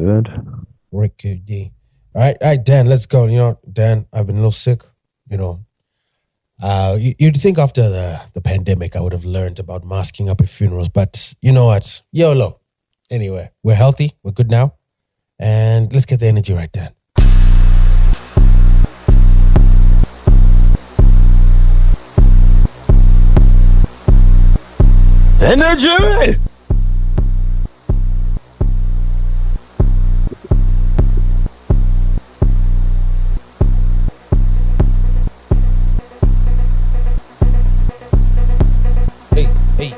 good. Ricky. All right, Dan, let's go. Dan, I've been a little sick. You'd think after the pandemic, I would have learned about masking up at funerals, but you know what? YOLO. Anyway, we're healthy. We're good now. And let's get the energy right, Dan. Energy! Hey.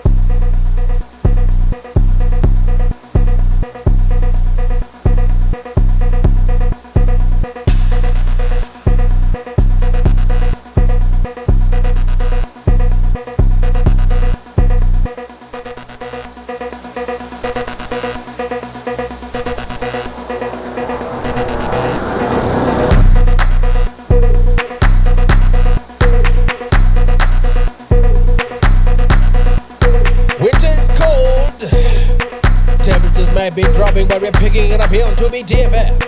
Might be dropping, but we're picking it up here on 2BTFM.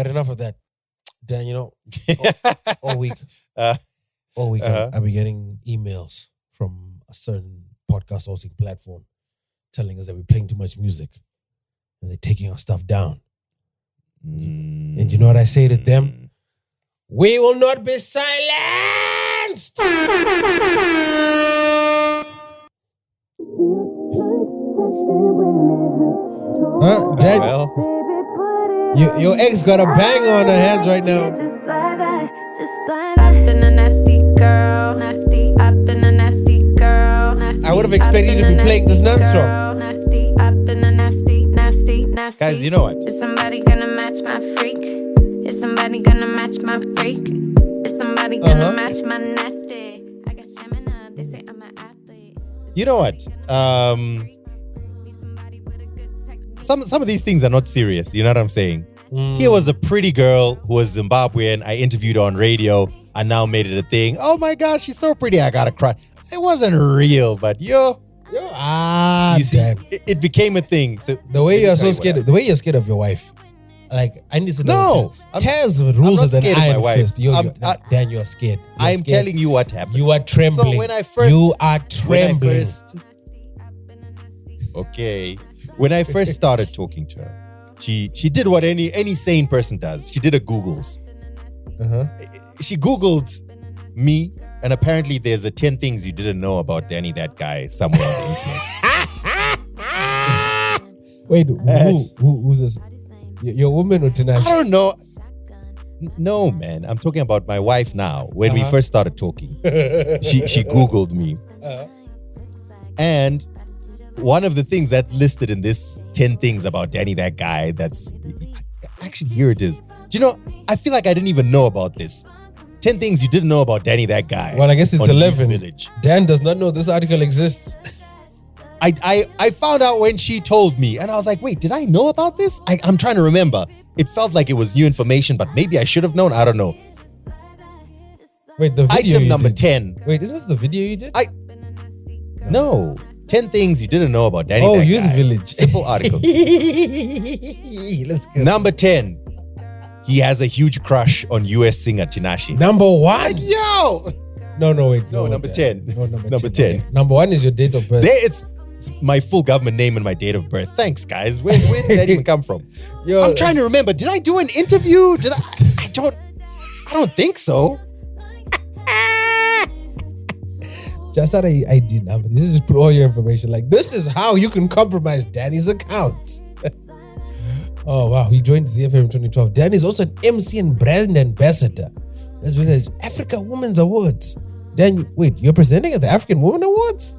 Enough of that, Dan. All week I've been getting emails from a certain podcast hosting platform telling us that we're playing too much music and they're taking our stuff down. And you know what I say to them? We will not be silenced! Huh, Dan? Well. Your ex got a bang on her hands right now. I've been a nasty girl, I've been a nasty girl, I would have expected you to be playing this non-stop. I've been a nasty. Guys, you know what? Is somebody gonna match my freak? Is somebody gonna match my freak? Is somebody gonna match my nasty? I got stamina, they say I'm an athlete. You know what? Some of these things are not serious. You know what I'm saying? Here was a pretty girl who was Zimbabwean. I interviewed her on radio. I now made it a thing. Oh my gosh, she's so pretty. I gotta cry. It wasn't real, but you see, it became a thing. So the way you're so scared, the way you're scared of your wife, like I need to know. No, Taz rules not than scared of my Iron wife. Fist. Dan, you're scared. I'm telling you what happened. You are trembling. So when I first, you are trembling. When I first started talking to her, she did what any sane person does. She did a Googles. She Googled me, and apparently there's a 10 things you didn't know about Danny, that guy, somewhere on the internet. Wait, who's this? Your woman or Tinashe? I don't know. No, man. I'm talking about my wife now. When we first started talking, she Googled me. And one of the things that listed in this 10 things about Danny, that guy, that's... Actually, here it is. Do you know, I feel like I didn't even know about this. 10 things you didn't know about Danny, that guy. Well, I guess it's 11. Village. Dan does not know this article exists. I found out when she told me, and I was like, wait, did I know about this? I'm trying to remember. It felt like it was new information, but maybe I should have known. I don't know. Wait, the video Item number 10. Wait, isn't this the video you did? No. 10 things you didn't know about Danny. Oh, Youth Village. Simple article. Let's go. Number 10. He has a huge crush on US singer Tinashe. Number 1? Yo! No, wait. No, number 10. No, number 10. Okay. Number 1 is your date of birth. It's my full government name and my date of birth. Thanks, guys. Where did that even come from? I'm trying to remember. Did I do an interview? I don't think so. Just out a ID number. You just put all your information. Like, this is how you can compromise Danny's accounts. Oh, wow. He joined ZFM in 2012. Danny is also an MC and brand ambassador. That's really Africa Women's Awards. Dan, wait, you're presenting at the African Women Awards?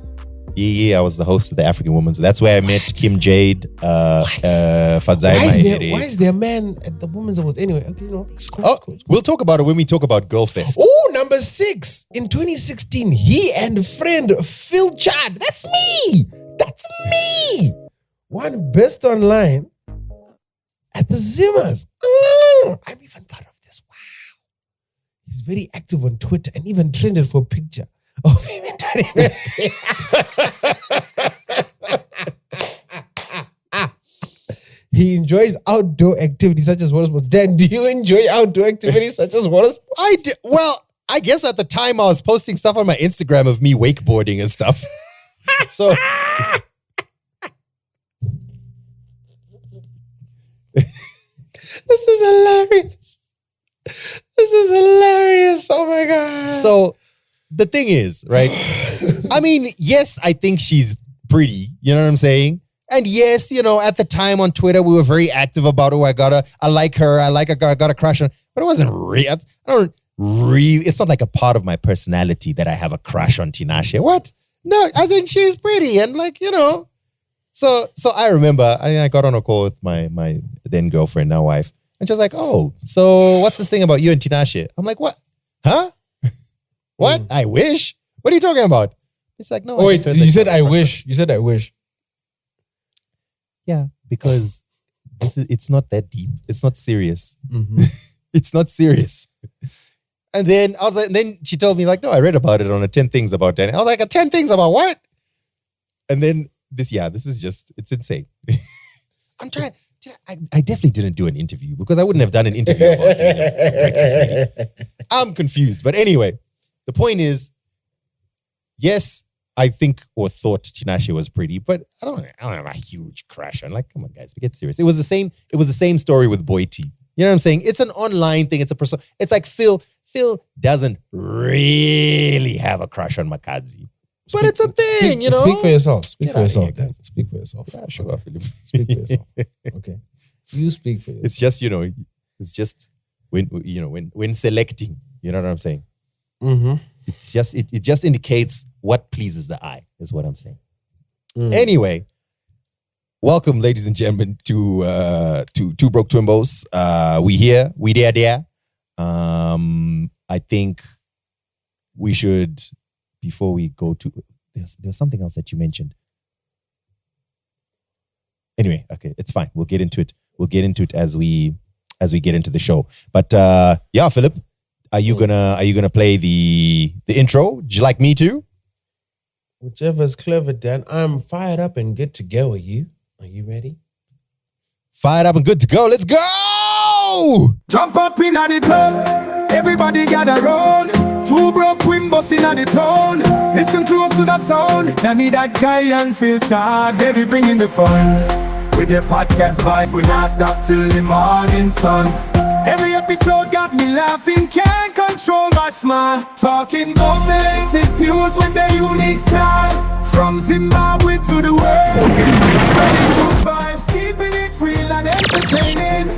Yeah, I was the host of the African Women's. That's where I met Kim Jade, Fadzai Mahere. Why is there a man at the Women's Awards? Anyway, okay, it's cool, cool. We'll talk about it when we talk about Girlfest. Oh, number 6. In 2016, he and friend Phil Chad. That's me. Won Best Online at the Zimmers. I'm even part of this. Wow. He's very active on Twitter and even trended for a picture of him in 2015. He enjoys outdoor activities such as water sports. Dan, do you enjoy outdoor activities such as water sports? I do. Well, I guess at the time I was posting stuff on my Instagram of me wakeboarding and stuff. So This is hilarious. Oh my God. So the thing is, right? I mean, yes, I think she's pretty. You know what I'm saying? And yes, at the time on Twitter, we were very active about, I like her. I got a crush on her. But it wasn't real. It's not like a part of my personality that I have a crush on Tinashe. What? No, I think she's pretty. And So I remember I got on a call with my then girlfriend, now wife. And she was like, oh, so what's this thing about you and Tinashe? I'm like, what? Huh? What? I wish? What are you talking about? It's like, no. Oh, wait, you said I wish. You said I wish. Yeah, because it's not that deep. It's not serious. Mm-hmm. It's not serious. And then I was like, and then she told me, like, no, I read about it on a 10 things about Danny. I was like, 10 things about what? And then this is just, it's insane. I'm trying. I definitely didn't do an interview because I wouldn't have done an interview about doing a breakfast meeting. I'm confused. But anyway, the point is, yes, I think or thought Tinashe was pretty, but I don't have a huge crush on. Like, come on, guys, we get serious. It was the same story with Boy T. You know what I'm saying? It's an online thing. It's a person. It's like Phil doesn't really have a crush on Makadzi. But it's a thing, Speak for yourself. Speak for yourself. Here, Speak for yourself. Yeah, sure, Philip. Speak for yourself. Okay. You speak for yourself. It's just, it's just when selecting, you know what I'm saying? Mm-hmm. It's just it just indicates what pleases the eye, is what I'm saying. Anyway, welcome, ladies and gentlemen, to Two Broke Twimbos. We here, we there. I think we should, before we go to, there's something else that you mentioned. Anyway, okay, it's fine. We'll get into it. We'll get into it as we get into the show. But yeah, Philip, are you gonna play the intro? Would you like me to? Whichever's clever, Dan. I'm fired up and good to go. Are you? Are you ready? Fired up and good to go. Let's go! Jump up in the club, everybody gather round. Two broke Twimbos in the town. Listen close to the sound. Now me that guy and Phil Chad, baby bringing the fun. With the podcast vibes, we not stop till the morning sun. Every episode got me laughing, can't control my smile. Talking about the latest news with the unique style. From Zimbabwe to the world, spreading good vibes, keeping it real and entertaining.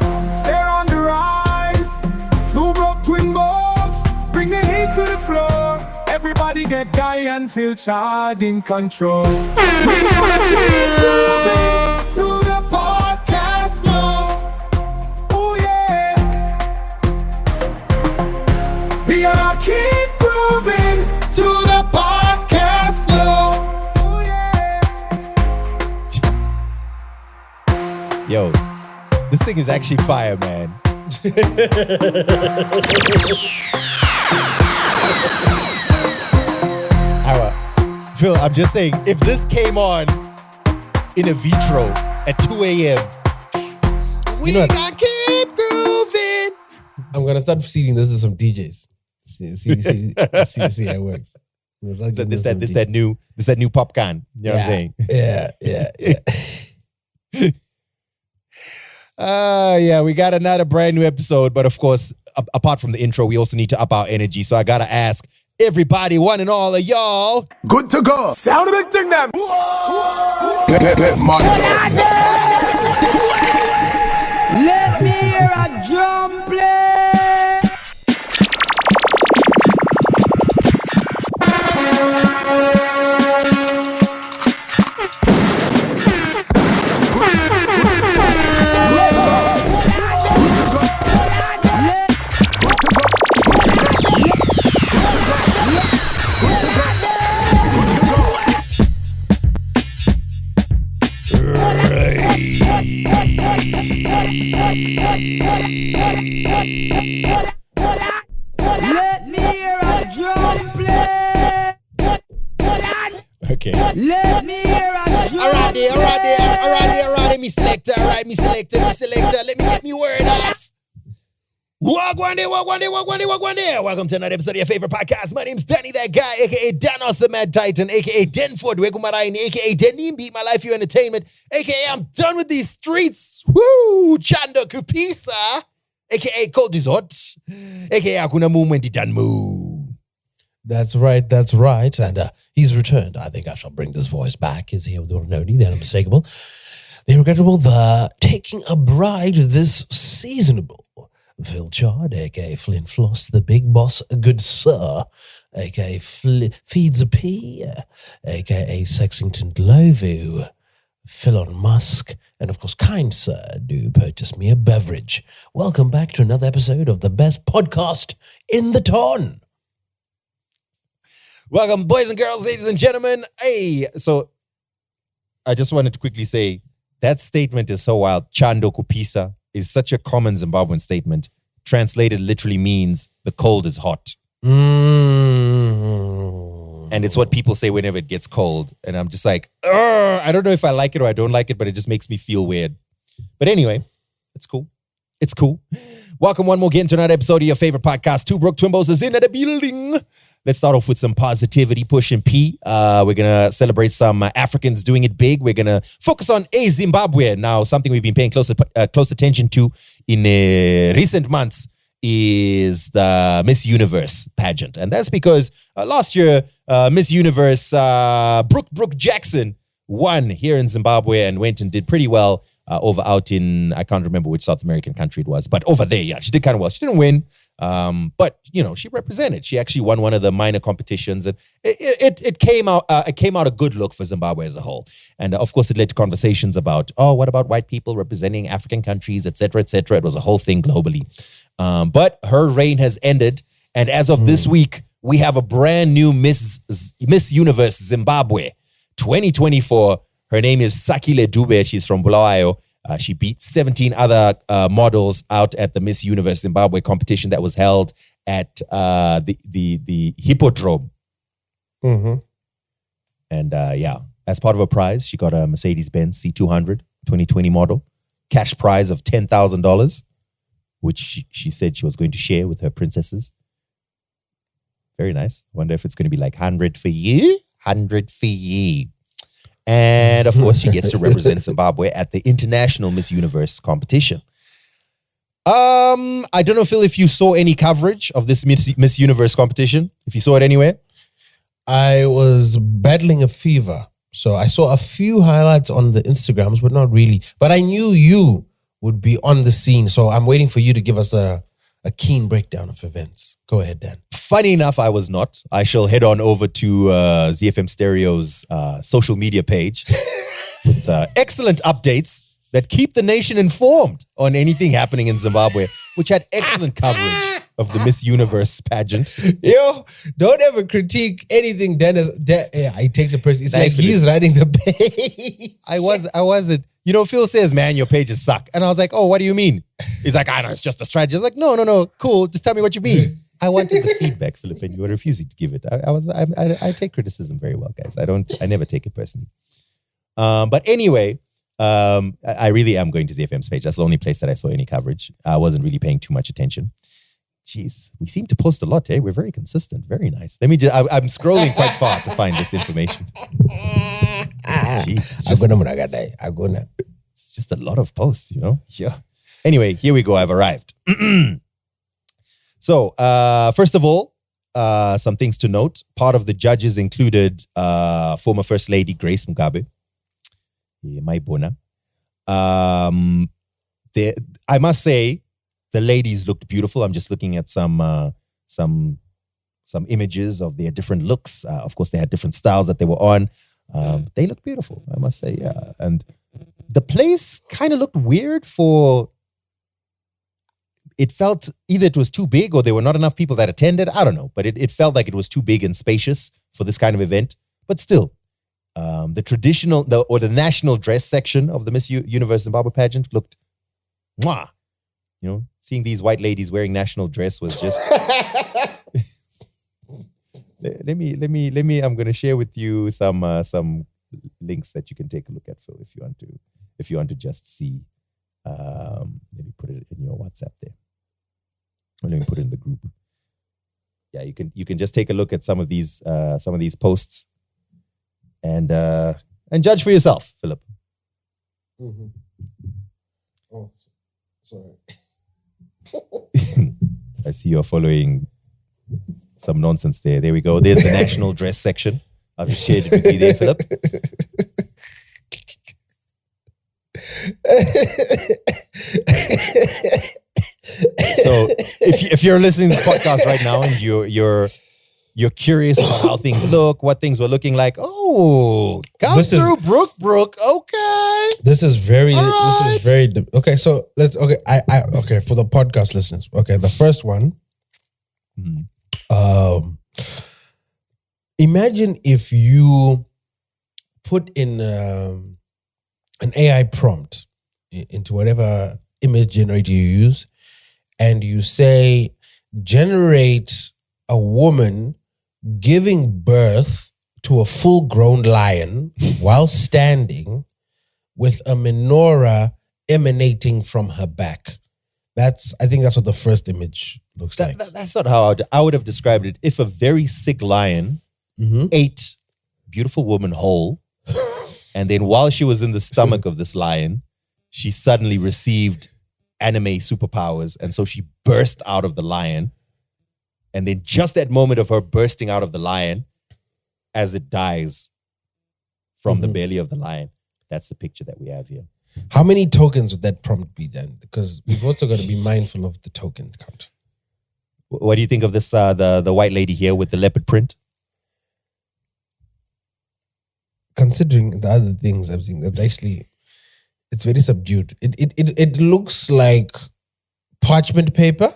They're on the rise, Two Broke Twimbos, bring the heat to the floor. Everybody get Guy and Phil Chad in control. We wanna keep moving to the podcast flow. Oh yeah. We are keep moving to the podcast flow. Oh yeah. Yo, this thing is actually fire, man. Phil, I'm just saying, if this came on in a vitro at 2 a.m., we gonna keep grooving. I'm gonna start feeding this to some DJs. See how it works. So this that new popcorn. You know what I'm saying? Yeah. Yeah, we got another brand new episode, but of course, apart from the intro, we also need to up our energy. So I gotta ask, everybody, one and all of y'all. Good to go. Sound a big thing then. Let me hear a drum play. Let me hear a drum play. Okay. Let me hear a drum All right there, me selector. All right, me selector. Let me get me word off. Walk one day. Welcome to another episode of your favorite podcast. My name's Danny, that guy, aka Danos the Mad Titan, aka Denford Wegumaraini, aka Denim Beat My Life You Entertainment, aka I'm done with these streets. Woo! Chando Kupisa, aka Cold is Hot, aka Akuna Movement Done Move. That's right. And he's returned. I think I shall bring this voice back. Is he the Noni, the unmistakable, the regrettable, the taking a bride this seasonable Phil Chard, a.k.a. Flint Floss, the big boss, good sir, a.k.a. Feeds a Pea, a.k.a. Sexington Glovu, Philon Musk, and of course, kind sir, do purchase me a beverage. Welcome back to another episode of the best podcast in the ton. Welcome, boys and girls, ladies and gentlemen. Hey, so I just wanted to quickly say that statement is so wild. Chando Kupisa is such a common Zimbabwean statement. Translated literally means the cold is hot. And it's what people say whenever it gets cold. And I'm just like, I don't know if I like it or I don't like it, but it just makes me feel weird. But anyway, it's cool. It's cool. Welcome one more again to another episode of your favorite podcast. Two Broke Twimbos is in the building. Let's start off with some positivity, push and P. We're going to celebrate some Africans doing it big. We're going to focus on Zimbabwe. Now, something we've been paying close attention to in recent months is the Miss Universe pageant. And that's because last year, Miss Universe, Brooke Jackson won here in Zimbabwe and went and did pretty well out in, I can't remember which South American country it was, but over there, yeah, she did kind of well. She didn't win. But you know, she represented. She actually won one of the minor competitions, and it came out a good look for Zimbabwe as a whole. And of course, it led to conversations about, what about white people representing African countries, etc., etc. It was a whole thing globally. But her reign has ended, and as of this week, we have a brand new Miss Universe Zimbabwe 2024. Her name is Sakile Dube. She's from Bulawayo. She beat 17 other models out at the Miss Universe Zimbabwe competition that was held at the Hippodrome. Mm-hmm. And as part of a prize, she got a Mercedes-Benz C200 2020 model, cash prize of $10,000, which she said she was going to share with her princesses. Very nice. Wonder if it's going to be like 100 for you, 100 for you. And of course, she gets to represent Zimbabwe at the International Miss Universe competition. I don't know, Phil, if you saw any coverage of this Miss Universe competition, if you saw it anywhere. I was battling a fever. So I saw a few highlights on the Instagrams, but not really. But I knew you would be on the scene. So I'm waiting for you to give us a keen breakdown of events. Go ahead, Dan. Funny enough, I was not. I shall head on over to ZFM Stereo's social media page with excellent updates that keep the nation informed on anything happening in Zimbabwe, which had excellent coverage of the Miss Universe pageant. Yo, don't ever critique anything Dennis. He takes it personally. It's like he's riding the page. I wasn't. You know, Phil says, man, your pages suck. And I was like, oh, what do you mean? He's like, I know, it's just a strategy. I was like, no, cool. Just tell me what you mean. I wanted the feedback, Philip, and you were refusing to give it. I take criticism very well, guys. I never take it personally. But anyway, I really am going to ZFM's page. That's the only place that I saw any coverage. I wasn't really paying too much attention. Jeez, we seem to post a lot, eh? We're very consistent. Very nice. Let me just, I'm scrolling quite far to find this information. Jeez, it's just a lot of posts, you know? Yeah. Anyway, here we go. I've arrived. So, first of all, some things to note. Part of the judges included former First Lady Grace Mugabe, Maibona. I must say, the ladies looked beautiful. I'm just looking at some images of their different looks. Of course, they had different styles that they were on. They looked beautiful, I must say, yeah. And the place kind of looked weird it felt either it was too big or there were not enough people that attended. I don't know, but it felt like it was too big and spacious for this kind of event. But still, the traditional or the national dress section of the Miss Universe Zimbabwe pageant looked, mwah. You know, seeing these white ladies wearing national dress was just. Let me. I'm going to share with you some links that you can take a look at, Phil, if you want to just see. Let me put it in your WhatsApp there. Or let me put it in the group. Yeah, you can just take a look at some of these posts and judge for yourself, Philip. Mm-hmm. Oh, sorry. I see you're following some nonsense there. There we go. There's the national dress section. I've just shared it with you there, Philip. So if you're listening to this podcast right now and you're curious about how things look, what things were looking like, come through Brook. Okay. This is very okay. So let's okay for the podcast listeners. Okay, the first one. Imagine if you put in an AI prompt into whatever image generator you use, and you say, generate a woman giving birth to a full-grown lion while standing with a menorah emanating from her back. I think that's what the first image looks like. That's not how I would have described it. If a very sick lion ate beautiful woman whole, and then while she was in the stomach of this lion, she suddenly received anime superpowers, and so she burst out of the lion. And then just that moment of her bursting out of the lion, as it dies from the belly of the lion, that's the picture that we have here. How many tokens would that prompt be then? Because we've also got to be mindful of the token count. What do you think of this, the white lady here with the leopard print? Considering the other things, I think that's actually, it's very subdued. It looks like parchment paper,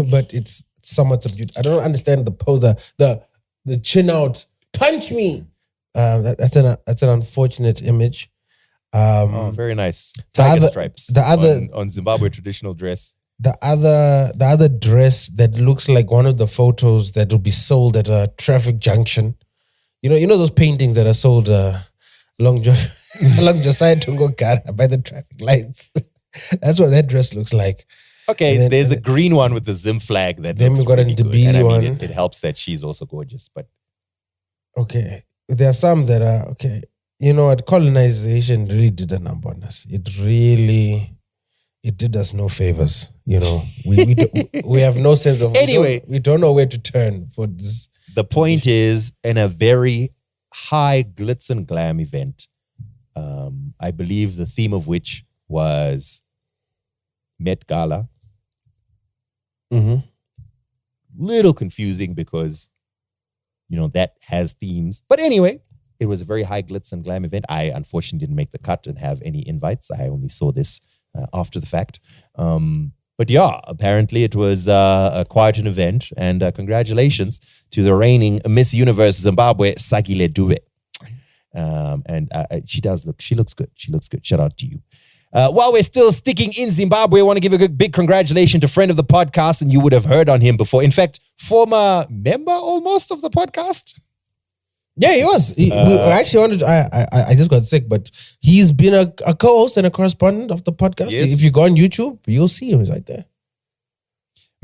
but it's somewhat subdued. I don't understand the pose, the chin out, punch me. That's an unfortunate image. Very nice. Tiger stripes on Zimbabwe traditional dress. The other dress that looks like one of the photos that will be sold at a traffic junction. You know those paintings that are sold along Josiah Tungokara by the traffic lights. That's what that dress looks like. Okay, then, there's the green one with the Zim flag that then looks really good. And I mean, it helps that she's also gorgeous. But okay, there are some that are okay. You know what? Colonization really did a number on us. It did us no favors. You know, we have no sense of. Anyway, we don't know where to turn for this. The point is, in a very high glitz and glam event, I believe the theme of which was Met Gala. Little confusing because, that has themes. But anyway, it was a very high glitz and glam event. I unfortunately didn't make the cut and have any invites. I only saw this after the fact. But yeah, apparently it was quite an event. And congratulations to the reigning Miss Universe Zimbabwe, Sakile Dube. And she looks good. She looks good. Shout out to you. While we're still sticking in Zimbabwe, I want to give a big congratulations to friend of the podcast, and you would have heard on him before. In fact, former member almost of the podcast. Yeah, he was. I actually wanted. I just got sick, but he's been a co-host and a correspondent of the podcast. Yes. If you go on YouTube, you'll see him. He's right there.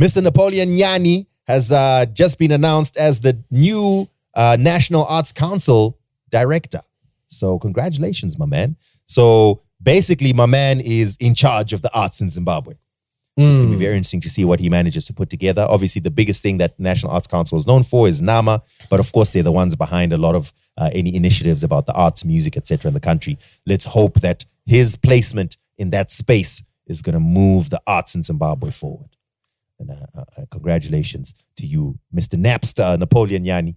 Mr. Napoleon Nyani has just been announced as the new National Arts Council director. So congratulations, my man. So basically, my man is in charge of the arts in Zimbabwe. So it's going to be very interesting to see what he manages to put together. Obviously, the biggest thing that National Arts Council is known for is NAMA, but of course, they're the ones behind a lot of any initiatives about the arts, music, etc. in the country. Let's hope that his placement in that space is going to move the arts in Zimbabwe forward. And congratulations to you, Mr. Napster, Napoleon Yani.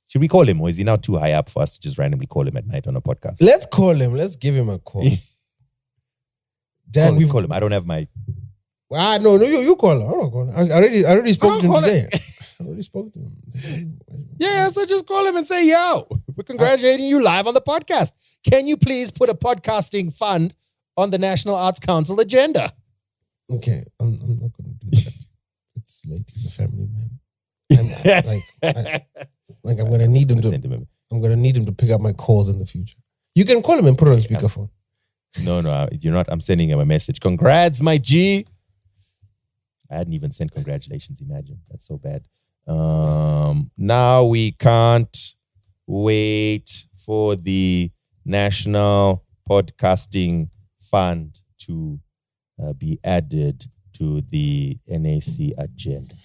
Should we call him, or is he now too high up for us to just randomly call him at night on a podcast? Let's call him. Let's give him a call. Dan, we've called him. I don't have my... No, you call him. I'm not calling him. I already spoke to him today. I already spoke to him. Yeah, so just call him and say, yo, we're congratulating you live on the podcast. Can you please put a podcasting fund on the National Arts Council agenda? Okay, I'm not going to do that. It's late. He's a family man. I'm going to need him to... I'm going to need him to pick up my calls in the future. You can call him and put it on speakerphone. No, you're not. I'm sending him a message. Congrats, my G. I hadn't even sent congratulations. Imagine. That's so bad. Now we can't wait for the National Podcasting Fund to be added to the NAC agenda.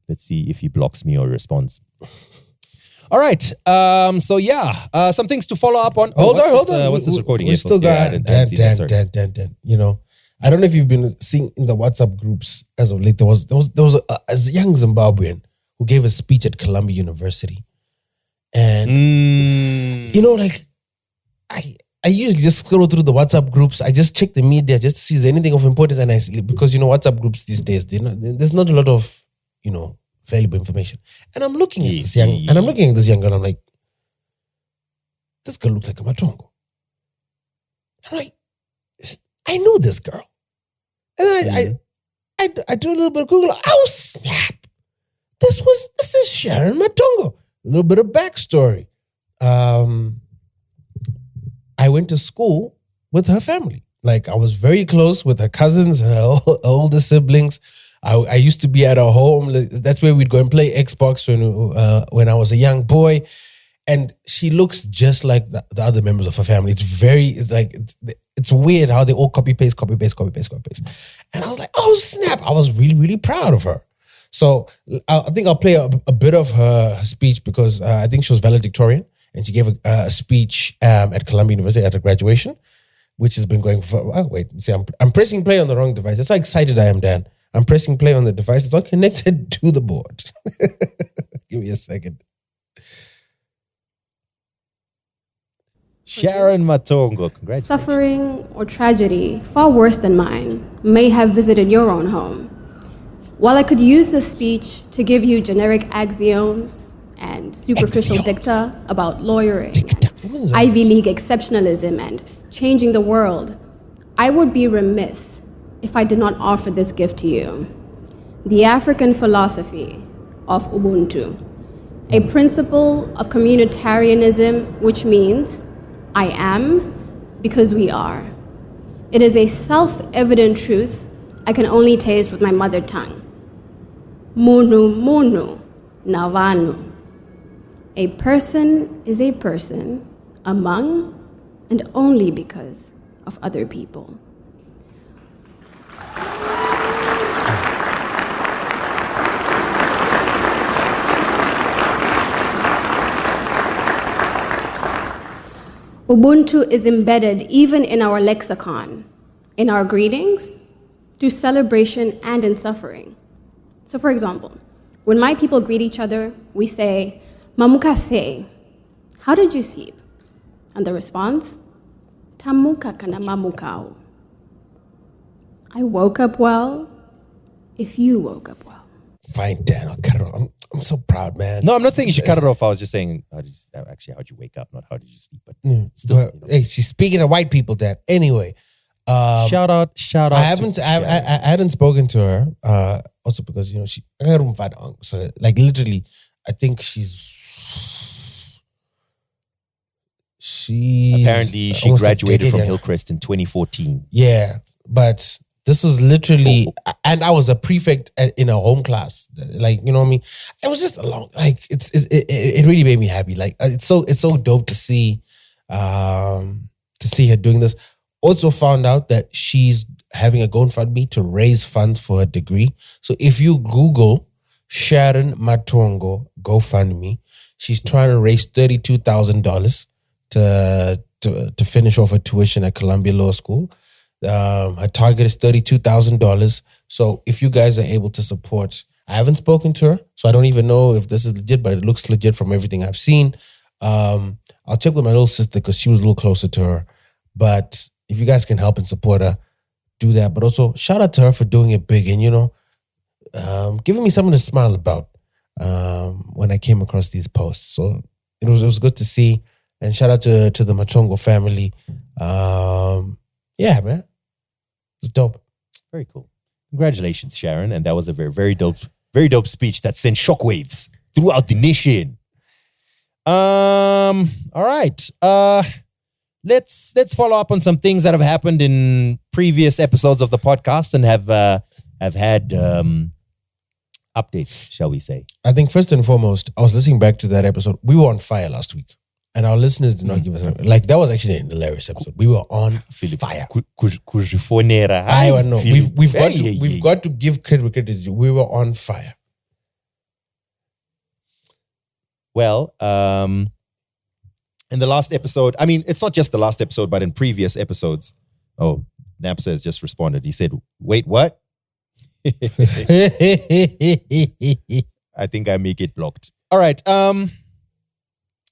Let's see if he blocks me or responds. All right. Some things to follow up on. Hold on. What's this recording? We still got Dan. You know, I don't know if you've been seeing in the WhatsApp groups as of late. There was a young Zimbabwean who gave a speech at Columbia University, and you know, like I usually just scroll through the WhatsApp groups. I just check the media just to see if there's anything of importance, and I see, because you know WhatsApp groups these days, there's not a lot of valuable information. And I'm looking at this young, girl, and I'm like, this girl looks like a Matongo. I'm like, I know this girl. And then I do a little bit of Google. Oh, snap. This is Sharon Matongo. A little bit of backstory. I went to school with her family. Like, I was very close with her cousins, her older siblings. I used to be at her home. That's where we'd go and play Xbox when I was a young boy. And she looks just like the other members of her family. It's weird how they all copy paste. And I was like, oh snap. I was really, really proud of her. So I think I'll play a bit of her speech because I think she was valedictorian and she gave a speech at Columbia University at her graduation, which has been going for, I'm pressing play on the wrong device. That's how excited I am, Dan. I'm pressing play on the device. It's not connected to the board. Give me a second. Sharon Matongo, congratulations. Suffering or tragedy far worse than mine may have visited your own home. While I could use this speech to give you generic axioms and superficial dicta about lawyering, Ivy League exceptionalism, and changing the world, I would be remiss if I did not offer this gift to you. The African philosophy of Ubuntu, a principle of communitarianism, which means I am because we are. It is a self-evident truth I can only taste with my mother tongue. Munu navanu. A person is a person among and only because of other people. Ubuntu is embedded even in our lexicon, in our greetings, through celebration and in suffering. So for example, when my people greet each other, we say, Mamuka se, how did you sleep? And the response, Tamuka kana mamukao. I woke up well if you woke up well. Fine, Dan, I'll cut it off. I'm so proud, man. No, I'm not saying you should cut it off. I was just saying, how'd you wake up? Not how did you sleep? But still, hey, she's speaking to white people, Dan. Anyway, shout out. I hadn't spoken to her. Also because she. So like literally, I think she's apparently she graduated from Hillcrest in 2014. Yeah, but. This was literally, and I was a prefect in a home class. Like, you know what I mean? It was just a long, like, it really made me happy. Like, it's so dope to see her doing this. also found out that she's having a GoFundMe to raise funds for her degree. So if you Google Sharon Matongo GoFundMe, she's trying to raise $32,000 to finish off her tuition at Columbia Law School. Her target is $32,000. So if you guys are able to support, I haven't spoken to her, so I don't even know if this is legit, but it looks legit from everything I've seen. I'll check with my little sister because she was a little closer to her. But if you guys can help and support her, do that. But also shout out to her for doing it big and, giving me something to smile about when I came across these posts. So it was good to see. And shout out to the Matongo family. Yeah, man. It's dope. Very cool. Congratulations, Sharon. And that was a very, very dope speech that sent shockwaves throughout the nation. All right. Let's follow up on some things that have happened in previous episodes of the podcast and have had updates, shall we say. I think first and foremost, I was listening back to that episode. We were on fire last week. And our listeners did not give us that was actually a hilarious episode. We were on fire. I don't know. We've got to give credit where credit is due. We were on fire. Well, in the last episode, I mean, it's not just the last episode, but in previous episodes. Oh, Napster has just responded. He said, "Wait, what?" I think I may get blocked. All right.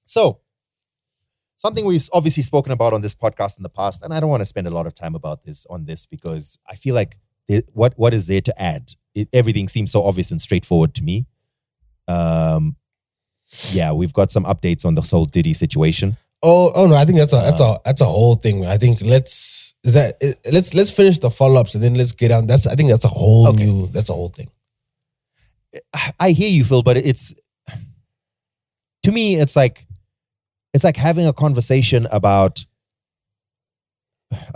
So something we've obviously spoken about on this podcast in the past, and I don't want to spend a lot of time on this because I feel like what is there to add? Everything seems so obvious and straightforward to me. Yeah, we've got some updates on the whole Diddy situation. Oh no, I think that's a whole thing. I think let's finish the follow-ups and then let's get on. I think that's a whole that's a whole thing. I hear you, Phil, but to me, it's like having a conversation about.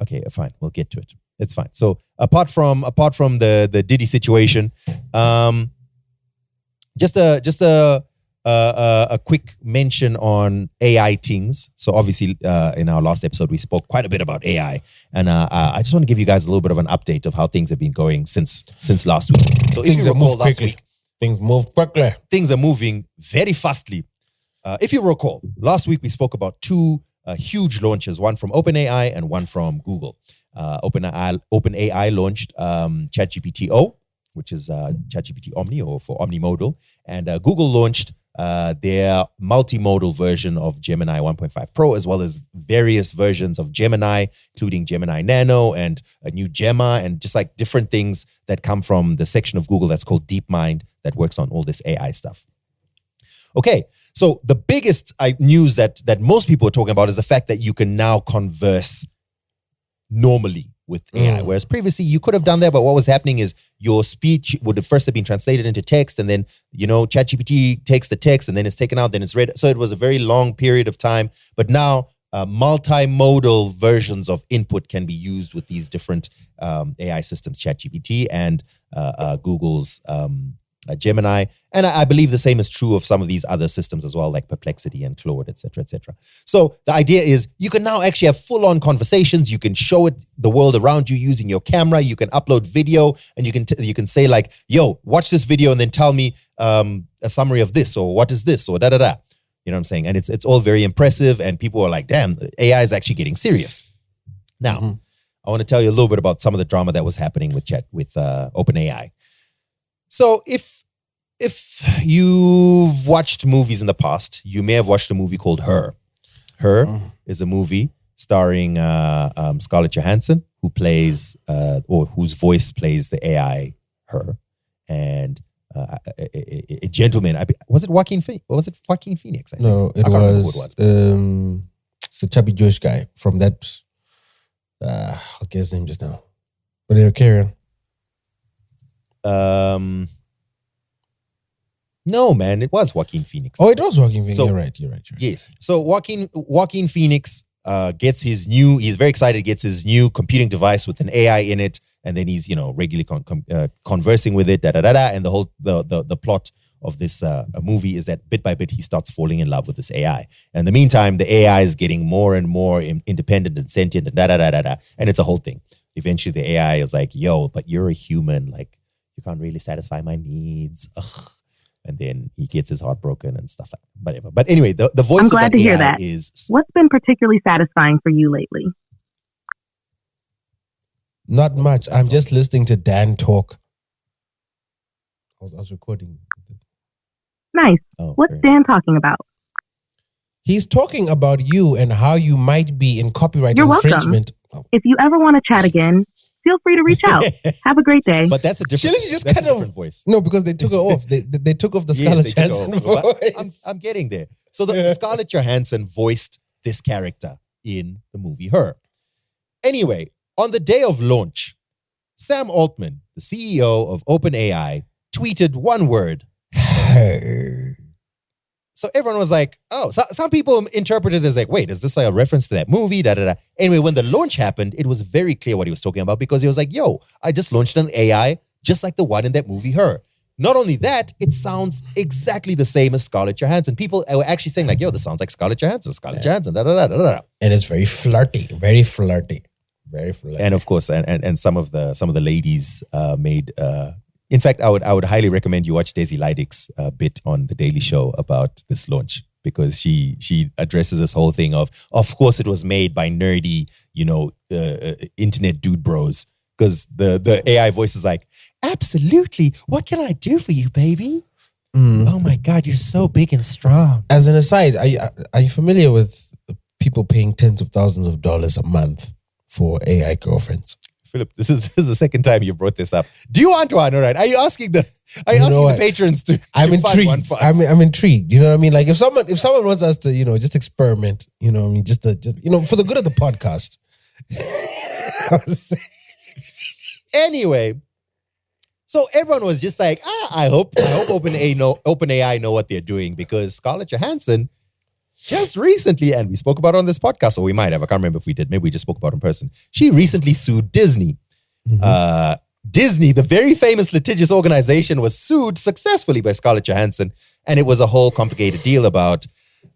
Okay, fine, we'll get to it. It's fine. So apart from the Diddy situation, just a quick mention on AI things. So obviously, in our last episode, we spoke quite a bit about AI, and I just want to give you guys a little bit of an update of how things have been going since last week. So if you recall, last week things move quickly. Things are moving very fastly. If you recall, last week we spoke about two huge launches, one from OpenAI and one from Google. OpenAI launched ChatGPT-O, which is ChatGPT Omni or for omnimodal, and Google launched their multimodal version of Gemini 1.5 Pro, as well as various versions of Gemini, including Gemini Nano and a new Gemma, and just like different things that come from the section of Google that's called DeepMind that works on all this AI stuff. Okay, so the biggest news that most people are talking about is the fact that you can now converse normally with AI, whereas previously you could have done that, but what was happening is your speech would have first have been translated into text, and then ChatGPT takes the text and then it's taken out, then it's read. So it was a very long period of time. But now multimodal versions of input can be used with these different AI systems, ChatGPT and Google's Gemini. And I believe the same is true of some of these other systems as well, like Perplexity and Claude, et cetera, et cetera. So the idea is you can now actually have full-on conversations. You can show it the world around you using your camera. You can upload video, and you can say like, "Yo, watch this video and then tell me a summary of this, or what is this, or da-da-da." You know what I'm saying? And it's all very impressive, and people are like, "Damn, AI is actually getting serious." Now, I want to tell you a little bit about some of the drama that was happening with OpenAI. So if you've watched movies in the past, you may have watched a movie called Her. Her is a movie starring Scarlett Johansson, who plays or whose voice plays the AI Her, and a gentleman. Was it Joaquin Phoenix? Was it Joaquin Phoenix? No, it was. It's a chubby Jewish guy from that. I'll get his name just now, but it'll carry on. No, man, it was Joaquin Phoenix. Oh, it was Joaquin Phoenix. So, You're right. Yes. So Joaquin Phoenix gets he's very excited, gets his new computing device with an AI in it, and then he's regularly conversing with it, and the whole the plot of this movie is that bit by bit he starts falling in love with this AI. And in the meantime, the AI is getting more and more independent and sentient and da-da-da-da-da. And it's a whole thing. Eventually the AI is like, yo, but you're a human. Like, you can't really satisfy my needs. Ugh. And then he gets his heart broken and stuff like that. Whatever. But anyway, the voice I'm of glad that to hear AI that. is... What's been particularly satisfying for you lately? Not much. I'm just listening to Dan talk. I was recording. Nice. Oh, What's very Dan nice. talking about? He's talking about you and how you might be in copyright You're welcome. infringement. Oh. If you ever want to chat again, feel free to reach out. Have a great day. But that's a different, She just that's kind a of- different voice. No, because they took her off. They took off the Yes, Scarlett they took Johansson over. But voice. I'm getting there. So the Scarlett Johansson voiced this character in the movie Her. Anyway, on the day of launch, Sam Altman, the CEO of OpenAI, tweeted one word. So everyone was like, oh, so some people interpreted it as like, wait, is this like a reference to that movie? Da, da, da. Anyway, when the launch happened, it was very clear what he was talking about because he was like, yo, I just launched an AI just like the one in that movie Her. Not only that, it sounds exactly the same as Scarlett Johansson. People were actually saying like, yo, this sounds like Scarlett Johansson, Johansson, da, da, da, da, da. And it's very flirty. Very flirty. Very flirty. And of course, and some of the ladies made. In fact, I would highly recommend you watch Desi Leidick's bit on the Daily Show about this launch because she addresses this whole thing of course it was made by nerdy, internet dude bros because the AI voice is like, absolutely, what can I do for you, baby? Oh my God, you're so big and strong. As an aside, are you familiar with people paying tens of thousands of dollars a month for AI girlfriends? Philip, this is the second time you brought this up. Do you want one? All right. Are you asking the patrons to I'm to find one intrigued. for us? I'm intrigued. You know what I mean? Like if someone wants us to, just experiment, you know what I mean? Just for the good of the podcast. Anyway, so everyone was just like, I hope OpenAI know what they're doing because Scarlett Johansson just recently, and we spoke about it on this podcast, or we might have, I can't remember if we did, maybe we just spoke about it in person. She recently sued Disney. Disney, the very famous litigious organization, was sued successfully by Scarlett Johansson, and it was a whole complicated deal about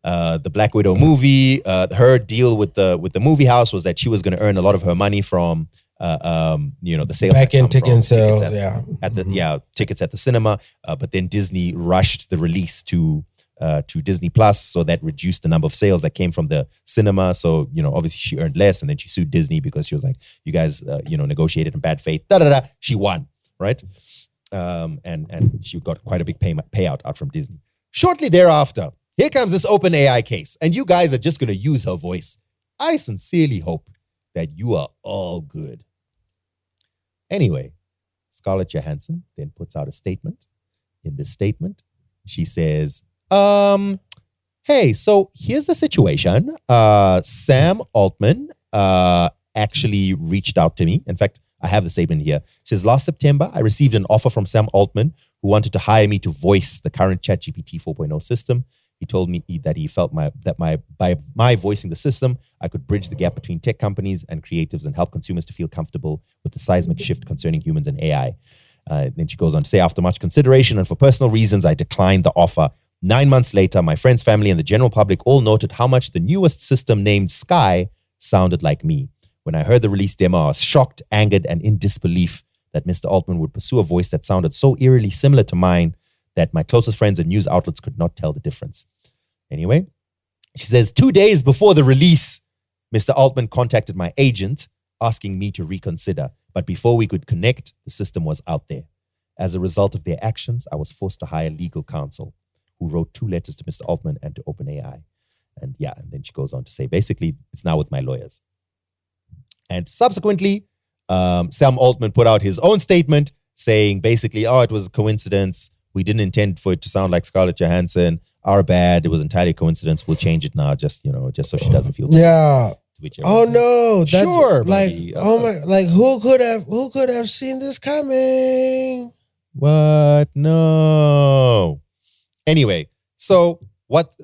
the Black Widow movie. Her deal with the movie house was that she was going to earn a lot of her money from the sales Back-end that come from ticket sales, tickets at the cinema. But then Disney rushed the release to Disney Plus, so that reduced the number of sales that came from the cinema. So obviously she earned less, and then she sued Disney because she was like, "You guys, negotiated in bad faith." Da da da. She won, right? And she got quite a big payout out from Disney. Shortly thereafter, here comes this OpenAI case, and you guys are just going to use her voice. I sincerely hope that you are all good. Anyway, Scarlett Johansson then puts out a statement. In this statement, she says, hey, so here's the situation. Sam Altman actually reached out to me. In fact, I have the statement here. It says, last September, I received an offer from Sam Altman who wanted to hire me to voice the current ChatGPT 4.0 system. He told me that he felt by my voicing the system, I could bridge the gap between tech companies and creatives and help consumers to feel comfortable with the seismic shift concerning humans and AI. Then she goes on to say, after much consideration and for personal reasons, I declined the offer. 9 months later, my friends, family, and the general public all noted how much the newest system named Sky sounded like me. When I heard the release demo, I was shocked, angered, and in disbelief that Mr. Altman would pursue a voice that sounded so eerily similar to mine that my closest friends and news outlets could not tell the difference. Anyway, she says, 2 days before the release, Mr. Altman contacted my agent asking me to reconsider. But before we could connect, the system was out there. As a result of their actions, I was forced to hire legal counsel, who wrote 2 letters to Mr. Altman and to OpenAI. And then she goes on to say, basically, it's now with my lawyers. And subsequently, Sam Altman put out his own statement saying basically, it was a coincidence. We didn't intend for it to sound like Scarlett Johansson. Our bad. It was entirely a coincidence. We'll change it now, just so she doesn't feel yeah. Oh no! Sure, like buddy. who could have seen this coming? What? No. Anyway, so what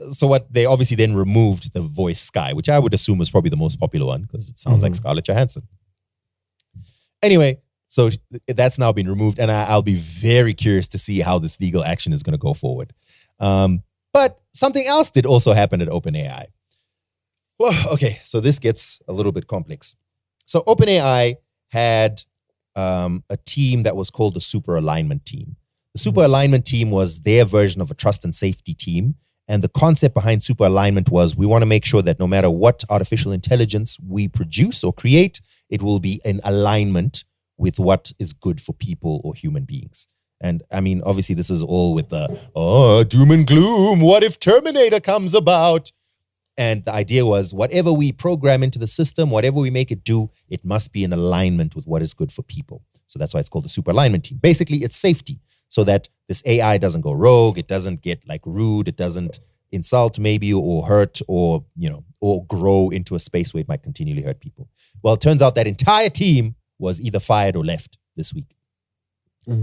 they obviously then removed the voice Sky, which I would assume was probably the most popular one because it sounds like Scarlett Johansson. Anyway, So that's now been removed, and I'll be very curious to see how this legal action is going to go forward. But something else did also happen at OpenAI. Well, okay, so this gets a little bit complex. So OpenAI had a team that was called the Super Alignment Team. The Super Alignment Team was their version of a trust and safety team. And the concept behind Super Alignment was we want to make sure that no matter what artificial intelligence we produce or create, it will be in alignment with what is good for people or human beings. And I mean, obviously, this is all with the, doom and gloom. What if Terminator comes about? And the idea was whatever we program into the system, whatever we make it do, it must be in alignment with what is good for people. So that's why it's called the Super Alignment Team. Basically, it's safety so that this AI doesn't go rogue. It doesn't get like rude. It doesn't insult maybe or hurt or, or grow into a space where it might continually hurt people. Well, it turns out that entire team was either fired or left this week.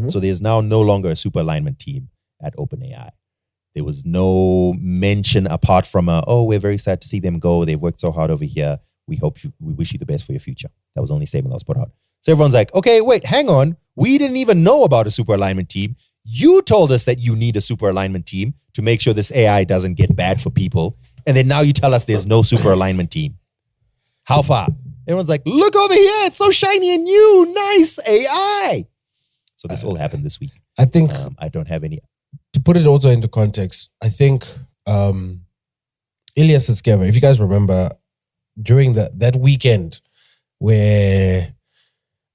So there's now no longer a Super Alignment Team at OpenAI. There was no mention apart from we're very sad to see them go. They've worked so hard over here. We wish you the best for your future. That was the only statement that was put out. So everyone's like, okay, wait, hang on. We didn't even know about a Super Alignment Team. You told us that you need a Super Alignment Team to make sure this AI doesn't get bad for people. And then now you tell us there's no Super Alignment Team. How far? Everyone's like, look over here. It's so shiny and new. Nice AI. So this all happened this week. I think I don't have any. To put it also into context, I think Ilya Sutskever, if you guys remember, during that weekend where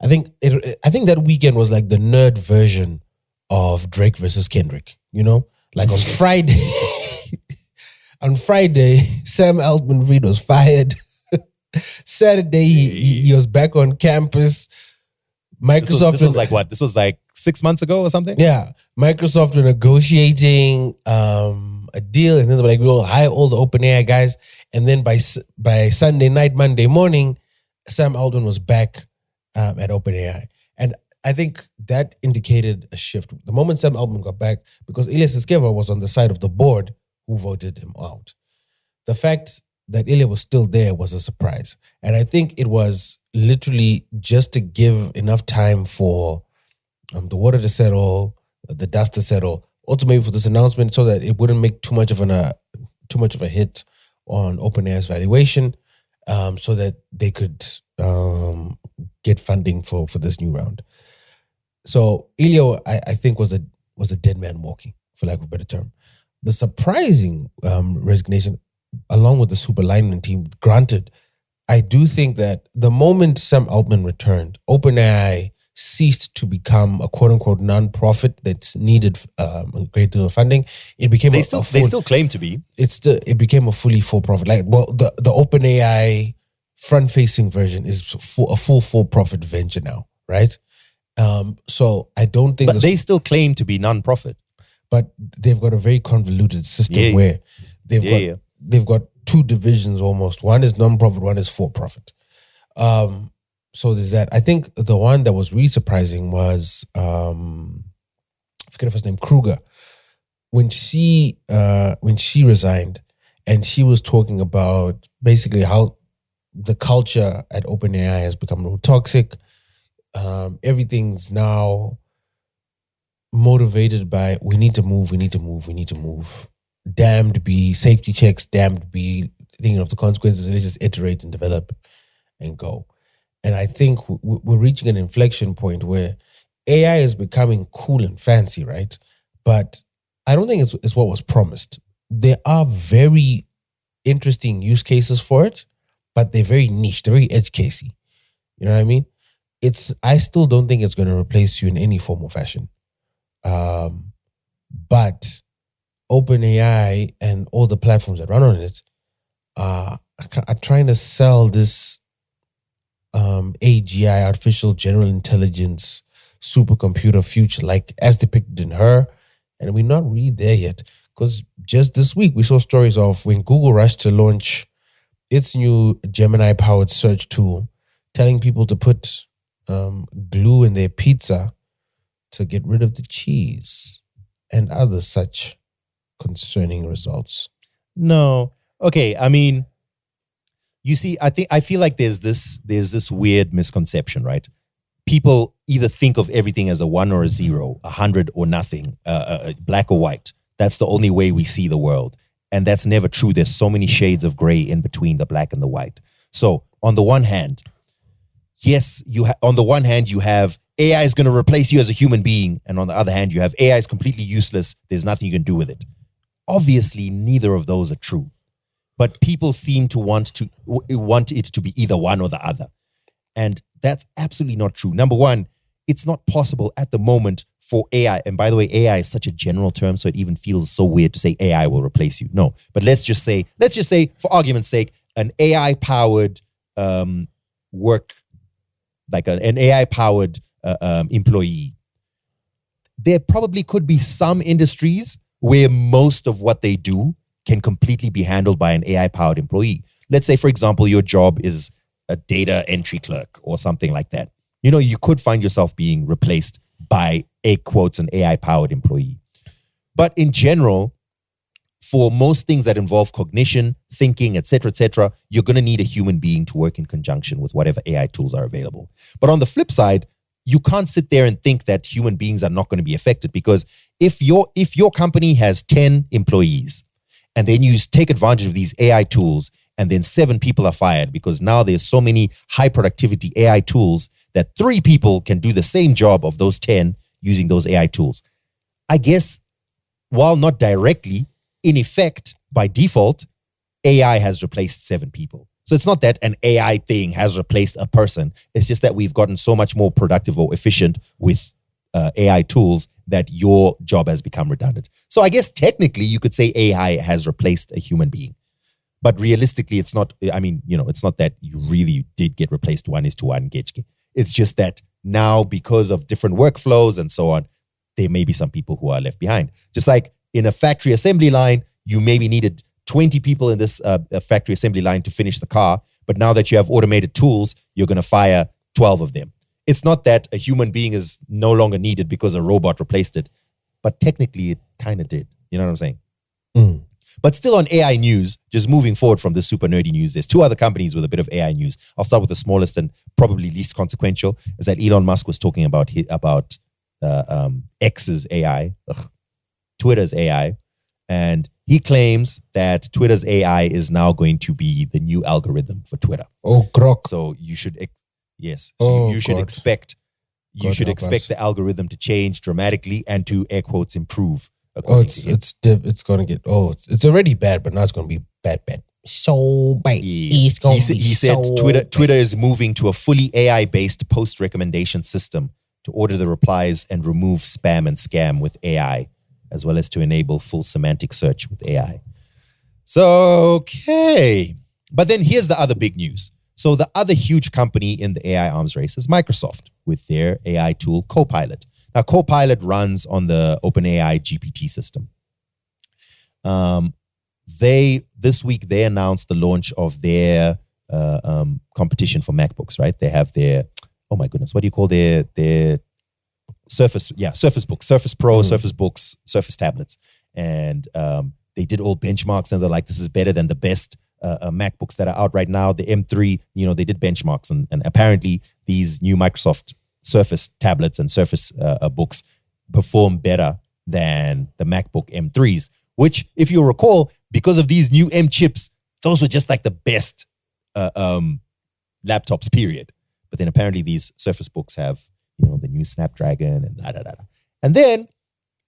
I think that weekend was like the nerd version of Drake versus Kendrick, like on Friday. On Friday, Sam Altman-Reid was fired. Saturday, he was back on campus. Microsoft. This was like what? This was like 6 months ago or something? Yeah. Microsoft were negotiating a deal, and then they were like, we'll hire all the OpenAI guys. And then by Sunday night, Monday morning, Sam Altman was back at OpenAI. And I think that indicated a shift. The moment Sam Altman got back, because Ilya Sutskever was on the side of the board who voted him out. The fact that Ilya was still there was a surprise. And I think it was literally just to give enough time for the water to settle, the dust to settle, also maybe for this announcement so that it wouldn't make too much of a hit on OpenAI's valuation, so that they could get funding for this new round. So Ilya, I think, was a dead man walking, for lack of a better term. The surprising resignation, along with the Super Alignment Team, granted, I do think that the moment Sam Altman returned, OpenAI ceased to become a quote-unquote non-profit that's needed a great deal of funding. It became they still claim to be. It became a fully for-profit. Like, well, the OpenAI front-facing version is a full for-profit venture now, right? So I don't think. But they still claim to be non-profit. But they've got a very convoluted system where they've got two divisions almost. One is non-profit, one is for-profit. So there's that. I think the one that was really surprising was, I forget his name, Kruger. When she resigned, and she was talking about basically how the culture at OpenAI has become real toxic. Everything's now motivated by we need to move. Damned be safety checks, damned be thinking of the consequences. Let's just iterate and develop and go. And I think we're reaching an inflection point where AI is becoming cool and fancy, right? But I don't think it's what was promised. There are very interesting use cases for it, but they're very niche. They're very edge casey. You know what I mean? I still don't think it's going to replace you in any form or fashion. But OpenAI and all the platforms that run on it are trying to sell this AGI, artificial general intelligence, supercomputer future, like as depicted in Her. And we're not really there yet. Because just this week, we saw stories of when Google rushed to launch its new Gemini-powered search tool, telling people to put glue in their pizza to get rid of the cheese and other such concerning results. No. Okay, I mean, you see, I feel like there's this weird misconception, right? people either think of everything as a 1 or a 0, 100 or nothing, black or white. That's the only way we see the world. And that's never true. There's so many shades of gray in between the black and the white. So on the one hand, yes, on the one hand, you have AI is going to replace you as a human being. And on the other hand, you have AI is completely useless. There's nothing you can do with it. Obviously, neither of those are true. But people seem to want it to be either one or the other. And that's absolutely not true. Number one, it's not possible at the moment for AI. And by the way, AI is such a general term, so it even feels so weird to say AI will replace you. No, but let's just say, for argument's sake, an AI-powered work, like an AI-powered employee. There probably could be some industries where most of what they do can completely be handled by an AI-powered employee. Let's say, for example, your job is a data entry clerk or something like that. You know, you could find yourself being replaced by an AI-powered employee. But in general, for most things that involve cognition, thinking, etc., you're going to need a human being to work in conjunction with whatever AI tools are available. But on the flip side, you can't sit there and think that human beings are not going to be affected, because if your company has 10 employees and then you take advantage of these AI tools and then 7 people are fired because now there's so many high productivity AI tools that 3 people can do the same job of those 10 using those AI tools. I guess, while not directly, in effect, by default, AI has replaced 7 people. So it's not that an AI thing has replaced a person. It's just that we've gotten so much more productive or efficient with AI tools that your job has become redundant. So I guess technically you could say AI has replaced a human being. But realistically, it's not, it's not that you really did get replaced 1:1. It's just that now, because of different workflows and so on, there may be some people who are left behind. Just like in a factory assembly line, you maybe needed 20 people in this factory assembly line to finish the car. But now that you have automated tools, you're going to fire 12 of them. It's not that a human being is no longer needed because a robot replaced it. But technically, it kind of did. You know what I'm saying? Mm. But still on AI news, just moving forward from this super nerdy news, there's 2 other companies with a bit of AI news. I'll start with the smallest and probably least consequential, is that Elon Musk was talking about X's AI, Twitter's AI. And he claims that Twitter's AI is now going to be the new algorithm for Twitter. Oh, grok. So you should, God. expect the algorithm to change dramatically and to air quotes improve. It's gonna get it's already bad, but now it's gonna be bad. So bad. He said Twitter is moving to a fully AI-based post recommendation system to order the replies and remove spam and scam with AI, as well as to enable full semantic search with AI. So, okay. But then here's the other big news. So the other huge company in the AI arms race is Microsoft with their AI tool Copilot. Now, Copilot runs on the OpenAI GPT system. This week, they announced the launch of their competition for MacBooks, right? They have their, oh my goodness, what do you call their Surface Books, Surface Pro, Surface Books, Surface tablets. And they did all benchmarks and they're like, this is better than the best MacBooks that are out right now. The M3, they did benchmarks and apparently these new Microsoft Surface tablets and Surface books perform better than the MacBook M3s, which, if you recall, because of these new M chips, those were just like the best laptops, period. But then apparently these Surface books have, the new Snapdragon and And then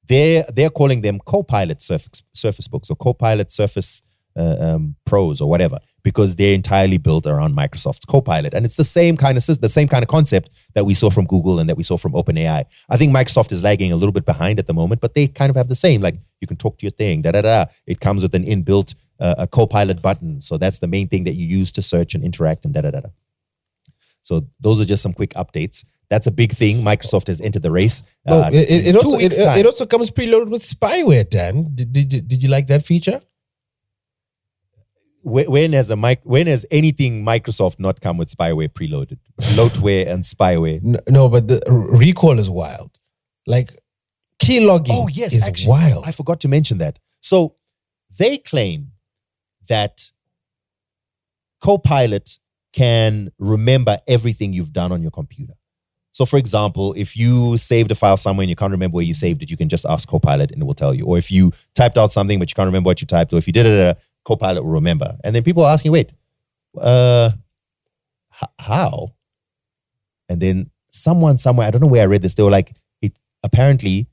they're calling them Copilot Surface books or Copilot Surface Pros or whatever, because they're entirely built around Microsoft's Copilot. And it's the same kind of concept that we saw from Google and that we saw from OpenAI. I think Microsoft is lagging a little bit behind at the moment, but they kind of have the same, like you can talk to your thing, It comes with an inbuilt a Copilot button. So that's the main thing that you use to search and interact and So those are just some quick updates. That's a big thing. Microsoft has entered the race. It also comes preloaded with spyware, Dan. Did you like that feature? When has anything Microsoft not come with spyware preloaded? Bloatware and spyware. No, but the recall is wild. Like keylogging is wild. I forgot to mention that. So they claim that Copilot can remember everything you've done on your computer. So, for example, if you saved a file somewhere and you can't remember where you saved it, you can just ask Copilot and it will tell you. Or if you typed out something but you can't remember what you typed, or if you did it, Copilot will remember. And then people are asking, wait, how? And then someone somewhere, I don't know where I read this, they were like, apparently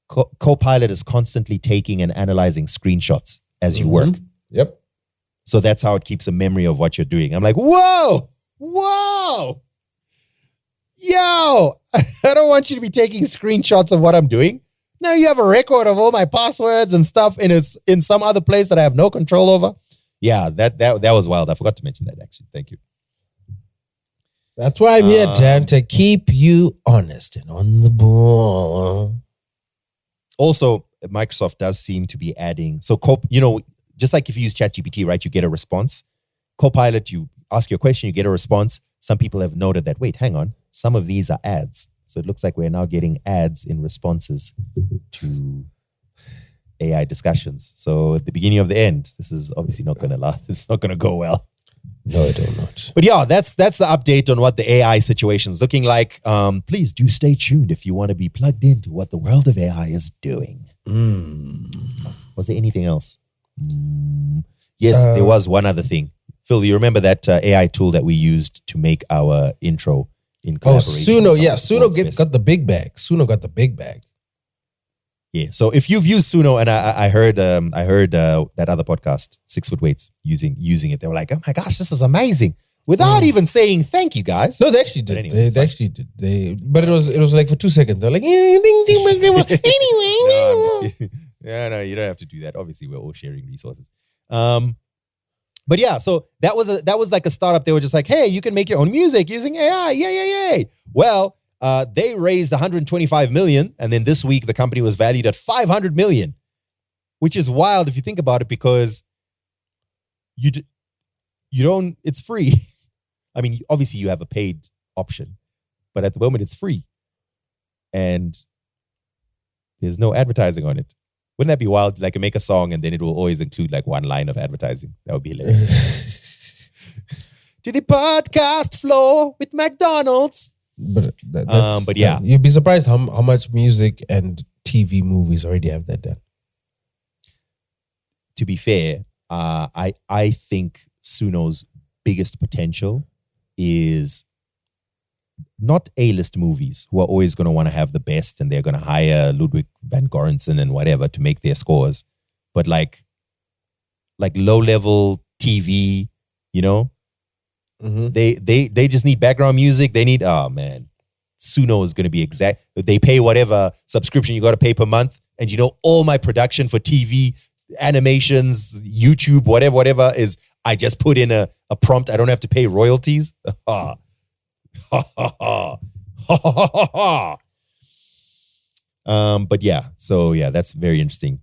Copilot is constantly taking and analyzing screenshots as you work. Yep. So that's how it keeps a memory of what you're doing. I'm like, whoa, yo, I don't want you to be taking screenshots of what I'm doing. Now you have a record of all my passwords and stuff and it's in some other place that I have no control over. Yeah, that was wild. I forgot to mention that actually. Thank you. That's why I'm here, Dan, to keep you honest and on the ball. Also, Microsoft does seem to be adding, so just like if you use ChatGPT, right, you get a response. Copilot, you ask your question, you get a response. Some people have noted that, wait, hang on, some of these are ads. So it looks like we're now getting ads in responses to AI discussions. So at the beginning of the end, this is obviously not going to last. It's not going to go well. No, it will not. But yeah, that's the update on what the AI situation is looking like. Please do stay tuned if you want to be plugged into what the world of AI is doing. Was there anything else? Yes, there was one other thing. Phil, you remember that AI tool that we used to make our intro in collaboration? Suno. Yeah, Suno got the big bag. Suno got the big bag. Yeah. So if you've used Suno, and I heard that other podcast, 6 Foot Weights, using it, they were like, "Oh my gosh, this is amazing!" Without even saying thank you, guys. No, they actually did. Anyway, they actually did. But it was like for 2 seconds. They're like, anyway. No, you don't have to do that. Obviously, we're all sharing resources. But yeah, so that was like a startup. They were just like, hey, you can make your own music using AI. Yay. Well, they raised 125 million. And then this week, the company was valued at 500 million, which is wild if you think about it, because you don't, it's free. I mean, obviously you have a paid option, but at the moment it's free. And there's no advertising on it. Wouldn't that be wild? Like, make a song and then it will always include like one line of advertising. That would be hilarious. To the podcast floor with McDonald's. But yeah, you'd be surprised how much music and TV movies already have that done. To be fair, I think Suno's biggest potential is not A-list movies who are always going to want to have the best and they're going to hire Ludwig van Göransson and whatever to make their scores, but like low-level TV, you know, they just need background music. They need, oh man, Suno is going to be exact. They pay whatever subscription you got to pay per month, and you know, all my production for TV, animations, YouTube, whatever is, I just put in a prompt. I don't have to pay royalties. But yeah, so yeah, that's very interesting.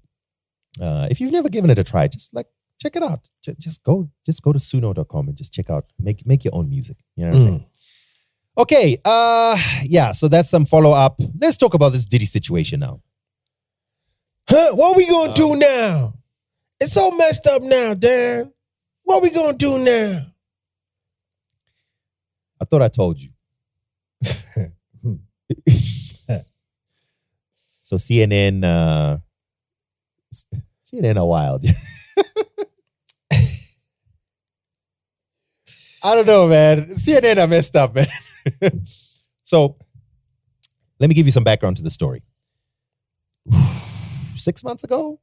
If you've never given it a try, just like check it out. Just go to suno.com and just check out, make your own music. You know what I'm saying? Okay, yeah, so that's some follow-up. Let's talk about this Diddy situation now. What we gonna do now? It's so messed up now, Dan. What we gonna do now? I thought I told you. So CNN are wild. I don't know, man. CNN are messed up, man. So let me give you some background to the story. 6 months ago,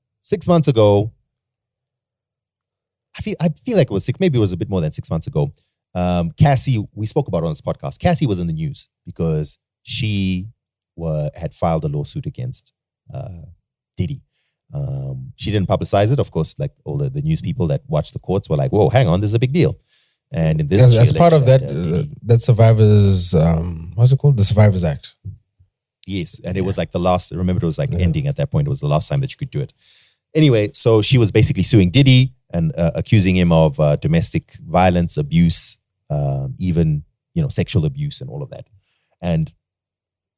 I feel like it was maybe it was a bit more than 6 months ago. Cassie, we spoke about it on this podcast. Cassie was in the news because she had filed a lawsuit against Diddy. She didn't publicize it. Of course, like all the news people that watch the courts were like, whoa, hang on, this is a big deal. And in this, as part of that survivors, what's it called? The Survivors Act. Yes, and it was like the last, remember it was like ending at that point. It was the last time that you could do it. Anyway, so she was basically suing Diddy and accusing him of domestic violence, abuse, even, sexual abuse and all of that. And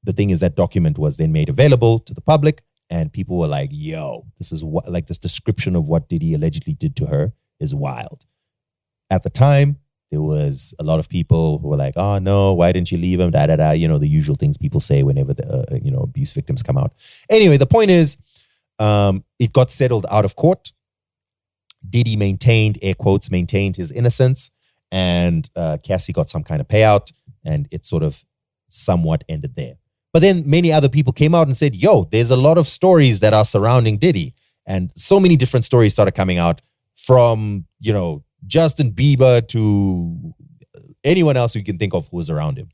the thing is that document was then made available to the public, and people were like, yo, this is this description of what Diddy allegedly did to her is wild. At the time, There was a lot of people who were like, "Oh no, why didn't you leave him?" Da da da. You know, the usual things people say whenever the abuse victims come out. Anyway, the point is, it got settled out of court. Diddy maintained, air quotes, maintained his innocence, and Cassie got some kind of payout, and it sort of somewhat ended there. But then many other people came out and said, "Yo, there's a lot of stories that are surrounding Diddy," and so many different stories started coming out from Justin Bieber to anyone else you can think of who was around him.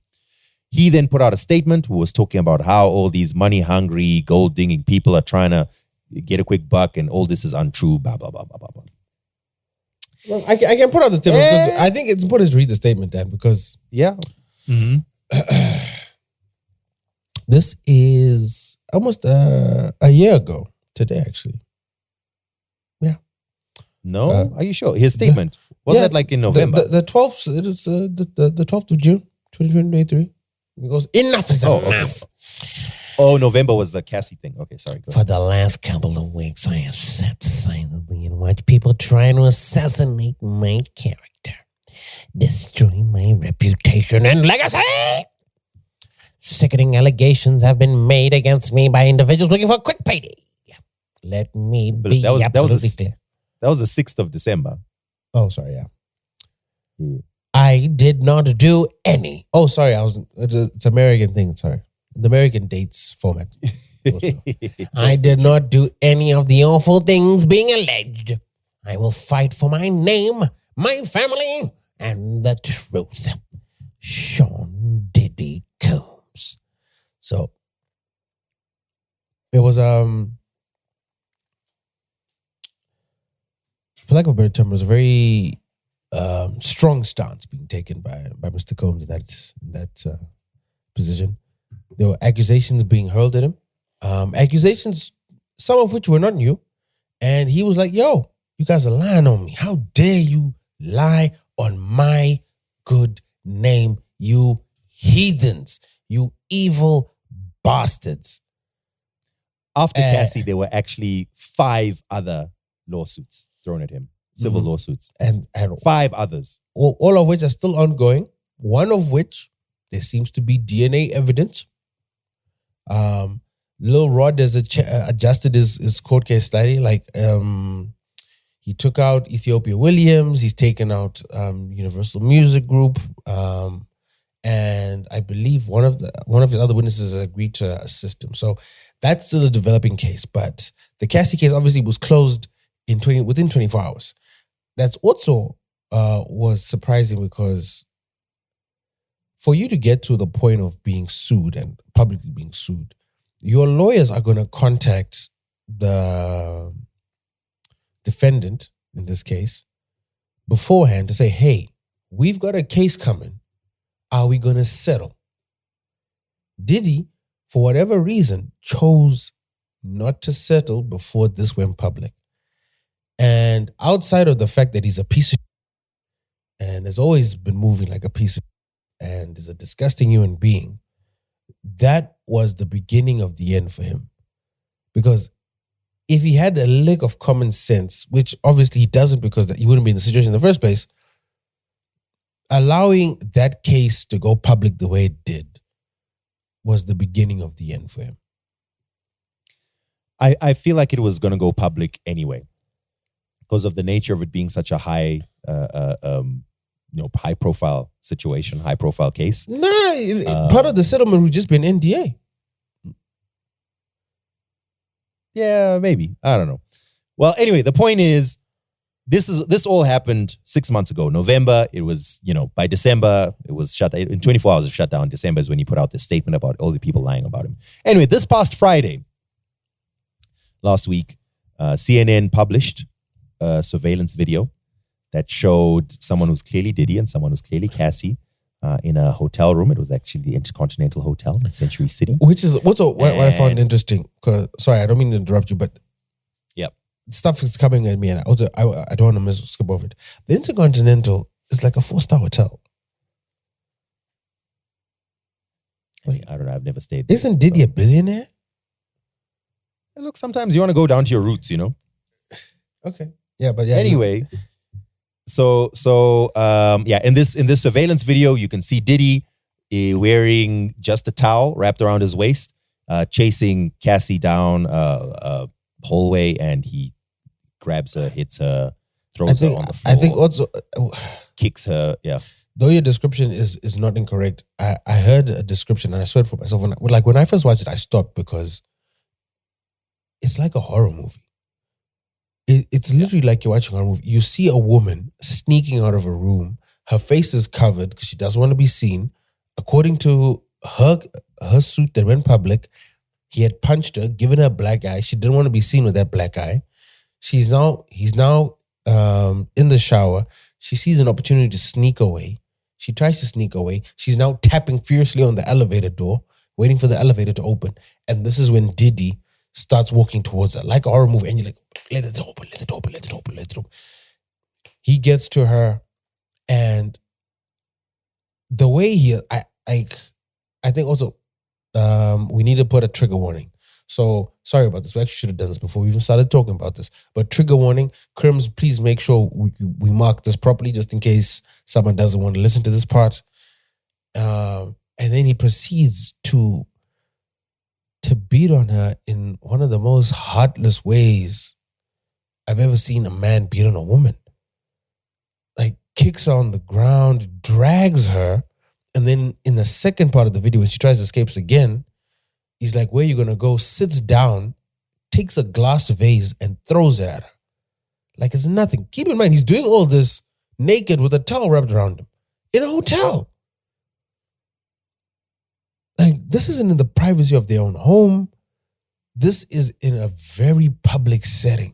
He then put out a statement who was talking about how all these money-hungry, gold-digging people are trying to get a quick buck and all this is untrue, blah, blah, blah, blah, blah, blah. Well, I can put out the statement because I think it's important to read the statement, Dan, because this is almost a year ago today, actually. No? Are you sure? His statement. Wasn't that like in November? The 12th, it was the 12th of June, 2023. He goes, enough is enough. Okay. Oh, November was the Cassie thing. Okay, sorry. For the last couple of weeks, I have sat silently and watched people try to assassinate my character, destroy my reputation and legacy. Sickening allegations have been made against me by individuals looking for a quick payday. Let me be absolutely clear. That was the 6th of December. Oh, sorry, yeah. I did not do any. Oh, sorry, it's American thing, sorry. The American dates format. I did not do any of the awful things being alleged. I will fight for my name, my family, and the truth. Sean Diddy Combs. So, it was, for lack of a better term, it was a very strong stance being taken by Mr. Combs in that position. There were accusations being hurled at him, accusations, some of which were not new. And he was like, "Yo, you guys are lying on me. How dare you lie on my good name, you heathens, you evil bastards." After Cassie, there were actually 5 other lawsuits thrown at him, civil lawsuits, and 5 others, all of which are still ongoing. One of which there seems to be DNA evidence. Lil Rod has adjusted his court case slightly. Like he took out Ethiopia Williams, he's taken out Universal Music Group, and I believe one of his other witnesses agreed to assist him. So that's still a developing case. But the Cassie case obviously was closed within 24 hours. That's also was surprising because for you to get to the point of being sued and publicly being sued, your lawyers are going to contact the defendant in this case beforehand to say, "Hey, we've got a case coming. Are we going to settle?" Diddy, for whatever reason, chose not to settle before this went public. And outside of the fact that he's a piece of shit and has always been moving like a piece of shit and is a disgusting human being, that was the beginning of the end for him. Because if he had a lick of common sense, which obviously he doesn't because he wouldn't be in the situation in the first place, allowing that case to go public the way it did was the beginning of the end for him. I feel like it was going to go public anyway, because of the nature of it being such a high profile situation, high profile case. Part of the settlement would just be an NDA. Yeah, maybe. I don't know. Well, anyway, the point is, this all happened 6 months ago. November, it was, by December, it was shut. In 24 hours of shutdown, December is when he put out this statement about all the people lying about him. Anyway, this past Friday, last week, CNN published a surveillance video that showed someone who's clearly Diddy and someone who's clearly Cassie in a hotel room. It was actually the Intercontinental Hotel in Century City. Which is what I found interesting. Sorry, I don't mean to interrupt you, but stuff is coming at me and I don't want to skip over it. The Intercontinental is like a 4-star hotel. I don't know. I've never stayed there. Isn't Diddy a billionaire? Look, sometimes you want to go down to your roots, Okay. Yeah, but yeah. Anyway, Yeah, in this surveillance video, you can see Diddy wearing just a towel wrapped around his waist, chasing Cassie down a hallway, and he grabs her, hits her, throws her on the floor. I think also kicks her. Yeah. Though your description is not incorrect, I heard a description and I swear for myself, when I first watched it, I stopped because it's like a horror movie. It's literally like you're watching a horror movie. You see a woman sneaking out of a room. Her face is covered because she doesn't want to be seen. According to her suit that went public, he had punched her, given her a black eye. She didn't want to be seen with that black eye. He's now in the shower. She sees an opportunity to sneak away. She tries to sneak away. She's now tapping fiercely on the elevator door, waiting for the elevator to open. And this is when Diddy starts walking towards her like a horror movie. And you're like, let it open, let it open, let it open, let it open. He gets to her, and the way I think also we need to put a trigger warning. So sorry about this. We actually should have done this before we even started talking about this. But trigger warning, Crims, please make sure we mark this properly just in case someone doesn't want to listen to this part. And then he proceeds to beat on her in one of the most heartless ways I've ever seen a man beat on a woman. Like, kicks her on the ground, drags her, and then in the second part of the video, when she tries to escape again, he's like, where are you going to go? Sits down, takes a glass vase and throws it at her. Like it's nothing. Keep in mind, he's doing all this naked with a towel wrapped around him in a hotel. Like, this isn't in the privacy of their own home. This is in a very public setting.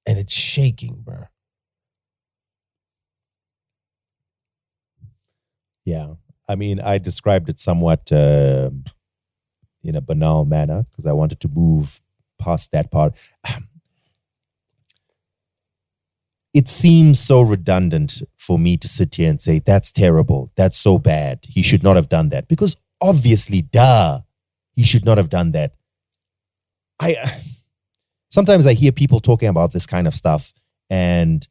And it's shaking, bro. Yeah. I mean, I described it somewhat in a banal manner because I wanted to move past that part. It seems so redundant for me to sit here and say, that's terrible. That's so bad. He should not have done that. Because obviously, he should not have done that. Sometimes I hear people talking about this kind of stuff, and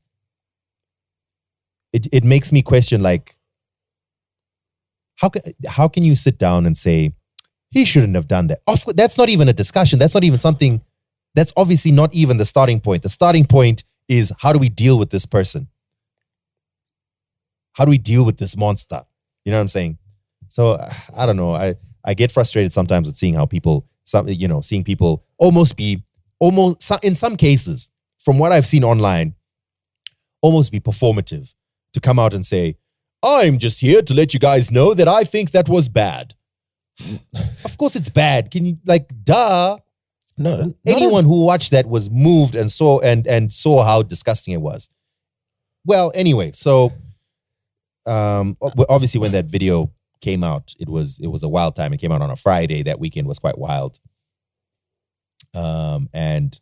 it makes me question, like, how can you sit down and say, he shouldn't have done that? Of course, that's not even a discussion. That's not even something, that's obviously not even the starting point. The starting point is, how do we deal with this person? How do we deal with this monster? You know what I'm saying? So I don't know. I get frustrated sometimes with seeing how people, seeing people almost in some cases, from what I've seen online, almost be performative to come out and say, I'm just here to let you guys know that I think that was bad. Of course it's bad. Can you, duh. No, anyone who watched that was moved and saw how disgusting it was. Well, anyway, so obviously when that video came out, it was a wild time. It came out on a Friday. That weekend was quite wild. And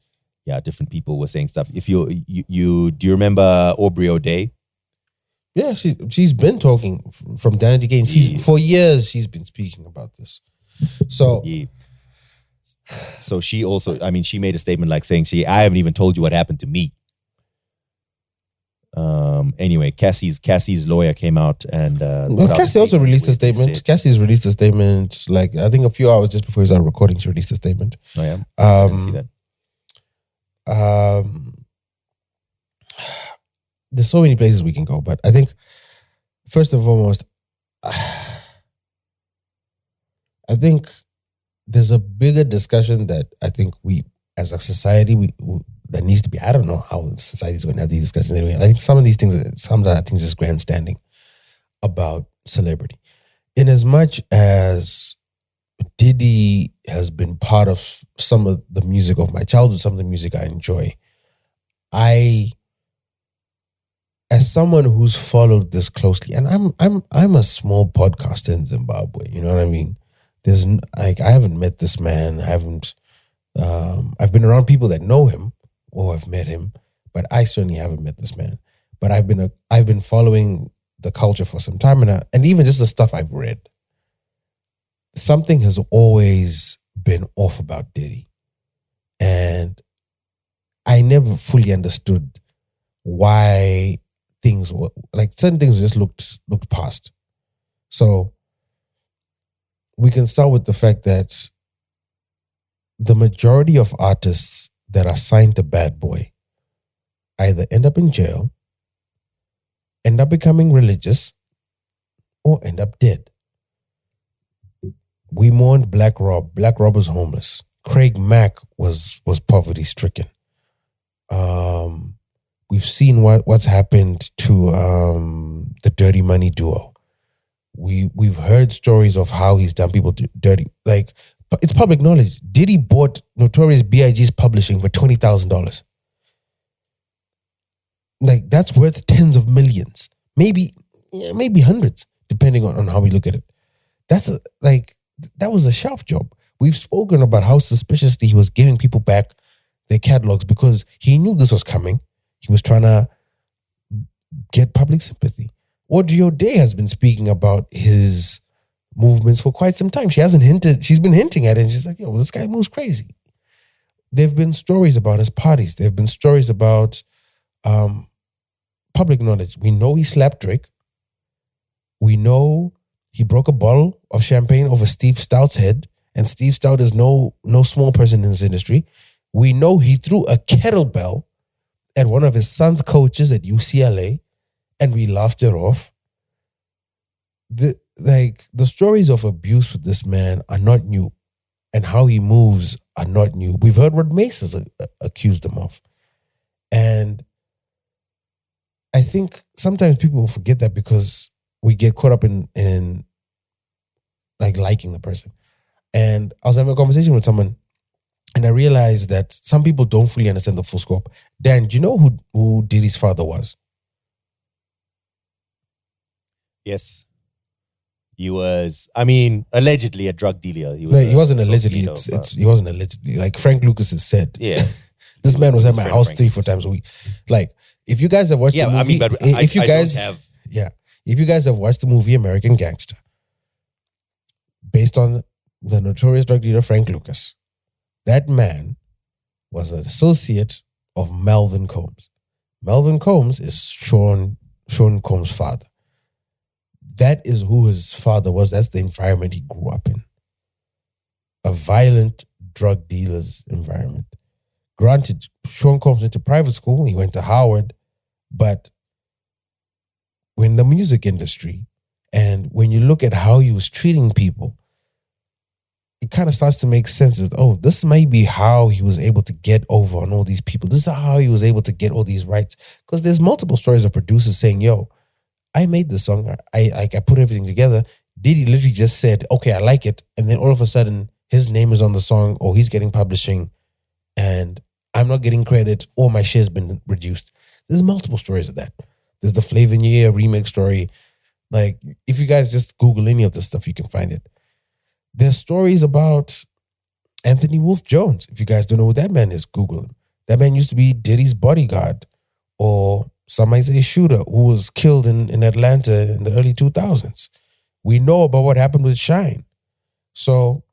yeah, different people were saying stuff. If you do you remember Aubrey O'Day? Yeah, she's been talking from Danity Gaines. For years she's been speaking about this. So So she also, I mean, she made a statement like saying, I haven't even told you what happened to me. Anyway, Cassie's lawyer came out and Cassie also released a statement. Cassie's released a statement, like I think a few hours just before we started recording, she released a statement. Oh yeah, I didn't see that. There's so many places we can go, but I think first and foremost, I think there's a bigger discussion that I think we, as a society, that needs to be. I don't know how society's going to have these discussions anyway. I think some of these things, I think is grandstanding about celebrity. In as much as Diddy has been part of some of the music of my childhood, some of the music I enjoy, as someone who's followed this closely, and I'm a small podcaster in Zimbabwe, you know what I mean? There's I haven't met this man. I've been around people that know him or have met him, but I certainly haven't met this man. But I've been following the culture for some time, and even just the stuff I've read. Something has always been off about Diddy, and I never fully understood why things were like certain things just looked past. So we can start with the fact that the majority of artists that are signed to Bad Boy either end up in jail, end up becoming religious, or end up dead. We mourned Black Rob. Black Rob was homeless. Craig Mack was poverty stricken. We've seen what's happened to the Dirty Money duo. We've heard stories of how he's done people dirty. Like, it's public knowledge. Diddy bought Notorious B.I.G.'s publishing for $20,000. Like, that's worth tens of millions, maybe hundreds, depending on how we look at it. That was a shelf job. We've spoken about how suspiciously he was giving people back their catalogs because he knew this was coming. He was trying to get public sympathy. Audrey O'Day has been speaking about his movements for quite some time. She's been hinting at it, and she's like, yo, this guy moves crazy. There've been stories about his parties. There've been stories about public knowledge. We know he slapped Drake. We know he broke a bottle of champagne over Steve Stout's head, and Steve Stout is no small person in this industry. We know he threw a kettlebell at one of his son's coaches at UCLA, and we laughed it off. The stories of abuse with this man are not new, and how he moves are not new. We've heard what Mace has accused him of. And I think sometimes people forget that because we get caught up in like liking the person. And I was having a conversation with someone, and I realized that some people don't fully understand the full scope. Dan, do you know who Diddy's father was? Yes. He was, allegedly a drug dealer. He wasn't allegedly. He wasn't allegedly. Like Frank Lucas has said. Yeah. This man was at my house 3-4 times a week. Like, if you guys have watched the movie, if you guys have watched the movie American Gangster, based on the notorious drug dealer Frank Lucas, that man was an associate of Melvin Combs. Melvin Combs is Sean Combs' father. That is who his father was. That's the environment he grew up in. A violent drug dealer's environment. Granted, Sean Combs went to private school. He went to Howard. But when the music industry, and when you look at how he was treating people, it kind of starts to make sense. This might be how he was able to get over on all these people. This is how he was able to get all these rights. Because there's multiple stories of producers saying, yo, I made this song. I put everything together. Diddy literally just said, okay, I like it. And then all of a sudden, his name is on the song, or he's getting publishing, and I'm not getting credit, or my share's been reduced. There's multiple stories of that. There's the Flavor in Your Ear remix story. Like, if you guys just Google any of this stuff, you can find it. There's stories about Anthony Wolf Jones. If you guys don't know who that man is, Google him. That man used to be Diddy's bodyguard, or some might say shooter, who was killed in Atlanta in the early 2000s. We know about what happened with Shine. So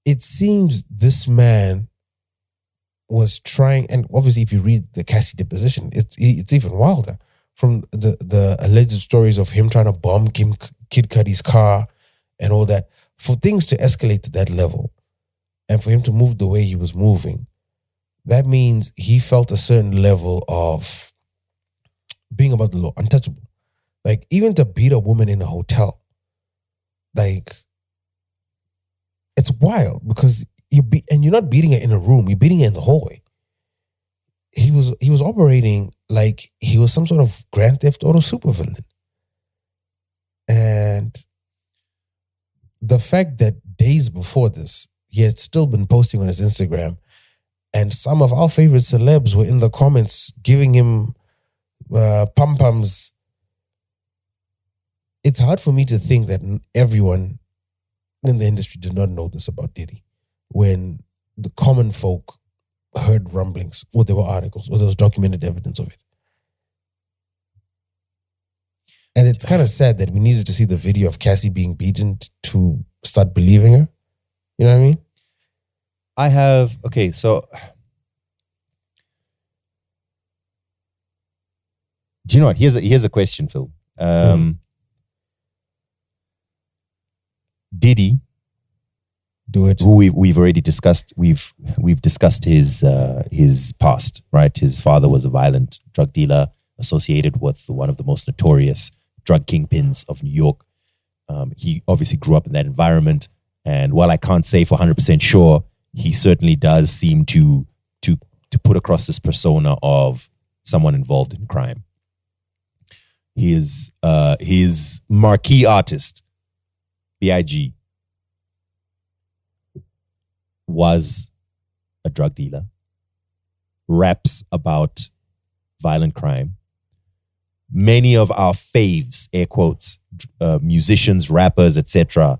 it seems this man was trying, and obviously if you read the Cassie deposition, it's even wilder. From the alleged stories of him trying to bomb Kid Cudi's car and all that, for things to escalate to that level and for him to move the way he was moving, that means he felt a certain level of being above the law, untouchable. Like, even to beat a woman in a hotel, like, it's wild because you're not beating her in a room, you're beating her in the hallway. He was operating like he was some sort of Grand Theft Auto supervillain. And the fact that days before this, he had still been posting on his Instagram, and some of our favorite celebs were in the comments giving him pom-poms. It's hard for me to think that everyone in the industry did not know this about Diddy when the common folk heard rumblings, or there were articles, or there was documented evidence of it. And it's kind of sad that we needed to see the video of Cassie being beaten to start believing her. You know what I mean? So Do you know what? Here's a question, Phil. Diddy, Do it. who we've already discussed, we've discussed his past, right? His father was a violent drug dealer associated with one of the most notorious drug kingpins of New York. He obviously grew up in that environment, and while I can't say for 100% sure, he certainly does seem to put across this persona of someone involved in crime. His marquee artist, B.I.G., was a drug dealer, raps about violent crime. Many of our faves, air quotes, musicians, rappers, etc.,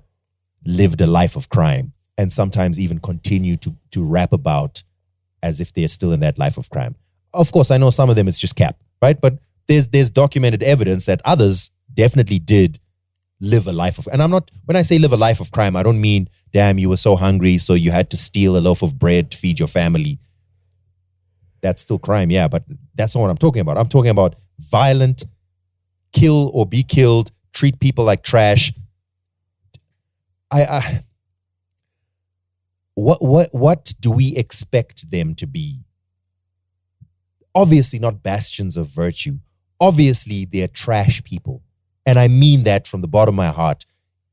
lived a life of crime and sometimes even continue to rap about as if they're still in that life of crime. Of course, I know some of them it's just cap, right? But there's documented evidence that others definitely did live a life of, and when I say live a life of crime, I don't mean, damn, you were so hungry, so you had to steal a loaf of bread to feed your family. That's still crime, yeah, but that's not what I'm talking about. I'm talking about violent, kill or be killed, treat people like trash. What do we expect them to be? Obviously not bastions of virtue. Obviously they're trash people. And I mean that from the bottom of my heart.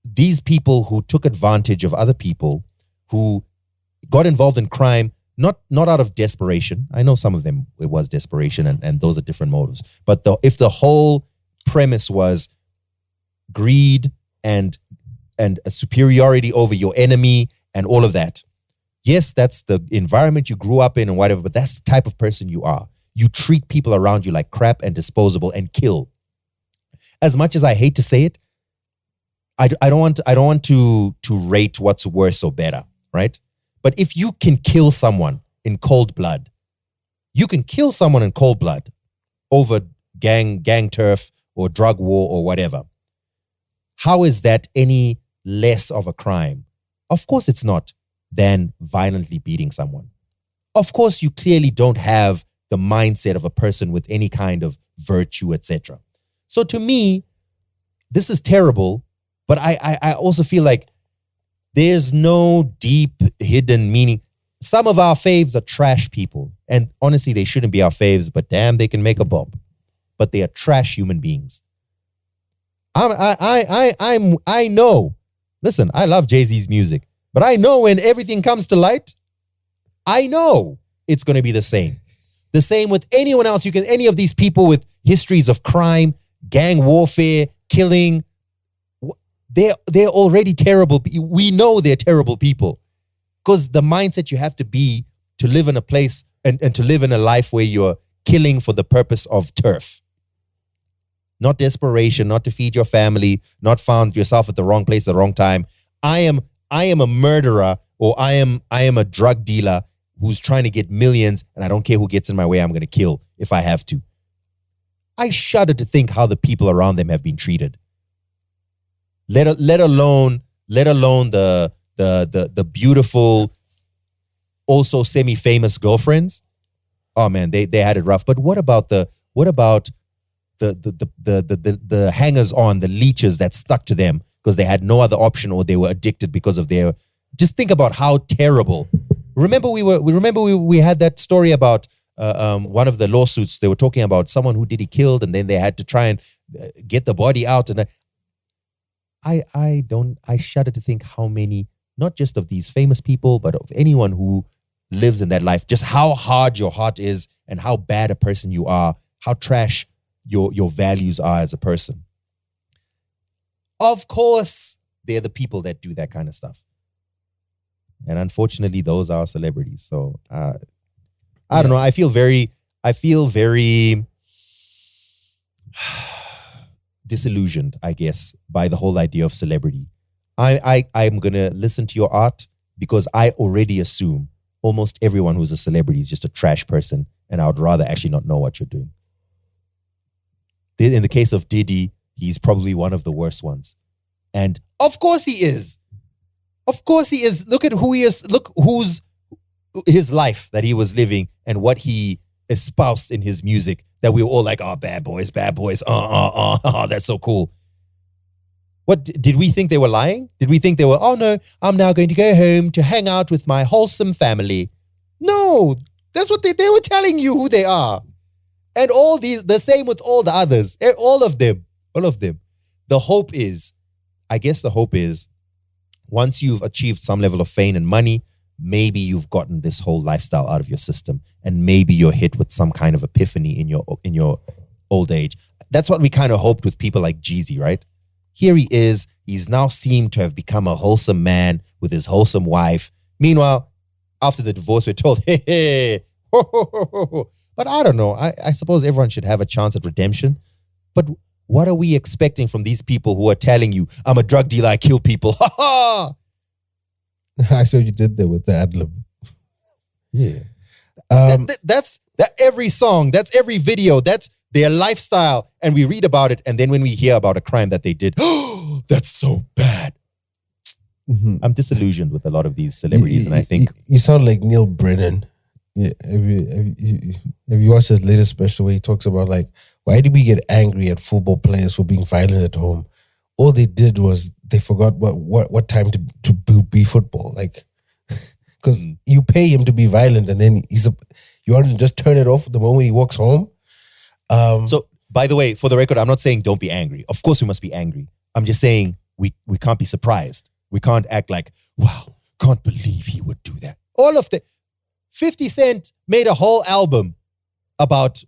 These people who took advantage of other people, who got involved in crime, not out of desperation. I know some of them, it was desperation, and those are different motives. But if the whole premise was greed and a superiority over your enemy and all of that, yes, that's the environment you grew up in and whatever, but that's the type of person you are. You treat people around you like crap and disposable and kill. As much as I hate to say it, I don't want to rate what's worse or better, right? But if you can kill someone in cold blood, you can kill someone in cold blood over gang turf or drug war or whatever. How is that any less of a crime? Of course it's not, than violently beating someone. Of course you clearly don't have the mindset of a person with any kind of virtue, etc. So to me, this is terrible, but I also feel like there's no deep hidden meaning. Some of our faves are trash people, and honestly, they shouldn't be our faves, but damn, they can make a bop. But they are trash human beings. I know. Listen, I love Jay-Z's music, but I know when everything comes to light, I know it's going to be the same. The same with anyone else. Any of these people with histories of crime, gang warfare, killing, they're already terrible. We know they're terrible people because the mindset you have to be to live in a place and to live in a life where you're killing for the purpose of turf. Not desperation, not to feed your family, not found yourself at the wrong place at the wrong time. I am a murderer, or I am a drug dealer who's trying to get millions, and I don't care who gets in my way, I'm going to kill if I have to. I shudder to think how the people around them have been treated. Let alone the beautiful, also semi-famous girlfriends. Oh man, they had it rough. But what about the hangers on, the leeches that stuck to them because they had no other option or they were addicted because of their. Just think about how terrible. Remember we had that story about one of the lawsuits. They were talking about someone who Diddy killed, and then they had to try and get the body out. And I shudder to think how many, not just of these famous people, but of anyone who lives in that life, just how hard your heart is and how bad a person you are, how trash your values are as a person. Of course, they're the people that do that kind of stuff. And unfortunately, those are celebrities. So I don't know. I feel very disillusioned, I guess, by the whole idea of celebrity. I'm gonna listen to your art because I already assume almost everyone who's a celebrity is just a trash person, and I would rather actually not know what you're doing. In the case of Diddy, he's probably one of the worst ones. And of course he is. Of course he is. Look at who he is. Look who's his life that he was living and what he espoused in his music. that we were all like, oh, bad boys, that's so cool. What, did we think they were lying? Did we think they were, oh no, I'm now going to go home to hang out with my wholesome family? No, that's what they were telling you who they are. And all these, the same with all the others, all of them. The hope is, once you've achieved some level of fame and money, maybe you've gotten this whole lifestyle out of your system, and maybe you're hit with some kind of epiphany in your old age. That's what we kind of hoped with people like Jeezy, right? Here he is. He's now seemed to have become a wholesome man with his wholesome wife. Meanwhile, after the divorce, we're told, hey, ho, ho, ho, ho, ho. But I don't know. I suppose everyone should have a chance at redemption. But what are we expecting from these people who are telling you, I'm a drug dealer, I kill people? Ha ha! I saw you did that with the ad-lib. Yeah. That's every song, that's every video, that's their lifestyle. And we read about it. And then when we hear about a crime that they did, oh, that's so bad. Mm-hmm. I'm disillusioned with a lot of these celebrities. And I think... You sound like Neil Brennan. Yeah, have you watched his latest special where he talks about like, why do we get angry at football players for being violent at home? All they did was they forgot what time to be football. Like, because you pay him to be violent, and then you want to just turn it off the moment he walks home. So, by the way, for the record, I'm not saying don't be angry. Of course, we must be angry. I'm just saying we can't be surprised. We can't act like, wow, can't believe he would do that. All of the 50 Cent made a whole album about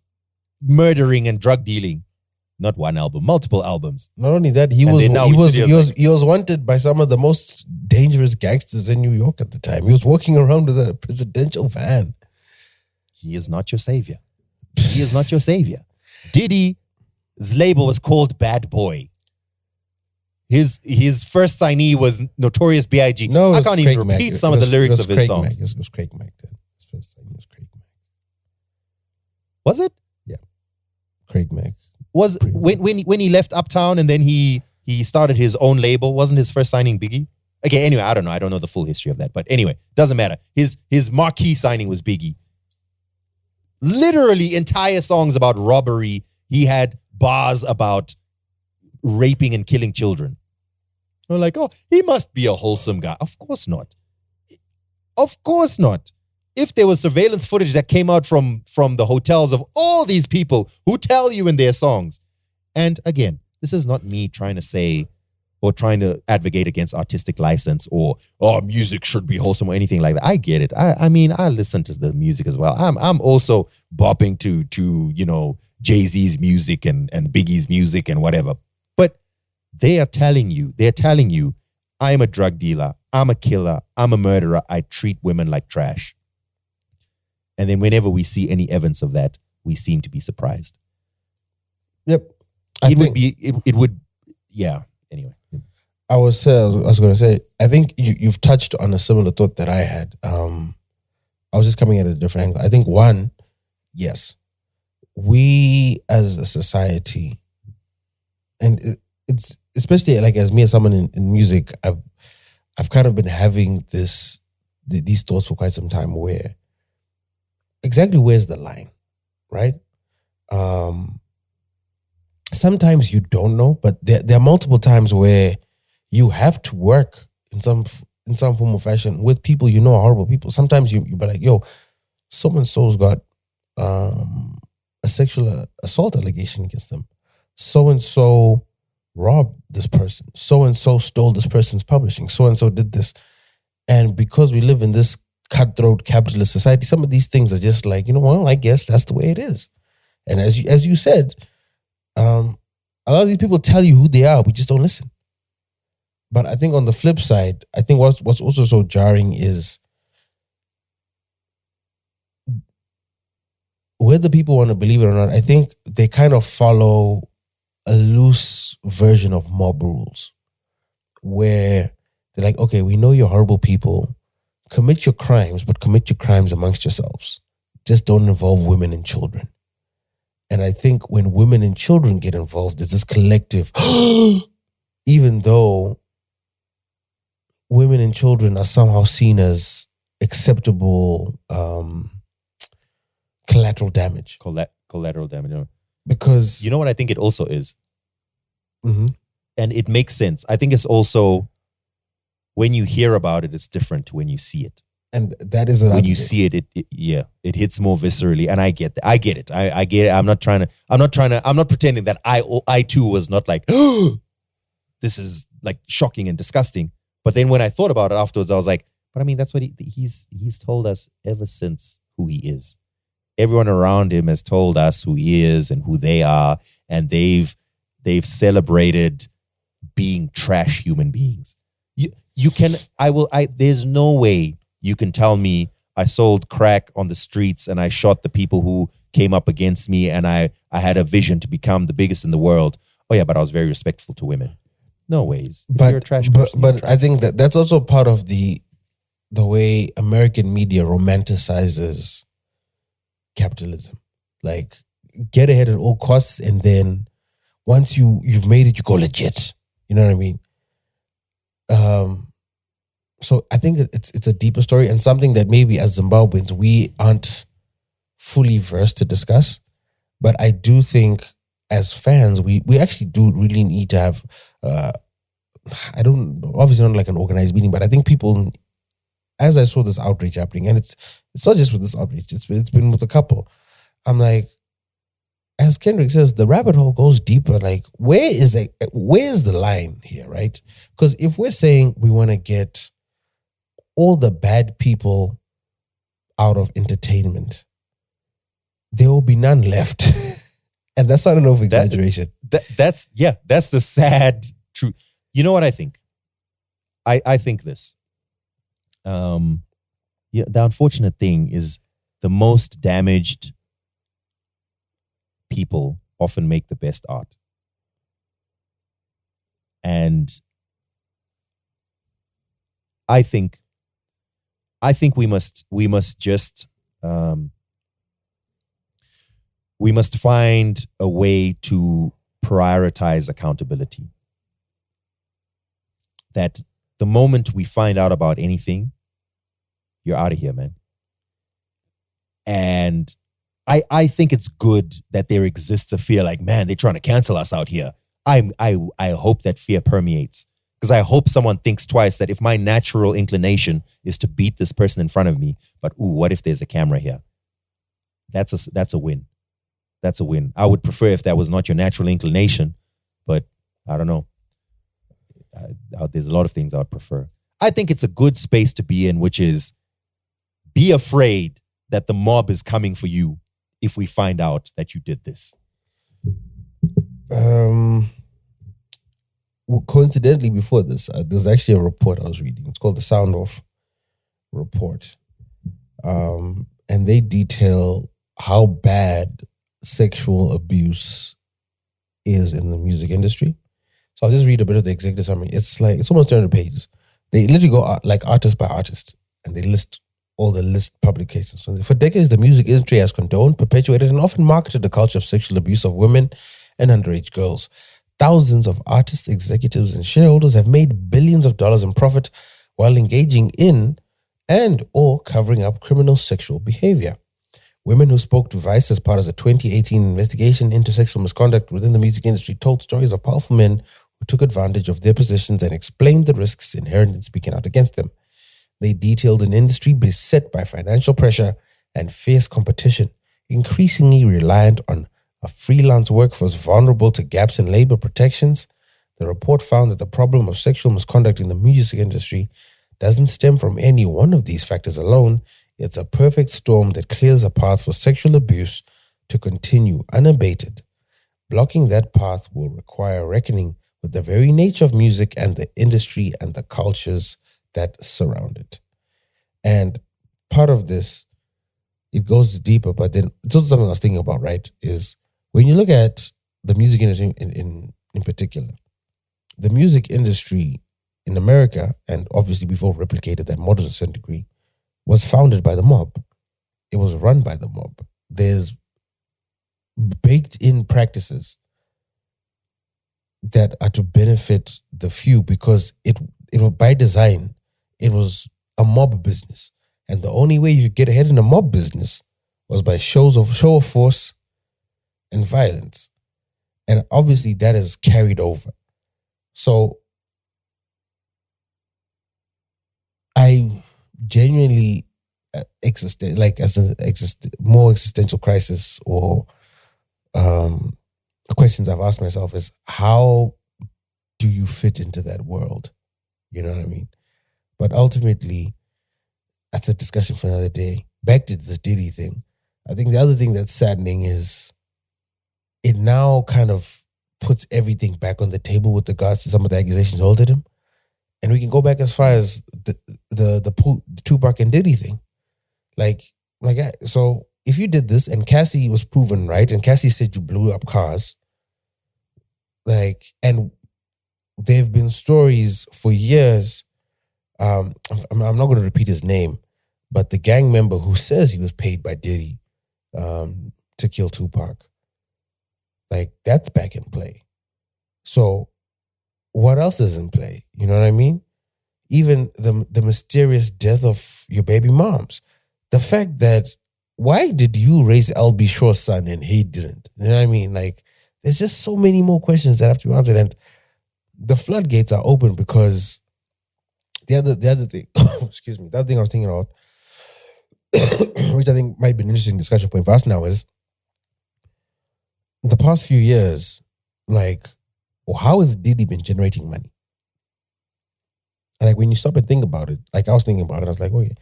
murdering and drug dealing. Not one album, multiple albums. Not only that, he was wanted by some of the most dangerous gangsters in New York at the time. He was walking around with a presidential van. He is not your savior. He is not your savior. Diddy's label was called Bad Boy. His first signee was Notorious B.I.G. No, I can't even repeat some of the lyrics of his songs. It was Craig Mack then. His first signee was Craig Mack. Was it? Yeah. Craig Mack. Was when he left Uptown and then he started his own label, wasn't his first signing Biggie? Okay, anyway, I don't know. I don't know the full history of that. But anyway, doesn't matter. His marquee signing was Biggie. Literally entire songs about robbery. He had bars about raping and killing children. I'm like, oh, he must be a wholesome guy. Of course not. Of course not. If there was surveillance footage that came out from the hotels of all these people who tell you in their songs. And again, this is not me trying to say or trying to advocate against artistic license or music should be wholesome or anything like that. I get it. I mean, I listen to the music as well. I'm also bopping to Jay-Z's music and Biggie's music and whatever. But they're telling you, I'm a drug dealer, I'm a killer, I'm a murderer, I treat women like trash. And then whenever we see any evidence of that, we seem to be surprised. Yep. Anyway. I was going to say, I think you've touched on a similar thought that I had. I was just coming at a different angle. I think one, yes, we as a society, and it's especially like as me as someone in music, I've kind of been having these thoughts for quite some time where exactly where's the line, right? Sometimes you don't know, but there are multiple times where you have to work in some form or fashion with people you know are horrible people. Sometimes you be like, yo, so-and-so's got a sexual assault allegation against them. So-and-so robbed this person. So-and-so stole this person's publishing. So-and-so did this. And because we live in this cutthroat capitalist society, some of these things are just like, well, I guess that's the way it is. And as you said, a lot of these people tell you who they are, we just don't listen. But I think on the flip side, I think what's also so jarring is whether people want to believe it or not, I think they kind of follow a loose version of mob rules where they're like, okay, we know you're horrible people. Commit your crimes, but commit your crimes amongst yourselves. Just don't involve women and children. And I think when women and children get involved, there's this collective, even though women and children are somehow seen as acceptable collateral collateral damage. Collateral damage. Because you know what I think it also is? Mm-hmm. And it makes sense. I think it's also, when you hear about it, it's different to when you see it. And that is when you see it, it hits more viscerally. And I get that. I get it. I get it. I'm not pretending that I too was not like, oh, this is like shocking and disgusting. But then when I thought about it afterwards, I was like, but I mean, that's what he's told us ever since who he is. Everyone around him has told us who he is and who they are. And they've celebrated being trash human beings. There's no way you can tell me I sold crack on the streets and I shot the people who came up against me and I had a vision to become the biggest in the world. Oh yeah, but I was very respectful to women. No ways. If you're a trash person, but I think that's also part of the way American media romanticizes capitalism. Like, get ahead at all costs, and then once you've made it, you go legit. You know what I mean? So I think it's a deeper story and something that maybe as Zimbabweans we aren't fully versed to discuss. But I do think as fans we actually do really need to have obviously not like an organized meeting, but I think people, as I saw this outrage happening, and it's not just with this outrage, it's been with a couple. I'm like, as Kendrick says, the rabbit hole goes deeper. Like, where's the line here, right? Because if we're saying we want to get all the bad people out of entertainment, there will be none left. And that's not an over-exaggeration. That's the sad truth. You know what I think? I think this. The unfortunate thing is the most damaged people often make the best art. And I think we must find a way to prioritize accountability. That the moment we find out about anything, you're out of here, man. And I think it's good that there exists a fear like, man, they're trying to cancel us out here. I hope that fear permeates, because I hope someone thinks twice that if my natural inclination is to beat this person in front of me, but what if there's a camera here? That's a win. That's a win. I would prefer if that was not your natural inclination, but I don't know. There's a lot of things I would prefer. I think it's a good space to be in, which is be afraid that the mob is coming for you if we find out that you did this. Coincidentally, before this, there's actually a report I was reading. It's called the Sound Off Report. And they detail how bad sexual abuse is in the music industry. So I'll just read a bit of the executive summary. It's almost 200 pages. They literally go like artist by artist, and they list all the public cases. So for decades, the music industry has condoned, perpetuated, and often marketed the culture of sexual abuse of women and underage girls. Thousands of artists, executives, and shareholders have made billions of dollars in profit while engaging in and or covering up criminal sexual behavior. Women who spoke to Vice as part of the 2018 investigation into sexual misconduct within the music industry told stories of powerful men who took advantage of their positions and explained the risks inherent in speaking out against them. They detailed an industry beset by financial pressure and fierce competition, increasingly reliant on a freelance workforce vulnerable to gaps in labor protections. The report found that the problem of sexual misconduct in the music industry doesn't stem from any one of these factors alone. It's a perfect storm that clears a path for sexual abuse to continue unabated. Blocking that path will require reckoning with the very nature of music and the industry and the cultures that surround it. And part of this, it goes deeper, but then it's also something I was thinking about, right, is when you look at the music industry in particular, the music industry in America, and obviously before replicated that model to a certain degree, was founded by the mob. It was run by the mob. There's baked in practices that are to benefit the few because it by design, it was a mob business. And the only way you get ahead in a mob business was by show of force and violence. And obviously that is carried over. So I genuinely more existential crisis or questions I've asked myself is, how do you fit into that world? You know what I mean? But ultimately, that's a discussion for another day. Back to the Diddy thing. I think the other thing that's saddening is it now kind of puts everything back on the table with regards to some of the accusations held at him. And we can go back as far as the Tupac and Diddy thing. So if you did this and Cassie was proven right, and Cassie said you blew up cars, and there have been stories for years. I'm not going to repeat his name, but the gang member who says he was paid by Diddy to kill Tupac, that's back in play. So what else is in play? You know what I mean? Even the mysterious death of your baby moms. The fact that, why did you raise LB Shaw's son and he didn't? You know what I mean? There's just so many more questions that have to be answered. And the floodgates are open because the other thing, excuse me, the other thing I was thinking about, which I think might be an interesting discussion point for us now, is the past few years, how has Diddy been generating money? And when you stop and think about it, I was thinking about it, I was like, okay,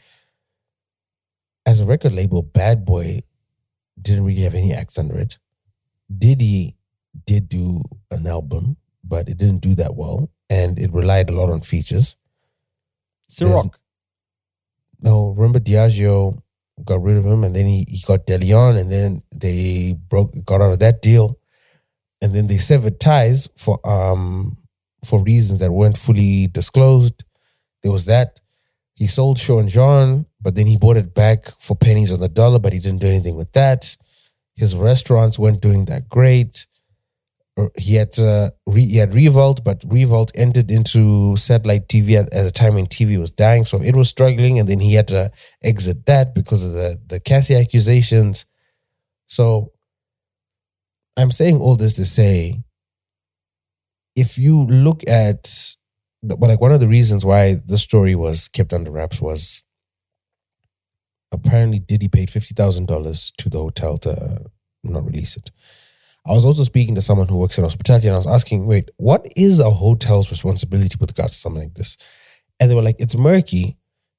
as a record label, Bad Boy didn't really have any acts under it. Diddy did do an album, but it didn't do that well, and it relied a lot on features. Ciroc. No, remember Diageo got rid of him, and then he got De Leon, and then they got out of that deal, and then they severed ties for reasons that weren't fully disclosed. There was that. He sold Sean John, but then he bought it back for pennies on the dollar, but he didn't do anything with that. His restaurants weren't doing that great. He had Revolt, but Revolt entered into satellite TV at a time when TV was dying, so it was struggling, and then he had to exit that because of the Cassie accusations. So I'm saying all this to say, if you look at one of the reasons why the story was kept under wraps was apparently Diddy paid $50,000 to the hotel to not release it. I was also speaking to someone who works in hospitality, and I was asking, wait, what is a hotel's responsibility with regards to something like this? And they were like, it's murky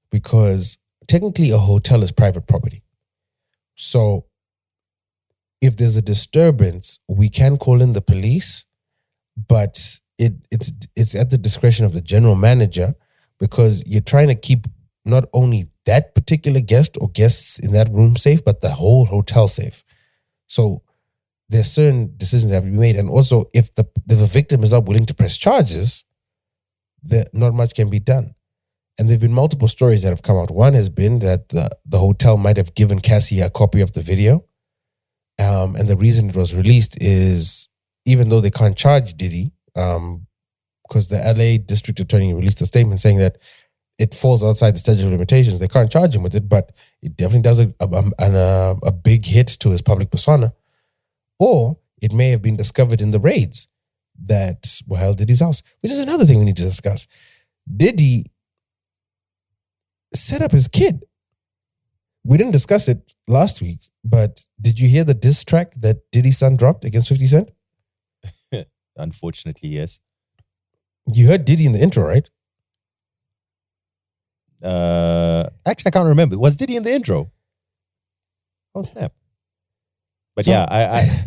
because technically a hotel is private property. So if there's a disturbance, we can call in the police, but it's at the discretion of the general manager, because you're trying to keep not only that particular guest or guests in that room safe, but the whole hotel safe. So there's certain decisions that have to be made. And also, if the victim is not willing to press charges, not much can be done. And there have been multiple stories that have come out. One has been that the hotel might have given Cassie a copy of the video. And the reason it was released is, even though they can't charge Diddy, because the LA district attorney released a statement saying that it falls outside the statute of limitations. They can't charge him with it, but it definitely does a big hit to his public persona. Or it may have been discovered in the raids that were held at Diddy's house, which is another thing we need to discuss. Diddy set up his kid. We didn't discuss it last week, but did you hear the diss track that Diddy's son dropped against 50 Cent? Unfortunately, yes. You heard Diddy in the intro, right? Actually, I can't remember. Was Diddy in the intro? Oh, snap. But so, yeah,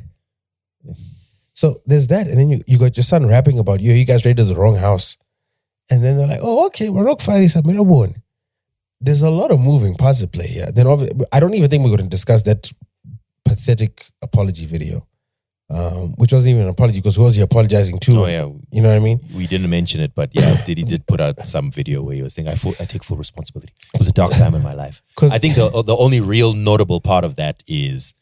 So there's that. And then you got your son rapping about, you guys raided the wrong house. And then they're like, oh, okay, we're not fighting something. There's a lot of moving parts at play here. Then I don't even think we're going to discuss that pathetic apology video. Which wasn't even an apology, because who was he apologizing to? Oh, yeah. You know what I mean? We didn't mention it, but yeah, Diddy did put out some video where he was saying, I take full responsibility. It was a dark time in my life. I think the only real notable part of that is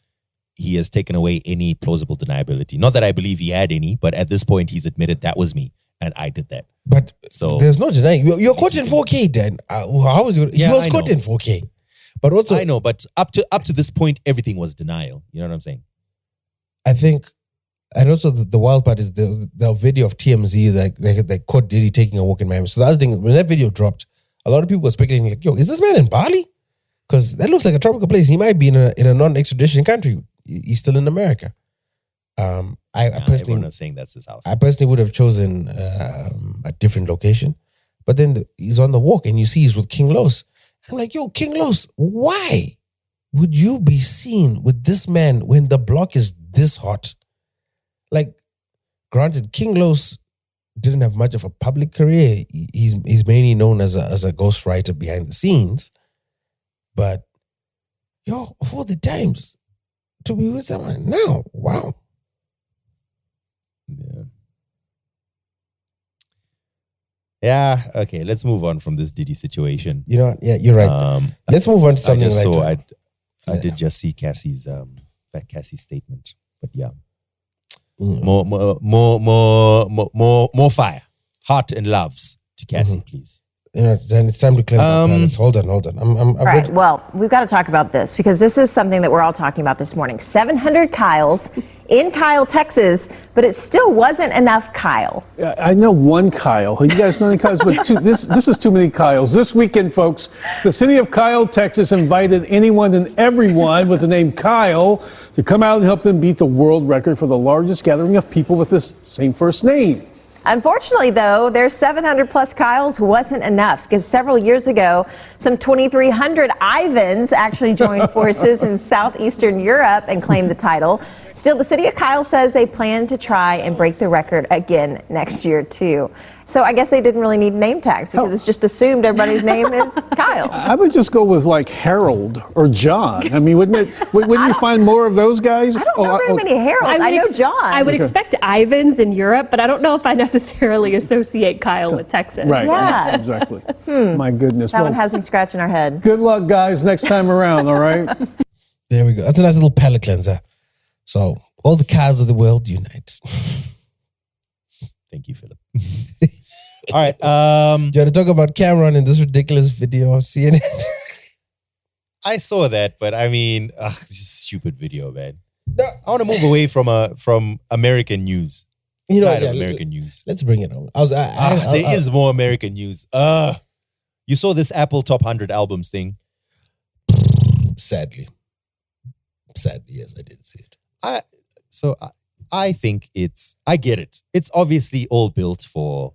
he has taken away any plausible deniability. Not that I believe he had any, but at this point, he's admitted that was me and I did that. But so there's no denying. You're caught in 4K, Dan. How was it? Yeah, he was caught in 4K. But also, I know, but up to this point, everything was denial. You know what I'm saying? I think, and also the wild part is the video of TMZ that they caught Diddy taking a walk in Miami. So the other thing, when that video dropped, a lot of people were speculating like, yo, is this man in Bali? Because that looks like a tropical place. He might be in a non-extradition country. He's still in America. I personally, everyone is saying that's his house. I personally would have chosen a different location. But then he's on the walk and you see he's with King Los. I'm like, yo, King Los, why would you be seen with this man when the block is this hot? Like, granted, King Los didn't have much of a public career. He's mainly known as a ghostwriter behind the scenes. But, yo, of all the times to be with someone now, wow. Yeah, okay, let's move on from this Diddy situation. You know what? Yeah, you're right. Let's move on to something I did just see Cassie's statement. But yeah. More fire. Heart and loves to Cassie, please. You know, then it's time to cleanse our planets. Hold on. All right, well, we've got to talk about this because this is something that we're all talking about this morning. 700 Kyles in Kyle, Texas, but it still wasn't enough Kyle. I know one Kyle. You guys know any Kyles? But this is too many Kyles. This weekend, folks, the city of Kyle, Texas invited anyone and everyone with the name Kyle to come out and help them beat the world record for the largest gathering of people with this same first name. Unfortunately, though, their 700 plus Kyles wasn't enough because several years ago, some 2,300 Ivans actually joined forces in southeastern Europe and claimed the title. Still, the city of Kyle says they plan to try and break the record again next year, too. So I guess they didn't really need name tags because it's just assumed everybody's name is Kyle. I would just go with like Harold or John. I mean, wouldn't you find more of those guys? I don't know very many Harolds. I know John. I would expect Ivans in Europe, but I don't know if I necessarily associate Kyle with Texas. Right. Yeah. Exactly. My goodness. That one has me scratching our head. Good luck, guys, next time around, all right? There we go. That's a nice little palate cleanser. So, all the Kyles of the world unite. Thank you, Philip. All right. You want to talk about Cameron in this ridiculous video of CNN? I saw that, but I mean, it's just a stupid video, man. I want to move away from American news. You know, American news. Let's bring it on. There is more American news. You saw this Apple Top 100 albums thing? Sadly, yes, I did see it. I think I get it. It's obviously all built for,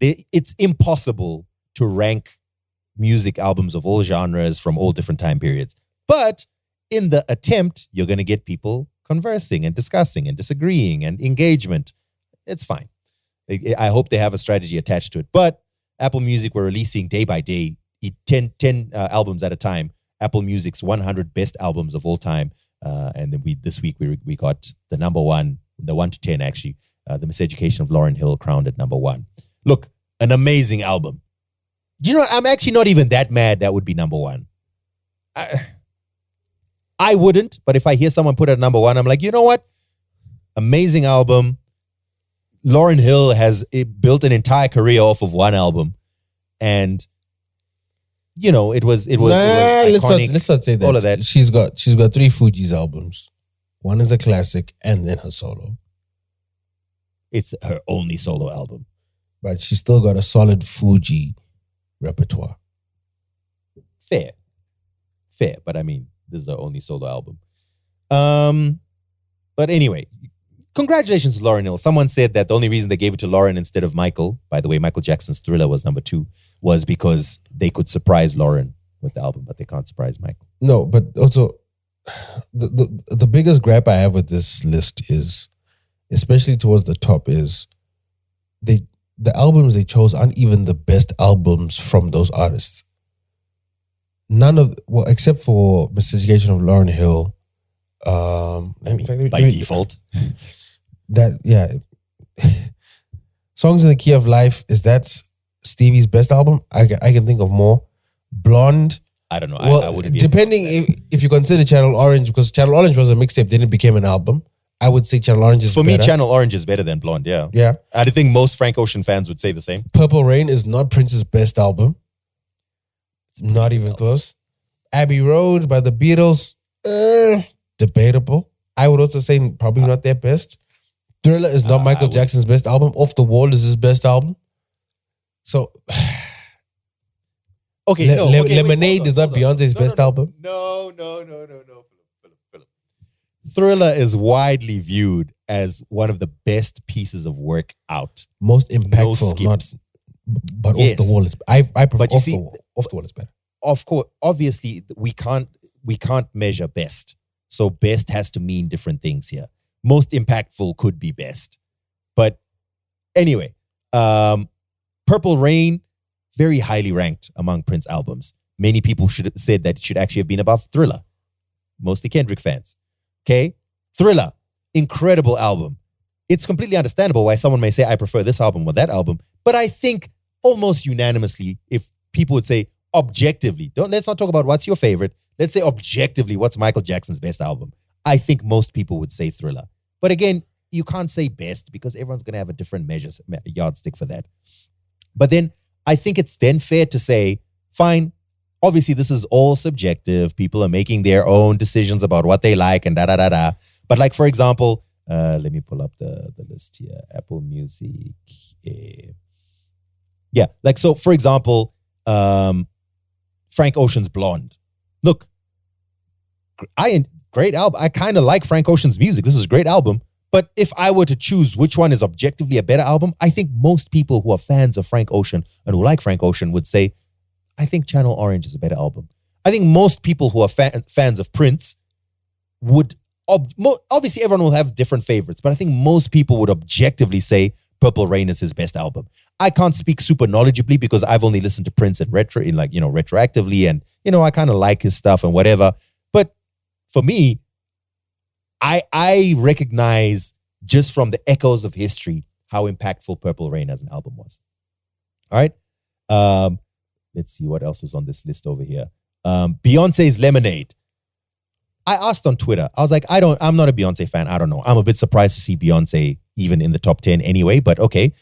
it's impossible to rank music albums of all genres from all different time periods. But in the attempt, you're going to get people conversing and discussing and disagreeing and engagement. It's fine. I hope they have a strategy attached to it. But Apple Music were releasing day by day, 10 albums at a time. Apple Music's 100 best albums of all time. And then this week we got the number one, the 1 to 10 actually, The Miseducation of Lauryn Hill crowned at number 1. Look, an amazing album. You know what? I'm actually not even that mad that would be number 1. I wouldn't, but if I hear someone put it at number 1, I'm like, you know what? Amazing album. Lauryn Hill has built an entire career off of one album. And you know, it was iconic. Let's not say that. All of that. She's got 3 Fugees albums. One is a classic, and then her solo. It's her only solo album, but she's still got a solid Fuji repertoire. Fair, but I mean, this is her only solo album. But anyway, congratulations to Lauryn Hill. Someone said that the only reason they gave it to Lauryn instead of Michael, by the way, Michael Jackson's Thriller was number 2, was because they could surprise Lauryn with the album, but they can't surprise Michael. No, but also the biggest gripe I have with this list is, especially towards the top, is the albums they chose aren't even the best albums from those artists. Except for Miseducation of Lauryn Hill. By default. Songs in the Key of Life, is that Stevie's best album? I can think of more. Blonde. I don't know. Well, I wouldn't be depending if you consider Channel Orange, because Channel Orange was a mixtape, then it became an album. I would say Channel Orange is better. better. For me, Channel Orange is better than Blonde, yeah. Yeah. I think most Frank Ocean fans would say the same. Purple Rain is not Prince's best album. Not even close. Abbey Road by the Beatles, debatable. I would also say probably not their best. Thriller is not Michael Jackson's best album. Off the Wall is his best album. So, okay, Lemonade is not Beyonce's best album. No. Philip. Thriller is widely viewed as one of the best pieces of work out. Most impactful, but yes. Off the Wall is. I prefer Off the Wall is better. Of course, obviously, we can't measure best. So best has to mean different things here. Most impactful could be best. But anyway, Purple Rain, very highly ranked among Prince albums. Many people should have said that it should actually have been above Thriller. Mostly Kendrick fans. Okay? Thriller, incredible album. It's completely understandable why someone may say, I prefer this album or that album. But I think almost unanimously, if people would say objectively, let's not talk about what's your favorite. Let's say objectively, what's Michael Jackson's best album? I think most people would say Thriller. But again, you can't say best because everyone's going to have a different yardstick for that. But then I think it's then fair to say, fine, obviously this is all subjective. People are making their own decisions about what they like and da-da-da-da. But like, for example, let me pull up the list here. Apple Music. Yeah, like, so for example, Frank Ocean's Blonde. Look, great album. I kind of like Frank Ocean's music. This is a great album. But if I were to choose which one is objectively a better album, I think most people who are fans of Frank Ocean and who like Frank Ocean would say, I think Channel Orange is a better album. I think most people who are fans of Prince would, obviously everyone will have different favorites, but I think most people would objectively say Purple Rain is his best album. I can't speak super knowledgeably because I've only listened to Prince retroactively, and I kind of like his stuff and whatever. But for me, I recognize just from the echoes of history how impactful Purple Rain as an album was. All right. Let's see what else was on this list over here. Beyonce's Lemonade. I asked on Twitter, I was like, I'm not a Beyonce fan. I don't know. I'm a bit surprised to see Beyonce even in the top 10 anyway, but okay.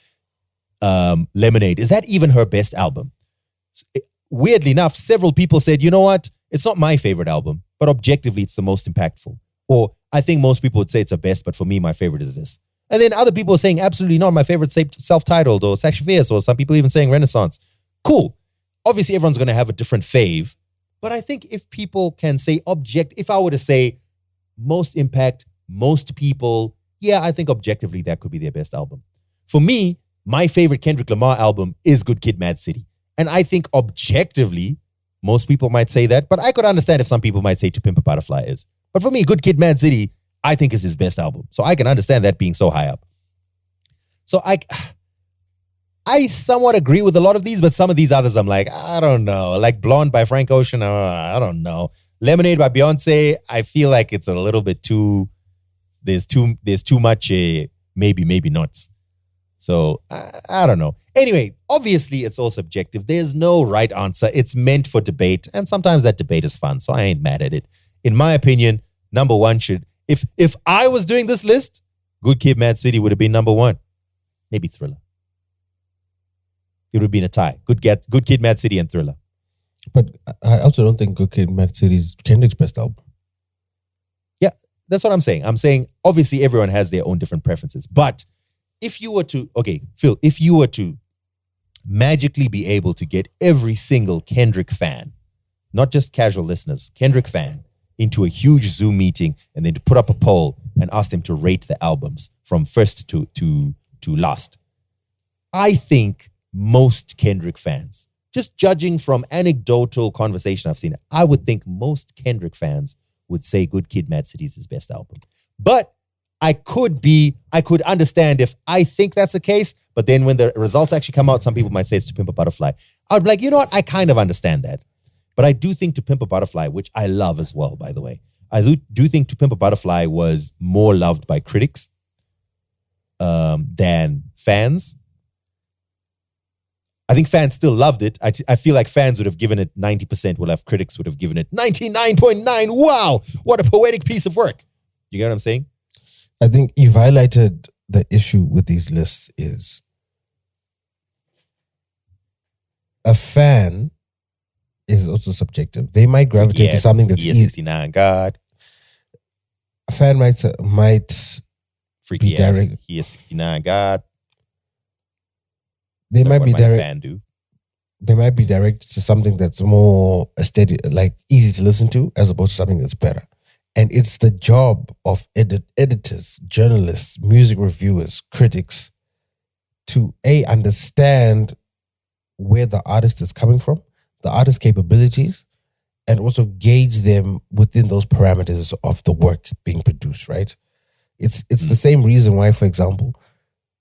Lemonade, is that even her best album? Weirdly enough, several people said, you know what? It's not my favorite album, but objectively, it's the most impactful. Or I think most people would say it's the best, but for me, my favorite is this. And then other people are saying, absolutely not. My favorite self-titled or Sasha Fierce, or some people even saying Renaissance. Cool. Obviously, everyone's going to have a different fave. But I think if people can say if I were to say most impact, most people, yeah, I think objectively that could be their best album. For me, my favorite Kendrick Lamar album is Good Kid, Mad City. And I think objectively, most people might say that, but I could understand if some people might say To Pimp a Butterfly is. But for me, Good Kid, Mad City, I think is his best album. So I can understand that being so high up. So I somewhat agree with a lot of these, but some of these others I'm like, I don't know. Like Blonde by Frank Ocean, I don't know. Lemonade by Beyonce, I feel like it's a little bit too, there's too much maybe nots. So I don't know. Anyway, obviously it's all subjective. There's no right answer. It's meant for debate, and sometimes that debate is fun, so I ain't mad at it. In my opinion, number one should, if I was doing this list, Good Kid, Mad City would have been number one. Maybe Thriller. It would have been a tie. Good Kid, Mad City, and Thriller. But I also don't think Good Kid, Mad City is Kendrick's best album. Yeah, that's what I'm saying. I'm saying, obviously, everyone has their own different preferences. But if you were to, Phil, if you were to magically be able to get every single Kendrick fan, not just casual listeners, Kendrick fan, into a huge Zoom meeting and then to put up a poll and ask them to rate the albums from first to last, I think most Kendrick fans, just judging from anecdotal conversation I've seen, I would think most Kendrick fans would say Good Kid, Mad City is his best album. But I could understand if I think that's the case, but then when the results actually come out, some people might say it's To Pimp a Butterfly. I'd be like, you know what? I kind of understand that. But I do think To Pimp a Butterfly, which I love as well, by the way, I do think To Pimp a Butterfly was more loved by critics than fans. I think fans still loved it. I feel like fans would have given it 90%, while critics would have given it 99.9. Wow, what a poetic piece of work. You get what I'm saying? I think you've highlighted the issue with these lists is a fan is also subjective. They might gravitate to something that's Year 69, God. A fan might Freaky be ass. direct. Year 69, God. They might be direct. Fan do. They might be directed to something that's more aesthetic, like easy to listen to, as opposed to something that's better. And it's the job of editors, journalists, music reviewers, critics to understand where the artist is coming from, the artist's capabilities, and also gauge them within those parameters of the work being produced, right? It's the same reason why, for example,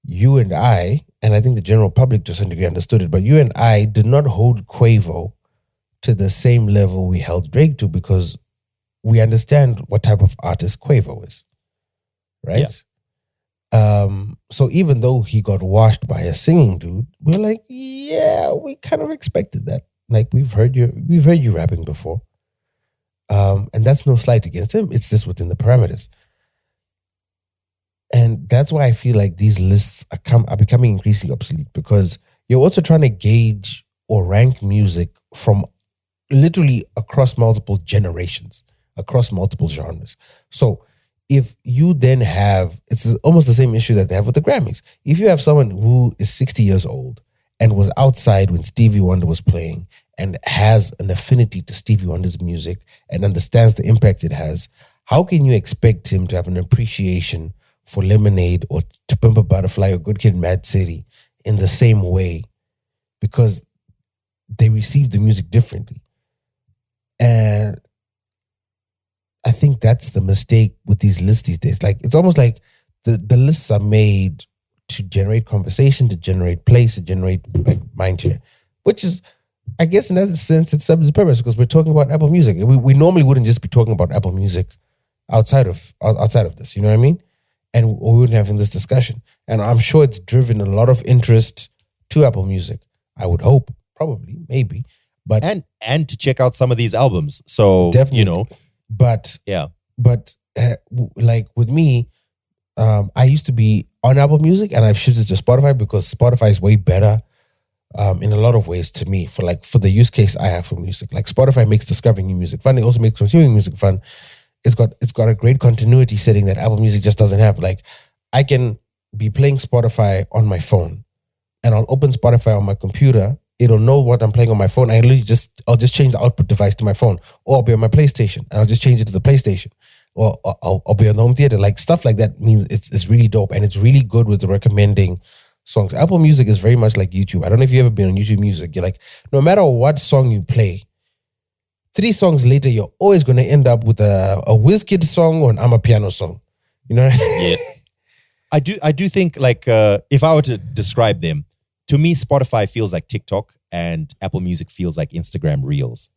you and I think the general public to some degree understood it, but you and I did not hold Quavo to the same level we held Drake to, because we understand what type of artist Quavo is, right? So even though he got washed by a singing dude, we're like, yeah, we kind of expected that. Like, we've heard you rapping before. And that's no slight against him. It's just within the parameters. And that's why I feel like these lists are becoming increasingly obsolete, because you're also trying to gauge or rank music from literally across multiple generations, across multiple genres. So if you then have, it's almost the same issue that they have with the Grammys. If you have someone who is 60 years old and was outside when Stevie Wonder was playing and has an affinity to Stevie Wonder's music and understands the impact it has, how can you expect him to have an appreciation for Lemonade or To Pimp a Butterfly or Good Kid, Mad City in the same way? Because they receive the music differently. And I think that's the mistake with these lists these days. Like, it's almost like the lists are made to generate conversation, to generate place, to generate like mind share, which is, I guess in that sense, it serves the purpose, because we're talking about Apple Music. We normally wouldn't just be talking about Apple Music outside of this, you know what I mean? And we wouldn't have this discussion. And I'm sure it's driven a lot of interest to Apple Music. I would hope, probably, maybe. But and to check out some of these albums. So, definitely. But like with me, I used to be on Apple Music and I've shifted to Spotify because Spotify is way better in a lot of ways to me for the use case I have for music. Like, Spotify makes discovering new music fun. It also makes consuming music fun. It's got a great continuity setting that Apple Music just doesn't have. Like, I can be playing Spotify on my phone and I'll open Spotify on my computer. It'll know what I'm playing on my phone. I'll just change the output device to my phone, or I'll be on my PlayStation and I'll just change it to the PlayStation, or I'll be on the home theater. Like, stuff like that means it's really dope, and it's really good with the recommending songs. Apple Music is very much like YouTube. I don't know if you've ever been on YouTube Music. You're like, no matter what song you play, 3 songs later, you're always going to end up with a WizKid song or an Amapiano song. You know? Yeah. I do think, like, if I were to describe them, to me, Spotify feels like TikTok and Apple Music feels like Instagram Reels.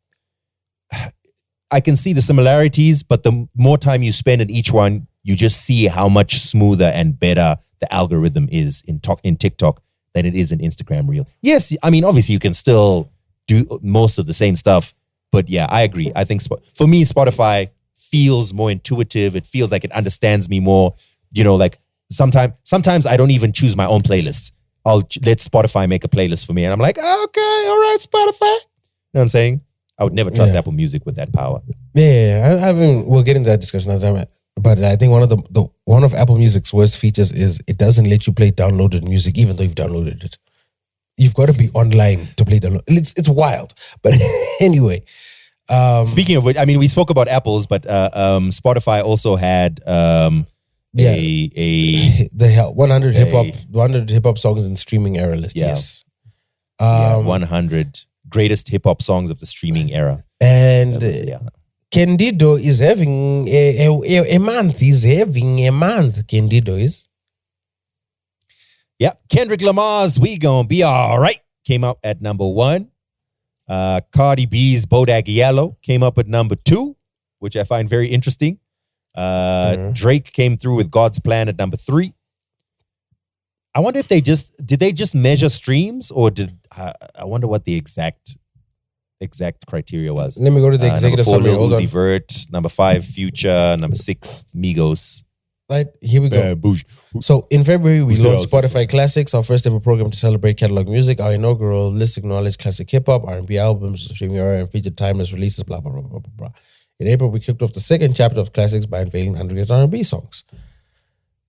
I can see the similarities, but the more time you spend in each one, you just see how much smoother and better the algorithm is in TikTok than it is in Instagram Reel. Yes, I mean, obviously you can still do most of the same stuff, but yeah, I agree. I think for me, Spotify feels more intuitive. It feels like it understands me more. You know, like sometimes I don't even choose my own playlists. I'll let Spotify make a playlist for me. And I'm like, okay, all right, Spotify. You know what I'm saying? I would never trust Apple Music with that power. Yeah. I mean, we'll get into that discussion another time. But I think one of Apple Music's worst features is it doesn't let you play downloaded music, even though you've downloaded it. You've got to be online to play download. It's wild. But anyway. Speaking of which, I mean, we spoke about Apple's, but Spotify also had... the 100 hip hop songs in streaming era list. Yeah. Yes, 100 greatest hip hop songs of the streaming era. And Candido is having a month. He's having a month. Candido is. Yeah, Kendrick Lamar's "We Gon' Be Alright" came up at number 1. Cardi B's "Bodak Yellow" came up at number 2, which I find very interesting. Drake came through with "God's Plan" at number 3. I wonder if did they just measure streams, or I wonder what the exact criteria was. Let me go to the executive number 4, summary. Lil Hold Uzi on. Vert. Number 5, Future. Number 6, Migos. Right, here we go. So in February, we launched Spotify Classics, our first ever program to celebrate catalog music. Our inaugural list acknowledged classic hip-hop, R&B albums, streaming era, and featured timeless releases, blah, blah, blah, blah, blah, blah. In April, we kicked off the second chapter of Classics by unveiling 100 R&B songs.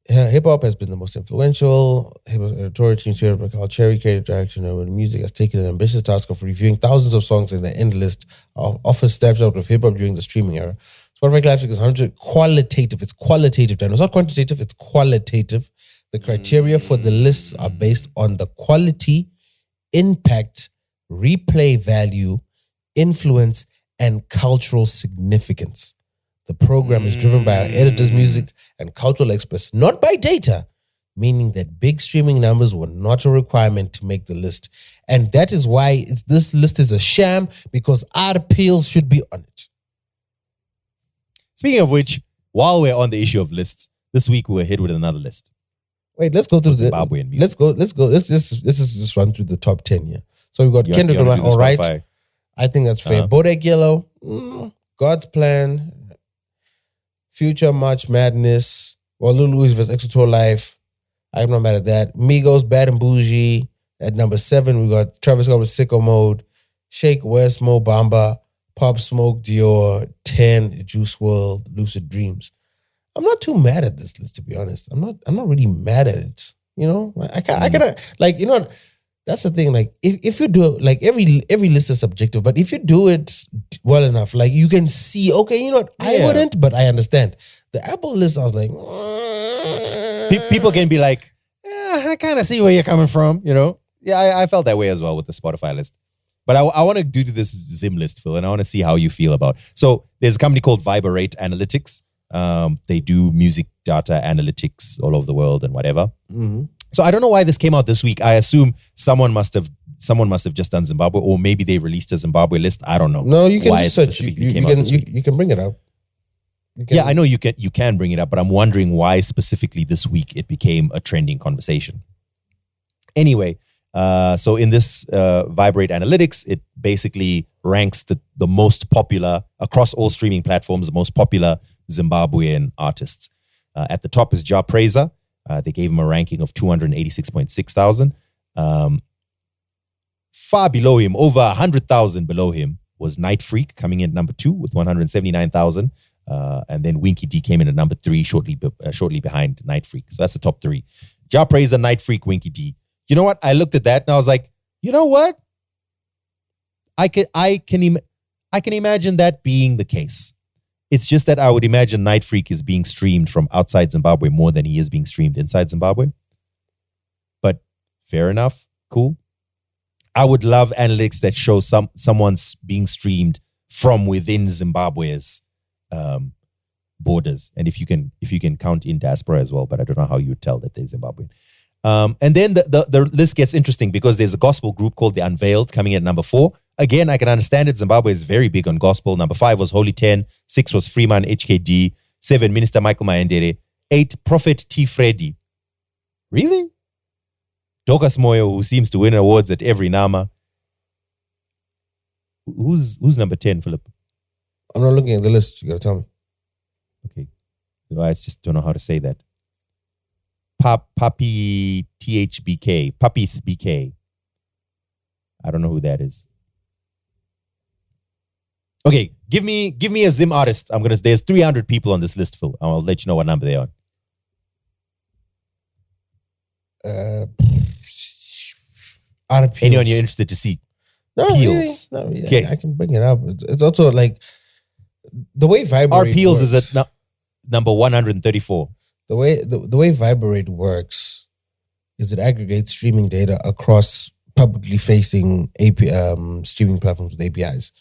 Hip-hop has been the most influential. Hip-hop editorial team here by Carl Cherry, creative direction of music, has taken an ambitious task of reviewing thousands of songs in the end list of offers snapshot of hip-hop during the streaming era. Spotify Classic is 100 qualitative. It's qualitative, Dan. It's not quantitative, it's qualitative. The criteria for the lists are based on the quality, impact, replay value, influence, and cultural significance. The program is driven by our editors, music, and cultural experts, not by data, meaning that big streaming numbers were not a requirement to make the list. And that is why this list is a sham, because our appeals should be on it. Speaking of which, while we're on the issue of lists, this week we were hit with another list. Wait, let's go through the Zimbabwean music. Let's go. Let's just run through the top 10 here. So we've got Kendrick Lamar, all right. Spotify? I think that's fair. Bodak Yellow, God's Plan, Future, March Madness, Lil Uzi vs. Extra Life. I'm not mad at that. Migos, Bad and Bougie. At number 7, we got Travis Scott with Sicko Mode, Shake West, Mo Bamba, Pop Smoke, Dior, 10, Juice WRLD, Lucid Dreams. I'm not too mad at this list, to be honest. I'm not really mad at it. You know, I kind of like, you know, that's the thing. Like, if you do it, like every list is subjective, but if you do it well enough, like you can see, okay, you know what, I wouldn't, but I understand. The Apple list, I was like, people can be like, I kind of see where you're coming from, you know? Yeah, I felt that way as well with the Spotify list. But I want to do this Zim list, Phil, and I want to see how you feel about it. So there's a company called Viberate Analytics. They do music data analytics all over the world and whatever. Mm-hmm. So I don't know why this came out this week. I assume someone must have just done Zimbabwe, or maybe they released a Zimbabwe list. I don't know. No, you can why just it search. You can bring it up. Yeah, I know you can bring it up, but I'm wondering why specifically this week it became a trending conversation. Anyway, so in this Viberate Analytics, it basically ranks the most popular across all streaming platforms, the most popular Zimbabwean artists. At the top is Ja Praiser. They gave him a ranking of 286,600. Far below him, over 100,000 below him, was Night Freak, coming in at number 2 with 179,000. And then Winky D came in at number 3, shortly behind Night Freak. So that's the top 3. Ja Praiser, Night Freak, Winky D. You know what? I looked at that and I was like, you know what? I can imagine that being the case. It's just that I would imagine Night Freak is being streamed from outside Zimbabwe more than he is being streamed inside Zimbabwe. But fair enough. Cool. I would love analytics that show someone's being streamed from within Zimbabwe's borders. And if you can count in diaspora as well, but I don't know how you would tell that they're Zimbabwean. And then the list gets interesting because there's a gospel group called The Unveiled coming in at number 4. Again, I can understand it. Zimbabwe is very big on gospel. Number 5 was Holy 10. 6 was Freeman HKD. 7, Minister Michael Maendere. 8, Prophet T. Freddy. Really? Dokas Moyo, who seems to win awards at every Nama. Who's number 10, Philip? I'm not looking at the list. You gotta tell me. Okay. I just don't know how to say that. Papi THBK. Papith BK. I don't know who that is. Okay, give me a Zim artist. There's 300 people on this list, Phil. I'll let you know what number they are. Anyone you're interested to see? Not Peels. Really. Okay. I can bring it up. It's also like the way Viberate Our Peels works, is at number 134. The way Viberate works is it aggregates streaming data across publicly facing streaming platforms with APIs.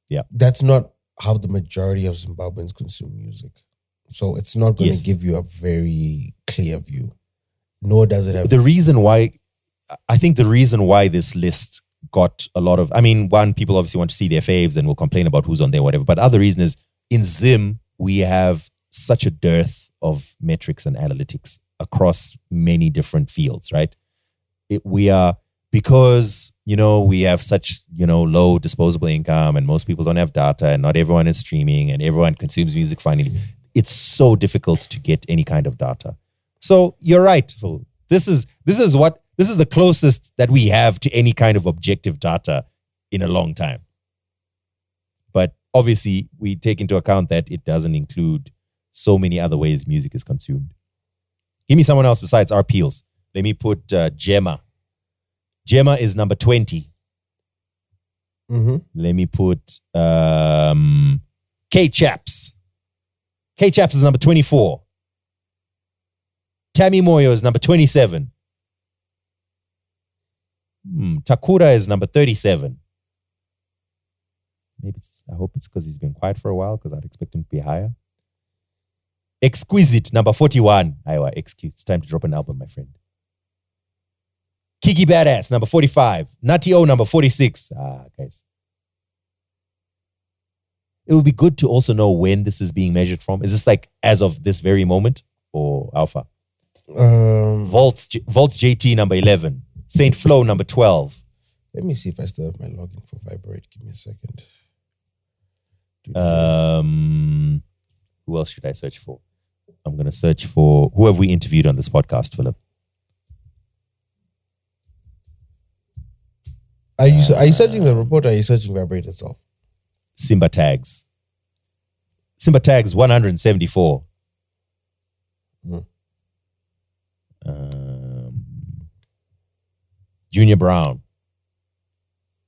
Yeah. That's not how the majority of Zimbabweans consume music. So it's not going to give you a very clear view. Nor does it have... I think the reason why this list got a lot of... I mean, one, people obviously want to see their faves and will complain about who's on there, whatever. But other reason is, in Zim, we have such a dearth of metrics and analytics across many different fields, right? Because, we have such, low disposable income and most people don't have data and not everyone is streaming and everyone consumes music finally. it's so difficult to get any kind of data. So you're right, Phil. This is the closest that we have to any kind of objective data in a long time. But obviously, we take into account that it doesn't include so many other ways music is consumed. Give me someone else besides our Peels. Let me put Gemma. Gemma is number 20. Let me put K-Chaps. K-Chaps is number 24. Tammy Moyo is number 27. Takura is number 37. I hope it's because he's been quiet for a while, because I'd expect him to be higher. Exquisite, number 41. Aywa, it's time to drop an album, my friend. Kiki Badass, number 45. Natty O, number 46. Guys. It would be good to also know when this is being measured from. Is this like as of this very moment or Alpha? Volts JT, number 11. Saint Flo, number 12. Let me see if I still have my login for Vibrate. Give me a second. Who else should I search for? I'm going to search for who have we interviewed on this podcast, Philip? Are you searching the report, or are you searching Vibrate itself? Simba Tags. Simba Tags 174. Junior Brown.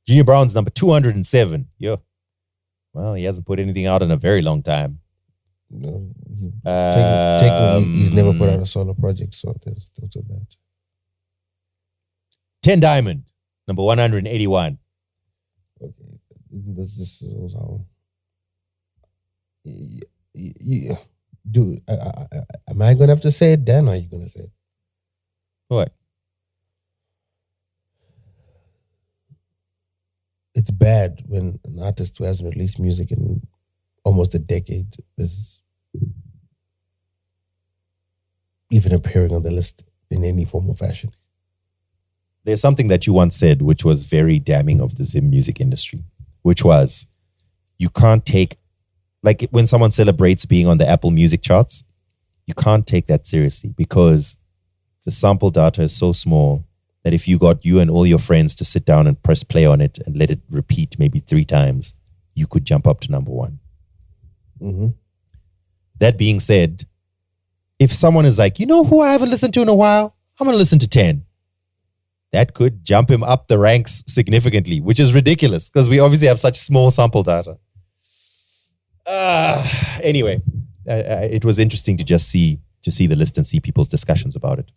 Junior Brown's number 207. Yo. Well, he hasn't put anything out in a very long time. No, technically, he's never put out a solo project, so there's also that. 10 Diamond, number 181. Okay, this is how. Yeah. Dude, am I gonna have to say it then, or are you gonna say it? What? It's bad when an artist who hasn't released music in almost a decade is even appearing on the list in any form or fashion. There's something that you once said which was very damning of the Zim music industry, which was you can't take, like when someone celebrates being on the Apple Music charts, you can't take that seriously because the sample data is so small that if you got you and all your friends to sit down and press play on it and let it repeat maybe 3 times, you could jump up to number 1. That being said, if someone is like, you know who I haven't listened to in a while? I'm going to listen to 10. That could jump him up the ranks significantly, which is ridiculous because we obviously have such small sample data. Anyway, it was interesting to just see the list and see people's discussions about it.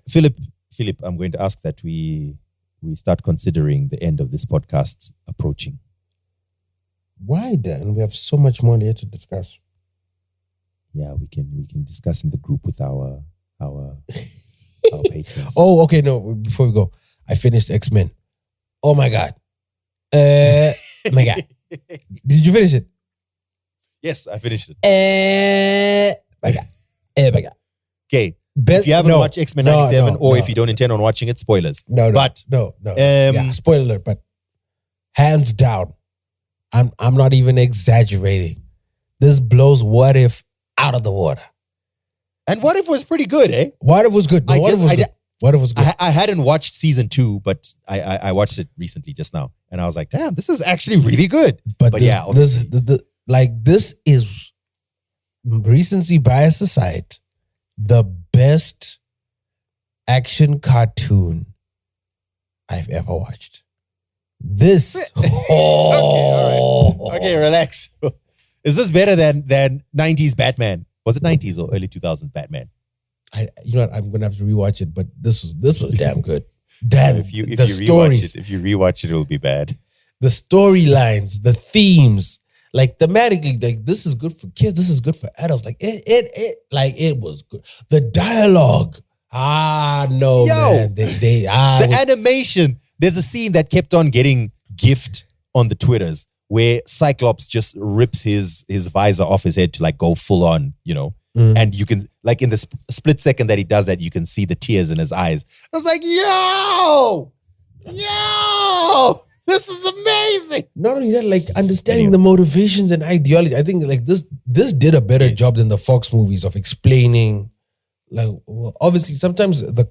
Philip, I'm going to ask that we start considering the end of this podcast approaching. Why, Dan? We have so much more here to discuss. Yeah, we can discuss in the group with our patrons. Oh, okay. No, before we go, I finished X-Men. Oh my God. My God. Did you finish it? Yes, I finished it. My God. My God. Okay. If you haven't watched X-Men 97 if you don't intend on watching it, spoilers. No. Yeah, spoiler alert, but hands down, I'm not even exaggerating. This blows What If out of the water. And What If was pretty good, eh? What If was good. No, What If was good. I hadn't watched season 2, but I watched it recently just now. And I was like, damn, this is actually really good. But this is recency bias aside, the best action cartoon I've ever watched. This. Okay, all right. Okay, relax. Is this better than 90s Batman? Was it 90s or early 2000s Batman? You know what? I'm gonna have to rewatch it, but this was damn good. Damn, if you rewatch it, it'll be bad. The storylines, the themes, like thematically, like this is good for kids. This is good for adults. Like it was good. The dialogue, no, man. The animation. There's a scene that kept on getting gifted on the Twitters where Cyclops just rips his visor off his head to like go full on, and you can, like in the split second that he does that, you can see the tears in his eyes. I was like, yo! This is amazing. Not only that, like understanding the motivations and ideology. I think like this did a better job than the Fox movies of explaining. Like, well, obviously, sometimes the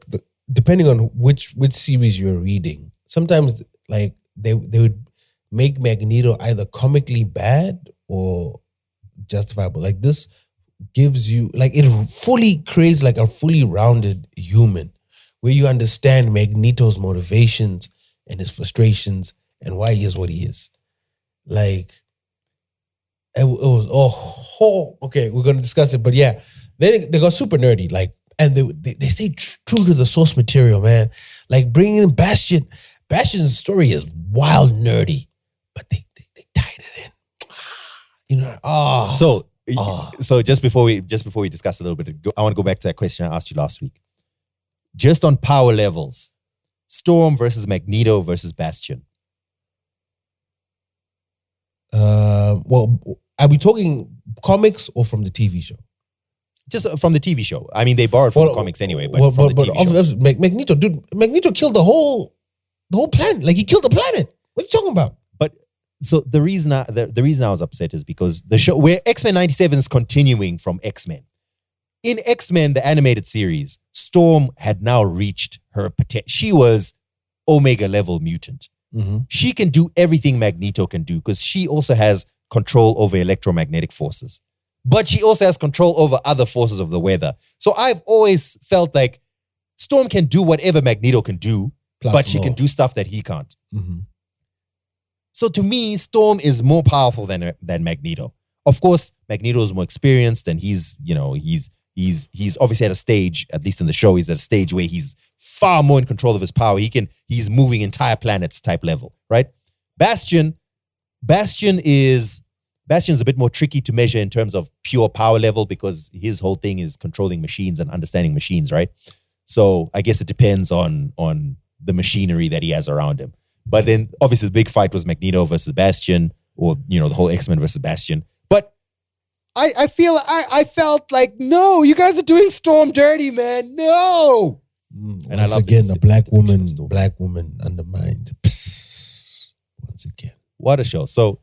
depending on which series you're reading, sometimes like they would make Magneto either comically bad or justifiable. Like this gives you like it fully creates like a fully rounded human where you understand Magneto's motivations and his frustrations and why he is what he is. Like it was okay, we're gonna discuss it, but yeah, they got super nerdy, like, and they stay true to the source material, man. Like bringing in Bastion. Bastion's story is wild nerdy, but they tied it in. You know, So just before we discuss a little bit, I want to go back to that question I asked you last week. Just on power levels, Storm versus Magneto versus Bastion. Well, are we talking comics or from the TV show? Just from the TV show. I mean, they borrowed from the comics anyway, but from the TV show. Magneto, dude, Magneto killed the whole planet. Like he killed the planet. What are you talking about? But so the reason I was upset is because the show where X-Men 97 is continuing from X-Men. In X-Men, the animated series, Storm had now reached her potential. She was Omega level mutant. Mm-hmm. She can do everything Magneto can do because she also has control over electromagnetic forces. But she also has control over other forces of the weather. So I've always felt like Storm can do whatever Magneto can do, but she can do stuff that he can't. Mm-hmm. So to me, Storm is more powerful than Magneto. Of course, Magneto is more experienced, and he's obviously at a stage, at least in the show, he's at a stage where he's far more in control of his power. He's moving entire planets type level, right? Bastion is a bit more tricky to measure in terms of pure power level because his whole thing is controlling machines and understanding machines, right? So I guess it depends on the machinery that he has around him. But then obviously the big fight was Magneto versus Bastion, or the whole X-Men versus Bastion. But I felt like, no, you guys are doing Storm dirty, man. No. And I love again a black woman undermined. Psst. Once again. What a show. So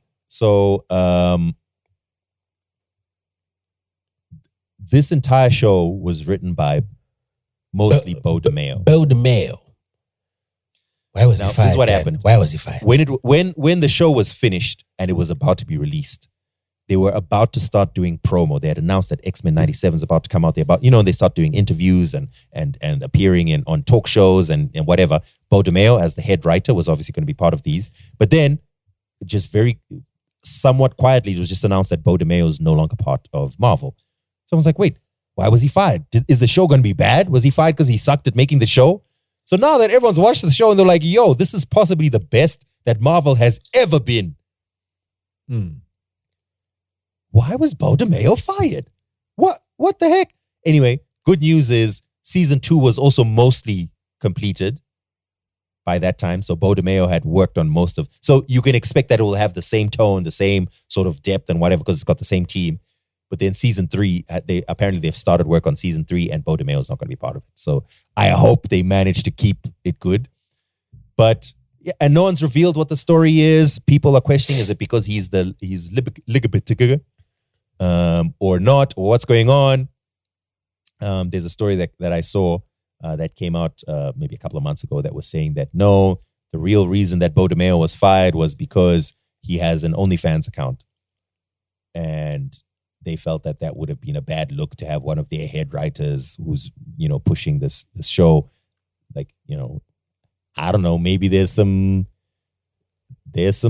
this entire show was written by mostly Beau DeMayo. Beau DeMayo. Why was he fired? This is what happened. Why was he fired? When the show was finished and it was about to be released, they were about to start doing promo. They had announced that X-Men 97 is about to come out. They start doing interviews and appearing on talk shows and whatever. Beau DeMayo, as the head writer, was obviously going to be part of these. But then, just very somewhat quietly, it was just announced that Beau DeMayo is no longer part of Marvel. So I was like, wait, why was he fired? Is the show going to be bad? Was he fired because he sucked at making the show? So now that everyone's watched the show and they're like, yo, this is possibly the best that Marvel has ever been. Why was Beau DeMayo fired? What the heck? Anyway, good news is season 2 was also mostly completed by that time. So Beau DeMayo had worked on most of... So you can expect that it will have the same tone, the same sort of depth and whatever because it's got the same team. But then season 3, they've started work on season 3 and Beau DeMayo is not going to be part of it. So I hope they manage to keep it good. But... yeah, and no one's revealed what the story is. People are questioning, is it because he's Ligabitiga or not, or what's going on? There's a story that I saw that came out maybe a couple of months ago that was saying that no, the real reason that Beau DeMayo was fired was because he has an OnlyFans account. And they felt that would have been a bad look to have one of their head writers who's, pushing this show, I don't know, maybe there's some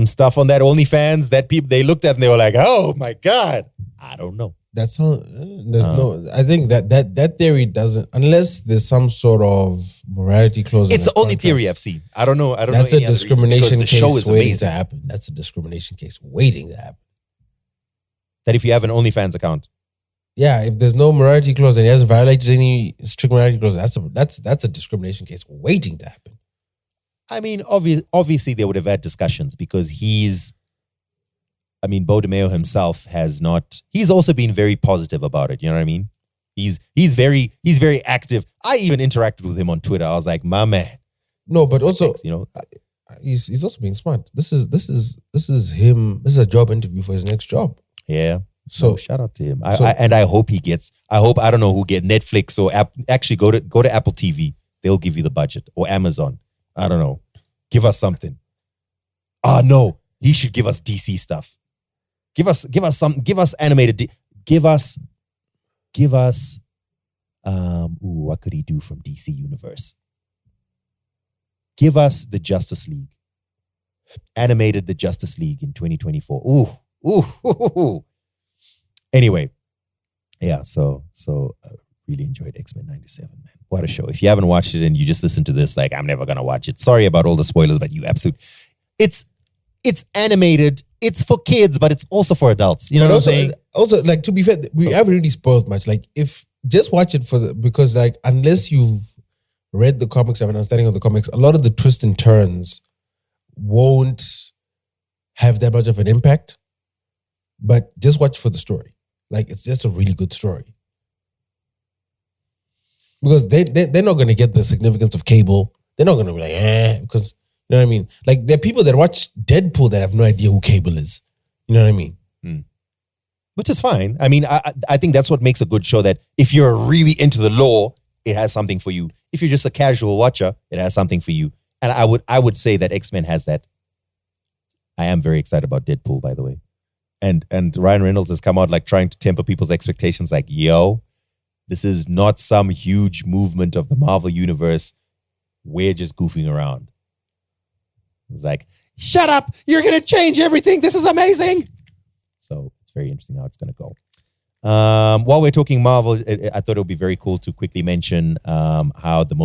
stuff on that OnlyFans that people, they looked at and they were like, oh my God, I don't know. That's how, I think that theory doesn't, unless there's some sort of morality clause. It's the only theory I've seen. I don't know. That's know a discrimination case show is waiting amazing. to happen. That's a discrimination case waiting to happen. That if you have an OnlyFans account. Yeah, if there's no morality clause and he hasn't violated any strict morality clause, that's a discrimination case waiting to happen. I mean, obviously they would have had discussions because Beau DeMayo himself he's also been very positive about it. You know what I mean? He's very active. I even interacted with him on Twitter. I was like, my man. No, but also, he's also being smart. This is him. This is a job interview for his next job. Yeah. So shout out to him. I hope he gets. I don't know who get Netflix or actually go to Apple TV. They'll give you the budget, or Amazon. I don't know. Give us something. No, he should give us DC stuff. Give us animated. Give us. What could he do from DC Universe? Give us the Justice League. Animated the Justice League in 2024. Ooh. Anyway, yeah, so really enjoyed X-Men 97, man. What a show. If you haven't watched it and you just listen to this, like, I'm never going to watch it. Sorry about all the spoilers, but you absolutely... It's animated. It's for kids, but it's also for adults. You know what I'm saying? Also, like, to be fair, we haven't really spoiled much. Like, if... Just watch it because, like, unless you've read the comics, have an understanding of the comics, a lot of the twists and turns won't have that much of an impact. But just watch for the story. Like, it's just a really good story. Because they're not going to get the significance of Cable. They're not going to be like, because, you know what I mean? Like, there are people that watch Deadpool that have no idea who Cable is. You know what I mean? Which is fine. I mean, I think that's what makes a good show, that if you're really into the lore, it has something for you. If you're just a casual watcher, it has something for you. And I would say that X-Men has that. I am very excited about Deadpool, by the way. And Ryan Reynolds has come out like trying to temper people's expectations, like, yo, this is not some huge movement of the Marvel Universe. We're just goofing around. It's like, shut up, you're going to change everything. This is amazing. So it's very interesting how it's going to go. While we're talking Marvel, I thought it would be very cool to quickly mention how the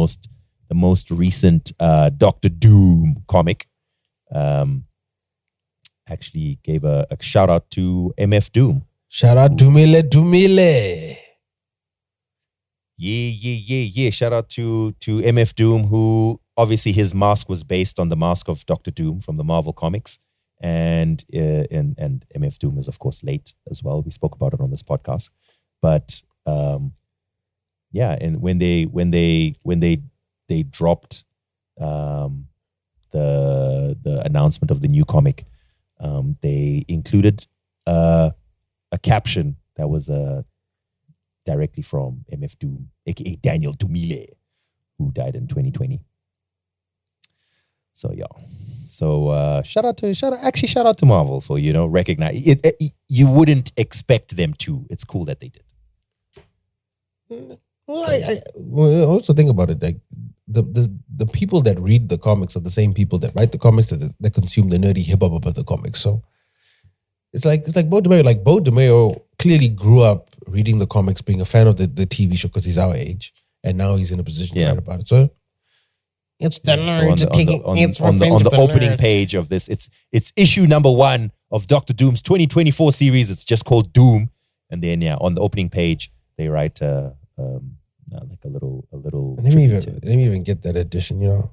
most recent Doctor Doom comic actually gave a shout out to MF Doom. Shout out Dumile. Yeah. Shout out to MF Doom, who obviously his mask was based on the mask of Doctor Doom from the Marvel comics. And MF Doom is, of course, late as well. We spoke about it on this podcast. But yeah, and when they dropped the announcement of the new comic, they included a caption that was directly from MF Doom, aka Daniel Dumile, who died in 2020. So yeah, shout out to Marvel for, you know, recognize it. You wouldn't expect them to. It's cool that they did. Well, I also think about it, like the people that read the comics are the same people that write the comics, that consume the nerdy hip hop about the comics. So it's like Bo DeMayo. Like, Bo DeMayo clearly grew up reading the comics, being a fan of the TV show because he's our age, and now he's in a position to write about it. So it's the nerds on the opening page of this. It's issue number 1 of Doctor Doom's 2024 series. It's just called Doom, and then on the opening page they write like a little. Let me even get that edition. You know,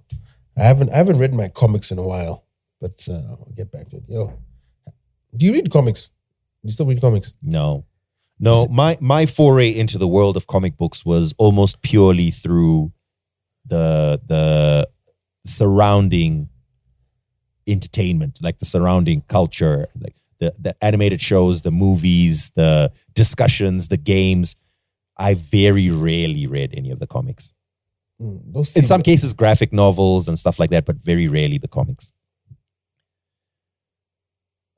I haven't read my comics in a while, but I'll get back to it. Yo, do you read comics? Do you still read comics? No. My foray into the world of comic books was almost purely through the surrounding entertainment, like the surrounding culture, like the animated shows, the movies, the discussions, the games. I very rarely read any of the comics. In some cases, graphic novels and stuff like that, but very rarely the comics.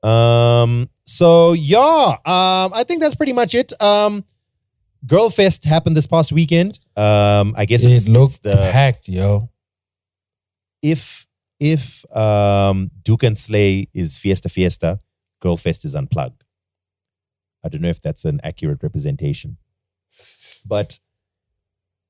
So yeah, I think that's pretty much it. Girlfest happened this past weekend. I guess it looked packed, yo. If Duke and Slay is Fiesta, Girlfest is Unplugged. I don't know if that's an accurate representation. But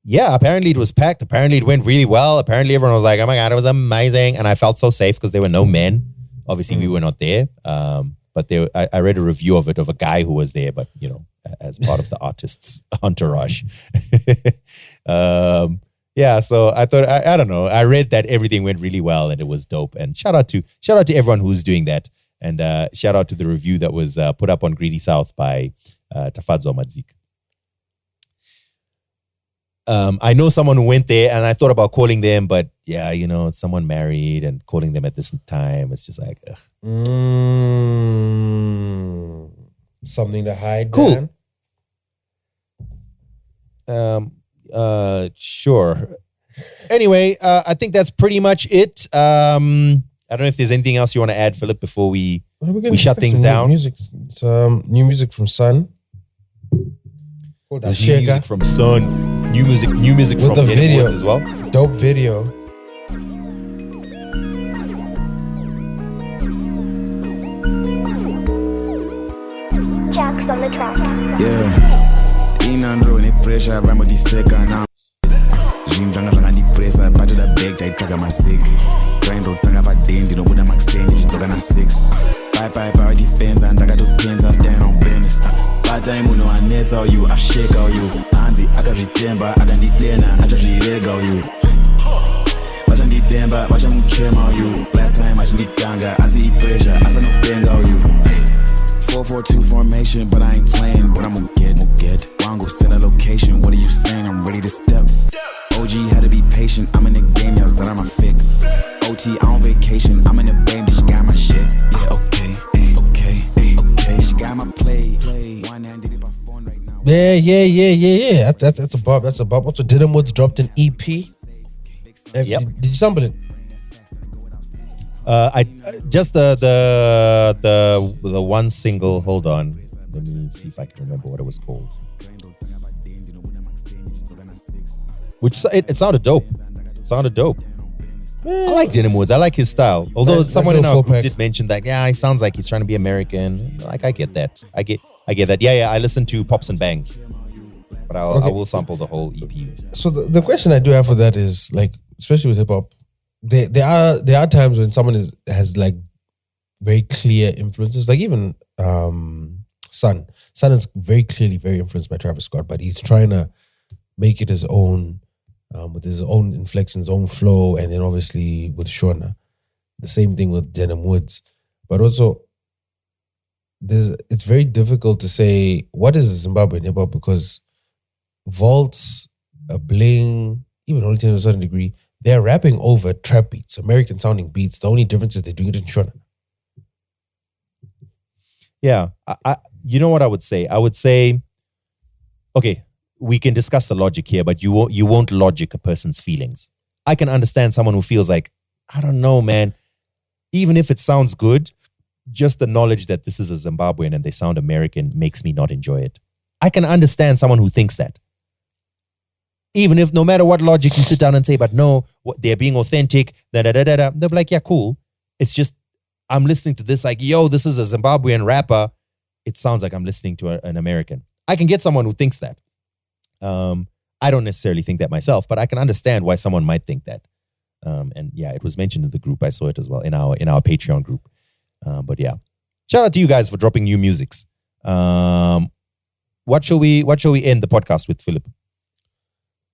yeah, apparently it was packed. Apparently it went really well. Apparently everyone was like, oh my God, it was amazing. And I felt so safe because there were no men. Obviously we were not there. But I read a review of it of a guy who was there, but you know, as part of the artist's entourage. Yeah, so I thought, I don't know. I read that everything went really well and it was dope. And shout out to everyone who's doing that. And shout out to the review that was put up on Greedy South by Tafadzo Madzik. I know someone who went there, and I thought about calling them, but yeah, it's someone married, and calling them at this time, it's just like, ugh. Something to hide. Cool. Sure. Anyway, I think that's pretty much it. I don't know if there's anything else you want to add, Philip, before we shut things down. New music from Sun. New music from Sun. New music with from the video as well. Dope video. Jack's on the track. Yeah. Inandro ni pressure vamo di seka na. Jimjanga langa di pressure bato da bag tai traga ma sick. Grind tanga ba dendi no buda maxendi jitoka na 6. Bye defense and I got to stand on business. Bad time uno aneta you I shake out you. Anzi akazvitemba akandidena achazvirega you. Vachandidemba vachamuchema you. Last time achanditanga asi pressure asanopenga you. 4-4-2 formation, but I ain't playing. But I'ma get. Wango set a location. What are you saying? I'm ready to step. OG had to be patient. I'm in the game, y'all said I'm a fix. OT on vacation. I'm in the baby, she got my shits. Yeah, okay. She got my play. One hand did it by phone right now. Yeah. That's a bop. Also, Denim Woods dropped an EP. Yep. Did you sample it? I just the one single. Hold on, let me see if I can remember what it was called. Which it sounded dope. I like Denim Woods. I like his style. Although someone in our group did mention that, yeah, he sounds like he's trying to be American. Like I get that. I get that. Yeah. I listen to Pops and Bangs, but I will sample the whole EP. So the question I do have for that is like, especially with hip hop. There are times when someone has like very clear influences, like even Sun is very clearly very influenced by Travis Scott, but he's trying to make it his own, with his own inflections, own flow, and then obviously with Shona, the same thing with Denim Woods. But also, it's very difficult to say what is Zimbabwean hip hop because Volts, Bling, even Only to a certain degree. They're rapping over trap beats, American sounding beats. The only difference is they're doing it in Shona. Yeah. You know what I would say? I would say, okay, we can discuss the logic here, but you won't logic a person's feelings. I can understand someone who feels like, I don't know, man. Even if it sounds good, just the knowledge that this is a Zimbabwean and they sound American makes me not enjoy it. I can understand someone who thinks that. Even if no matter what logic you sit down and say, but no, they're being authentic, they'll be like, yeah, cool. It's just, I'm listening to this like, yo, this is a Zimbabwean rapper. It sounds like I'm listening to an American. I can get someone who thinks that. I don't necessarily think that myself, but I can understand why someone might think that. And yeah, it was mentioned in the group. I saw it as well in our Patreon group. But yeah, shout out to you guys for dropping new musics. What shall we end the podcast with, Philip?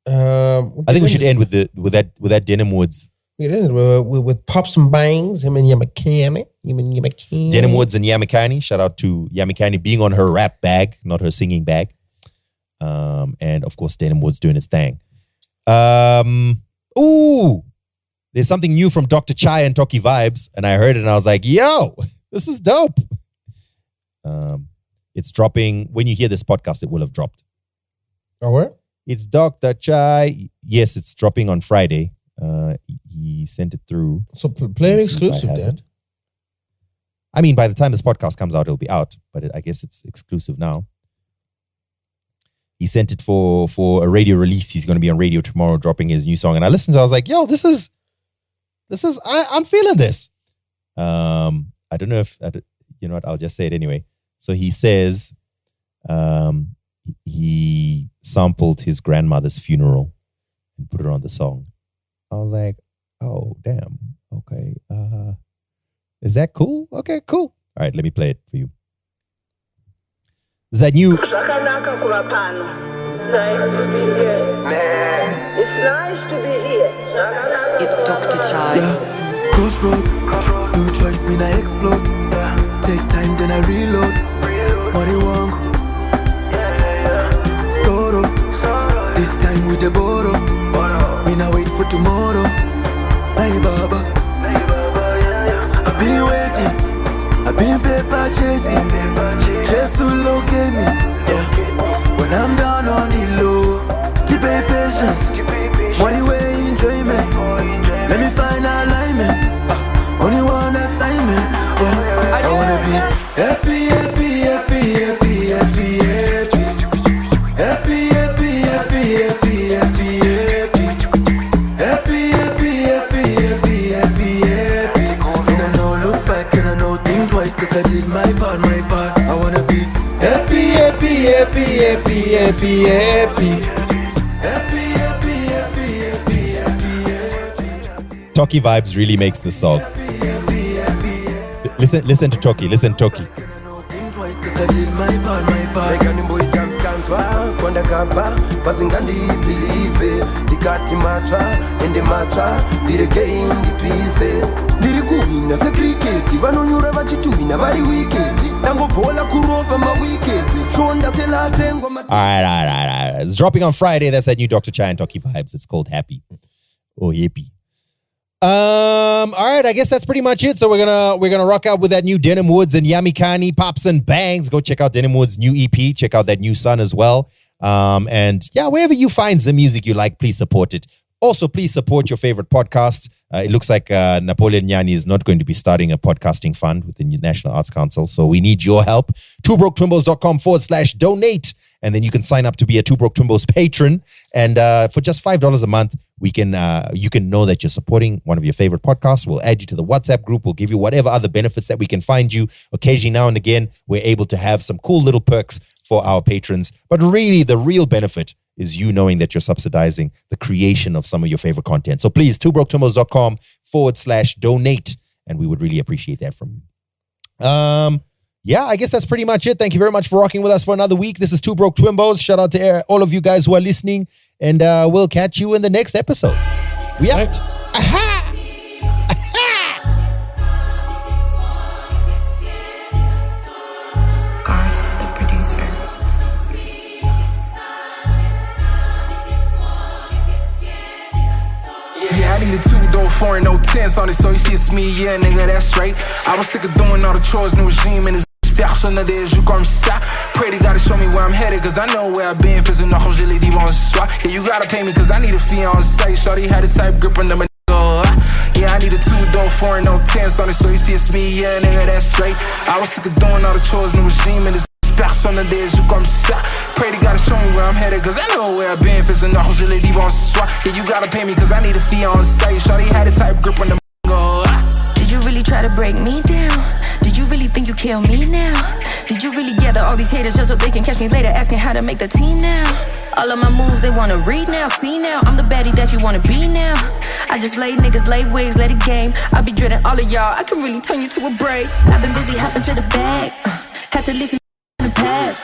I think we should end with that Denim Woods. We ended with Pops and Bangs, him and Yamakani. Denim Woods and Yamakani. Shout out to Yamakani being on her rap bag, not her singing bag. And of course, Denim Woods doing his thing. There's something new from Dr. Chai and Toki Vibes, and I heard it and I was like, yo, this is dope. It's dropping. When you hear this podcast, it will have dropped. Oh, where? It's Dr. Chai. Yes, it's dropping on Friday. He sent it through. So play an exclusive, Dad. I mean, by the time this podcast comes out, it'll be out. But I guess it's exclusive now. He sent it for a radio release. He's going to be on radio tomorrow, dropping his new song. And I listened to it. I was like, yo, this is. I'm feeling this. I don't know if you know what. I'll just say it anyway. So he says, he sampled his grandmother's funeral and put it on the song. I was like, oh, damn. Okay. Is that cool? Okay, cool. All right, let me play it for you. Is that new? It's nice to be here. Man. It's nice to be here. It's Dr. Chai. Yeah. Crossroad. Do choice, mean I explode. Take time, then I reload. Money won't. Sorrow. This time with the boy. happy, happy, happy, happy, happy. Toki Vibes really makes the song. Listen to Toki. Listen, Toki. Alright. It's dropping on Friday. That's that new Dr. Chai and Toki Vibes. It's called Happy. Oh, hippie. All right, I guess that's pretty much it. So we're gonna rock out with that new Denim Woods and Yamikani, Pops and Bangs. Go check out Denim Woods' new EP. Check out that new Sun as well. And yeah, wherever you find the music you like, please support it. Also, please support your favorite podcast. It looks like Napoleon Nyani is not going to be starting a podcasting fund with the National Arts Council. So we need your help. TwoBrokeTwimbos.com/donate. And then you can sign up to be a Two Broke Twimbos patron. And for just $5 a month, you can know that you're supporting one of your favorite podcasts. We'll add you to the WhatsApp group. We'll give you whatever other benefits that we can find you. Occasionally, now and again, we're able to have some cool little perks for our patrons. But really, the real benefit is you knowing that you're subsidizing the creation of some of your favorite content. So please, TwoBrokeTwimbos.com/donate. And we would really appreciate that from you. Yeah, I guess that's pretty much it. Thank you very much for rocking with us for another week. This is Two Broke Twimbos. Shout out to all of you guys who are listening. And we'll catch you in the next episode. We out. Aha! Garth, the producer. Yeah, I need a 2-door foreign, no tents on it, so you see it's me, yeah, nigga, that's straight. I was sick of doing all the chores, new regime, and this personne ne joue comme ça. Pray to God to show me where I'm headed, cause I know where I've been, faisant non comme je l'ai dit, bon soir. Yeah, you gotta pay me, cause I need a fiancé. Shorty had a type grip on the nigga. Yeah, I need a 2-door foreign, no tents on it, so you see it's me, yeah, nigga, that's straight. I was sick of doing all the chores, new regime, and this personne ne joue comme ça. Pray to God to show me where I'm headed, cause I know where I've been, faisant non comme je l'ai dit, bon soir. Yeah, you gotta pay me, cause I need a fiancé. Shorty had a type grip on the nigga. Did you really try to break me down? Did you really think you kill me now? Did you really gather all these haters just so they can catch me later asking how to make the team now? All of my moves they wanna read now, see now. I'm the baddie that you wanna be now. I just lay niggas, lay wigs, let it game. I be dreading all of y'all, I can really turn you to a break. I've been busy hopping to the bag, had to listen in the past.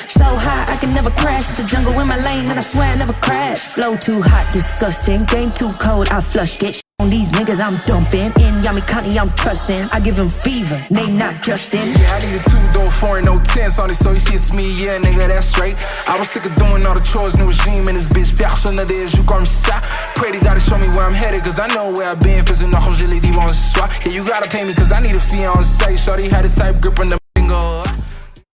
So high, I can never crash. It's the jungle in my lane, and I swear I never crash. Flow too hot, disgusting. Game too cold, I flushed it. On these niggas, I'm dumping. In Yamikani, I'm trusting. I give them fever, name not Justin. Yeah, I need a 2-door foreign, no tents on it, so you see it's me, yeah, nigga, that's straight. I was sick of doing all the chores, new regime, and this bitch, personne ne joue comme ça. Pray to God to show me where I'm headed, cause I know where I've been, faisant non comme je l'ai dit, bon soir. Yeah, you gotta pay me, cause I need a fiancé. Shorty had a type grip on the nigga.